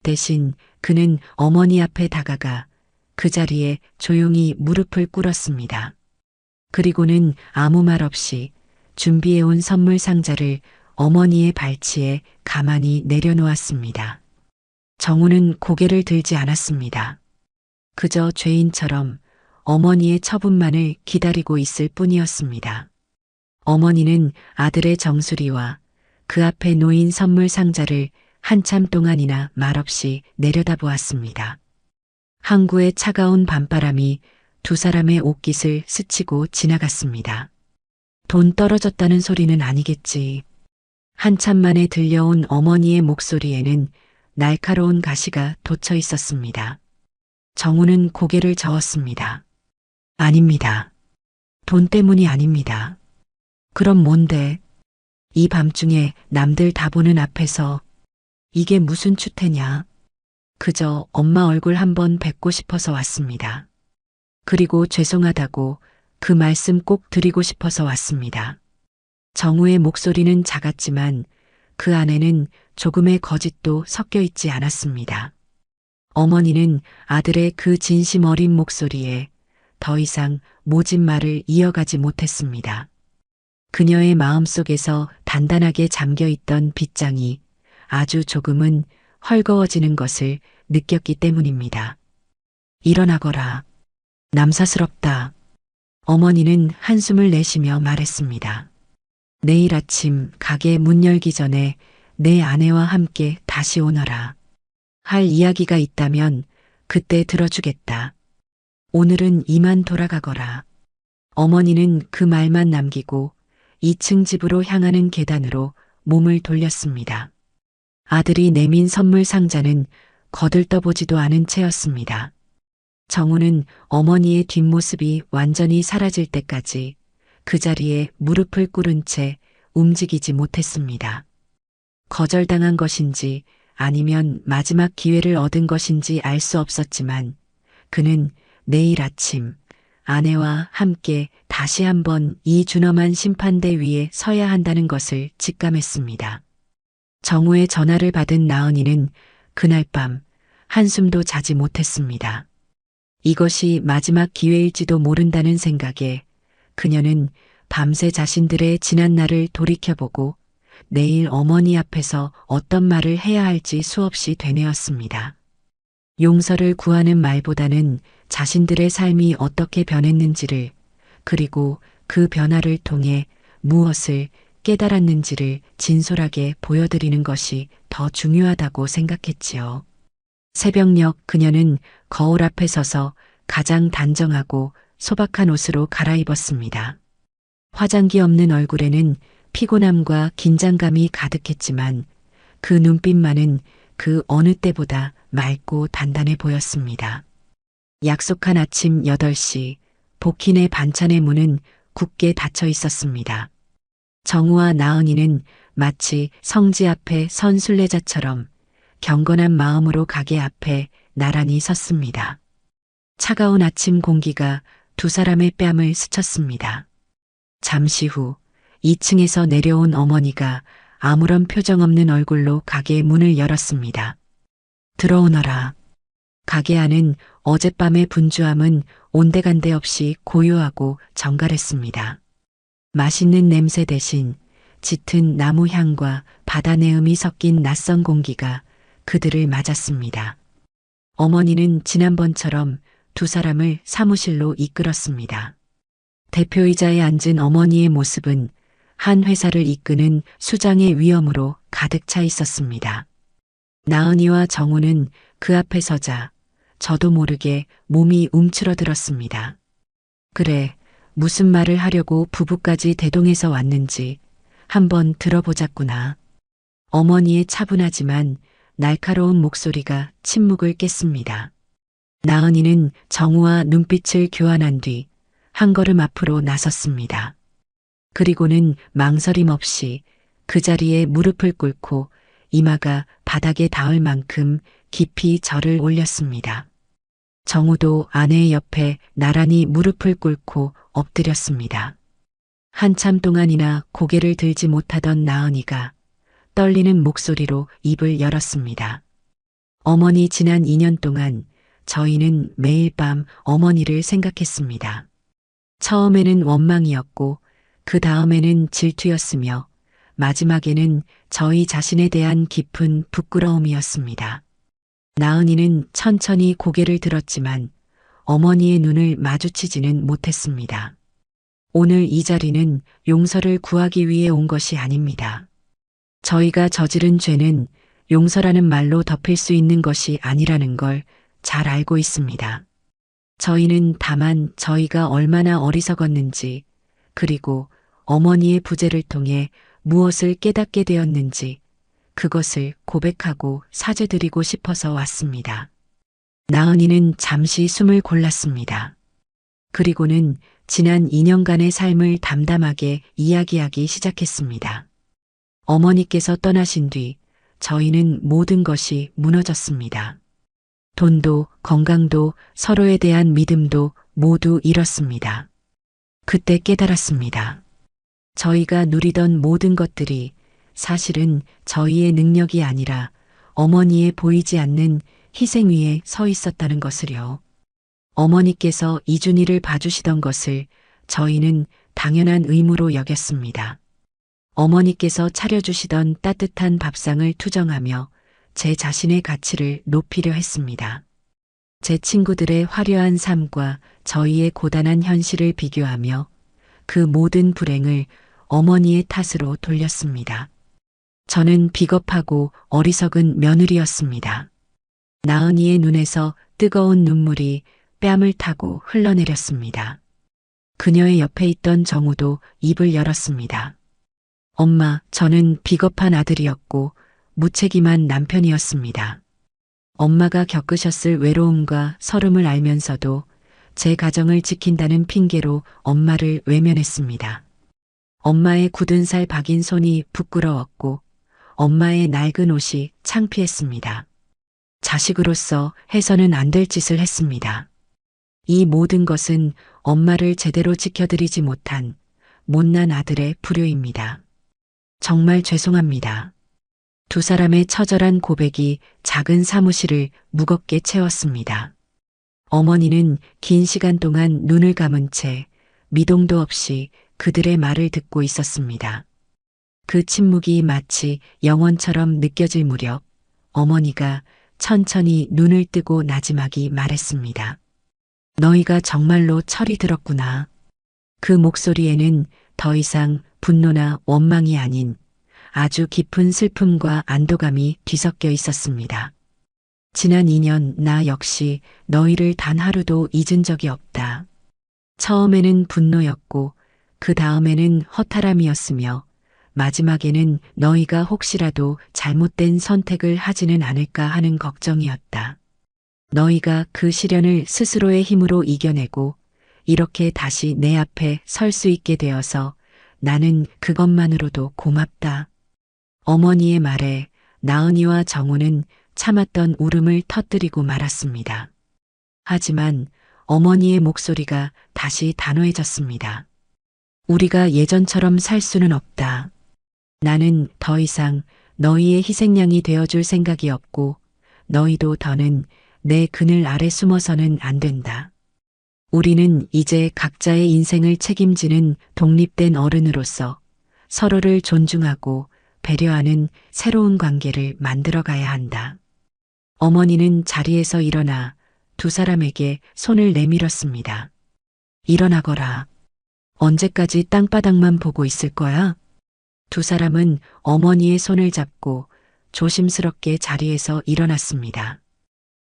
Speaker 1: 대신 그는 어머니 앞에 다가가 그 자리에 조용히 무릎을 꿇었습니다. 그리고는 아무 말 없이 준비해온 선물 상자를 어머니의 발치에 가만히 내려놓았습니다. 정우는 고개를 들지 않았습니다. 그저 죄인처럼 어머니의 처분만을 기다리고 있을 뿐이었습니다. 어머니는 아들의 정수리와 그 앞에 놓인 선물 상자를 한참 동안이나 말없이 내려다보았습니다. 항구의 차가운 밤바람이 두 사람의 옷깃을 스치고 지나갔습니다. 돈 떨어졌다는 소리는 아니겠지. 한참 만에 들려온 어머니의 목소리에는 날카로운 가시가 돋쳐 있었습니다. 정우는 고개를 저었습니다. 아닙니다. 돈 때문이 아닙니다. 그럼 뭔데? 이 밤중에 남들 다 보는 앞에서 이게 무슨 추태냐? 그저 엄마 얼굴 한번 뵙고 싶어서 왔습니다. 그리고 죄송하다고 그 말씀 꼭 드리고 싶어서 왔습니다. 정우의 목소리는 작았지만 그 안에는 조금의 거짓도 섞여 있지 않았습니다. 어머니는 아들의 그 진심 어린 목소리에 더 이상 모진 말을 이어가지 못했습니다. 그녀의 마음속에서 단단하게 잠겨있던 빗장이 아주 조금은 헐거워지는 것을 느꼈기 때문입니다. 일어나거라. 남사스럽다. 어머니는 한숨을 내쉬며 말했습니다. 내일 아침 가게 문 열기 전에 내 아내와 함께 다시 오너라. 할 이야기가 있다면 그때 들어주겠다. 오늘은 이만 돌아가거라. 어머니는 그 말만 남기고 2층 집으로 향하는 계단으로 몸을 돌렸습니다. 아들이 내민 선물 상자는 거들떠보지도 않은 채였습니다. 정우는 어머니의 뒷모습이 완전히 사라질 때까지 그 자리에 무릎을 꿇은 채 움직이지 못했습니다. 거절당한 것인지 아니면 마지막 기회를 얻은 것인지 알 수 없었지만 그는 내일 아침 아내와 함께 다시 한번 이 준엄한 심판대 위에 서야 한다는 것을 직감했습니다. 정우의 전화를 받은 나은이는 그날 밤 한숨도 자지 못했습니다. 이것이 마지막 기회일지도 모른다는 생각에 그녀는 밤새 자신들의 지난 날을 돌이켜보고 내일 어머니 앞에서 어떤 말을 해야 할지 수없이 되뇌었습니다. 용서를 구하는 말보다는 자신들의 삶이 어떻게 변했는지를 그리고 그 변화를 통해 무엇을 깨달았는지를 진솔하게 보여드리는 것이 더 중요하다고 생각했지요. 새벽녘 그녀는 거울 앞에 서서 가장 단정하고 소박한 옷으로 갈아입었습니다. 화장기 없는 얼굴에는 피곤함과 긴장감이 가득했지만 그 눈빛만은 그 어느 때보다 맑고 단단해 보였습니다. 약속한 아침 8시 복희네 반찬의 문은 굳게 닫혀 있었습니다. 정우와 나은이는 마치 성지 앞에 선 순례자처럼 경건한 마음으로 가게 앞에 나란히 섰습니다. 차가운 아침 공기가 두 사람의 뺨을 스쳤습니다. 잠시 후 2층에서 내려온 어머니가 아무런 표정 없는 얼굴로 가게 문을 열었습니다. 들어오너라. 가게 안은 어젯밤의 분주함은 온데간데 없이 고요하고 정갈했습니다. 맛있는 냄새 대신 짙은 나무 향과 바다 내음이 섞인 낯선 공기가 그들을 맞았습니다. 어머니는 지난번처럼 두 사람을 사무실로 이끌었습니다. 대표의자에 앉은 어머니의 모습은 한 회사를 이끄는 수장의 위엄으로 가득 차 있었습니다. 나은이와 정우는 그 앞에 서자 저도 모르게 몸이 움츠러들었습니다. 그래, 무슨 말을 하려고 부부까지 대동해서 왔는지 한번 들어보자꾸나. 어머니의 차분하지만 날카로운 목소리가 침묵을 깼습니다. 나은이는 정우와 눈빛을 교환한 뒤 한 걸음 앞으로 나섰습니다. 그리고는 망설임 없이 그 자리에 무릎을 꿇고 이마가 바닥에 닿을 만큼 깊이 절을 올렸습니다. 정우도 아내의 옆에 나란히 무릎을 꿇고 엎드렸습니다. 한참 동안이나 고개를 들지 못하던 나은이가 떨리는 목소리로 입을 열었습니다. 어머니, 지난 2년 동안 저희는 매일 밤 어머니를 생각했습니다. 처음에는 원망이었고 그 다음에는 질투였으며 마지막에는 저희 자신에 대한 깊은 부끄러움이었습니다. 나은이는 천천히 고개를 들었지만 어머니의 눈을 마주치지는 못했습니다. 오늘 이 자리는 용서를 구하기 위해 온 것이 아닙니다. 저희가 저지른 죄는 용서라는 말로 덮일 수 있는 것이 아니라는 걸 잘 알고 있습니다. 저희는 다만 저희가 얼마나 어리석었는지, 그리고 어머니의 부재를 통해 무엇을 깨닫게 되었는지 그것을 고백하고 사죄드리고 싶어서 왔습니다. 나은이는 잠시 숨을 골랐습니다. 그리고는 지난 2년간의 삶을 담담하게 이야기하기 시작했습니다. 어머니께서 떠나신 뒤 저희는 모든 것이 무너졌습니다. 돈도 건강도 서로에 대한 믿음도 모두 잃었습니다. 그때 깨달았습니다. 저희가 누리던 모든 것들이 사실은 저희의 능력이 아니라 어머니의 보이지 않는 희생 위에 서 있었다는 것을요. 어머니께서 이준이를 봐주시던 것을 저희는 당연한 의무로 여겼습니다. 어머니께서 차려주시던 따뜻한 밥상을 투정하며 제 자신의 가치를 높이려 했습니다. 제 친구들의 화려한 삶과 저희의 고단한 현실을 비교하며 그 모든 불행을 어머니의 탓으로 돌렸습니다. 저는 비겁하고 어리석은 며느리였습니다. 나은이의 눈에서 뜨거운 눈물이 뺨을 타고 흘러내렸습니다. 그녀의 옆에 있던 정우도 입을 열었습니다. 엄마, 저는 비겁한 아들이었고 무책임한 남편이었습니다. 엄마가 겪으셨을 외로움과 서름을 알면서도 제 가정을 지킨다는 핑계로 엄마를 외면했습니다. 엄마의 굳은 살 박인 손이 부끄러웠고 엄마의 낡은 옷이 창피했습니다. 자식으로서 해서는 안 될 짓을 했습니다. 이 모든 것은 엄마를 제대로 지켜드리지 못한 못난 아들의 불효입니다. 정말 죄송합니다. 두 사람의 처절한 고백이 작은 사무실을 무겁게 채웠습니다. 어머니는 긴 시간 동안 눈을 감은 채 미동도 없이 그들의 말을 듣고 있었습니다. 그 침묵이 마치 영원처럼 느껴질 무렵 어머니가 천천히 눈을 뜨고 나지막이 말했습니다. 너희가 정말로 철이 들었구나. 그 목소리에는 더 이상 분노나 원망이 아닌 아주 깊은 슬픔과 안도감이 뒤섞여 있었습니다. 지난 2년 나 역시 너희를 단 하루도 잊은 적이 없다. 처음에는 분노였고 그 다음에는 허탈함이었으며 마지막에는 너희가 혹시라도 잘못된 선택을 하지는 않을까 하는 걱정이었다. 너희가 그 시련을 스스로의 힘으로 이겨내고 이렇게 다시 내 앞에 설 수 있게 되어서 나는 그것만으로도 고맙다. 어머니의 말에 나은이와 정우는 참았던 울음을 터뜨리고 말았습니다. 하지만 어머니의 목소리가 다시 단호해졌습니다. 우리가 예전처럼 살 수는 없다. 나는 더 이상 너희의 희생양이 되어줄 생각이 없고 너희도 더는 내 그늘 아래 숨어서는 안 된다. 우리는 이제 각자의 인생을 책임지는 독립된 어른으로서 서로를 존중하고 배려하는 새로운 관계를 만들어가야 한다. 어머니는 자리에서 일어나 두 사람에게 손을 내밀었습니다. 일어나거라. 언제까지 땅바닥만 보고 있을 거야? 두 사람은 어머니의 손을 잡고 조심스럽게 자리에서 일어났습니다.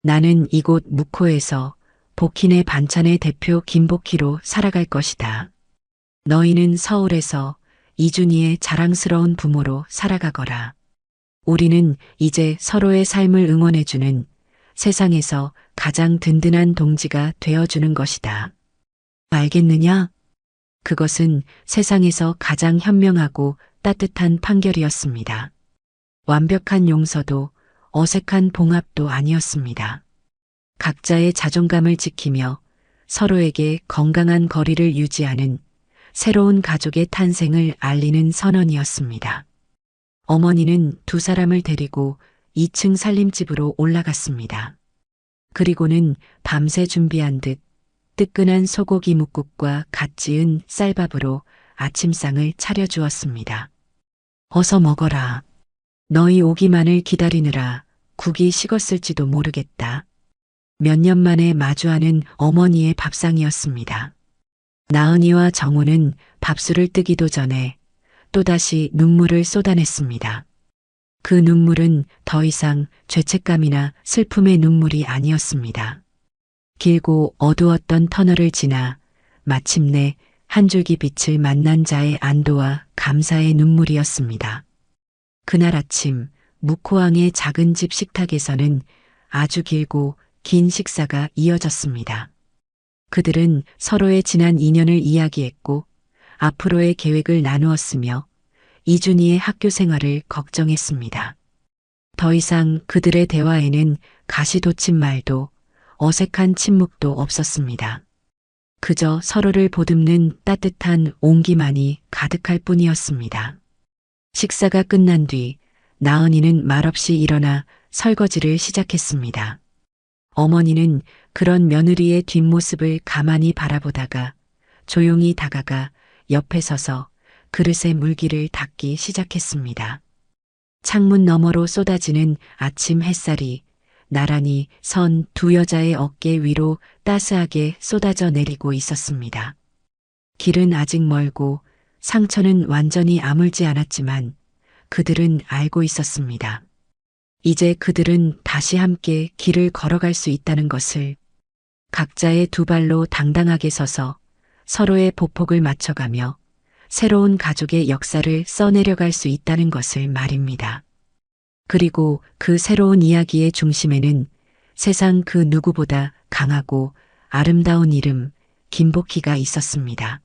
Speaker 1: 나는 이곳 묵호에서 복희네 반찬의 대표 김복희로 살아갈 것이다. 너희는 서울에서 이준희의 자랑스러운 부모로 살아가거라. 우리는 이제 서로의 삶을 응원해주는 세상에서 가장 든든한 동지가 되어주는 것이다. 알겠느냐? 그것은 세상에서 가장 현명하고 따뜻한 판결이었습니다. 완벽한 용서도 어색한 봉합도 아니었습니다. 각자의 자존감을 지키며 서로에게 건강한 거리를 유지하는 새로운 가족의 탄생을 알리는 선언이었습니다. 어머니는 두 사람을 데리고 2층 살림집으로 올라갔습니다. 그리고는 밤새 준비한 듯 뜨끈한 소고기 뭇국과 갓 지은 쌀밥으로 아침상을 차려주었습니다. 어서 먹어라. 너희 오기만을 기다리느라 국이 식었을지도 모르겠다. 몇 년 만에 마주하는 어머니의 밥상이었습니다. 나은이와 정우는 밥술을 뜨기도 전에 또다시 눈물을 쏟아냈습니다. 그 눈물은 더 이상 죄책감이나 슬픔의 눈물이 아니었습니다. 길고 어두웠던 터널을 지나 마침내 한 줄기 빛을 만난 자의 안도와 감사의 눈물이었습니다. 그날 아침 묵호항의 작은 집 식탁에서는 아주 길고 긴 식사가 이어졌습니다. 그들은 서로의 지난 인연을 이야기했고 앞으로의 계획을 나누었으며 이준희의 학교 생활을 걱정했습니다. 더 이상 그들의 대화에는 가시돋친 말도 어색한 침묵도 없었습니다. 그저 서로를 보듬는 따뜻한 온기만이 가득할 뿐이었습니다. 식사가 끝난 뒤 나은이는 말없이 일어나 설거지를 시작했습니다. 어머니는 그런 며느리의 뒷모습을 가만히 바라보다가 조용히 다가가 옆에 서서 그릇에 물기를 닦기 시작했습니다. 창문 너머로 쏟아지는 아침 햇살이 나란히 선 두 여자의 어깨 위로 따스하게 쏟아져 내리고 있었습니다. 길은 아직 멀고 상처는 완전히 아물지 않았지만 그들은 알고 있었습니다. 이제 그들은 다시 함께 길을 걸어갈 수 있다는 것을, 각자의 두 발로 당당하게 서서 서로의 보폭을 맞춰가며 새로운 가족의 역사를 써내려갈 수 있다는 것을 말입니다. 그리고 그 새로운 이야기의 중심에는 세상 그 누구보다 강하고 아름다운 이름 김복희가 있었습니다.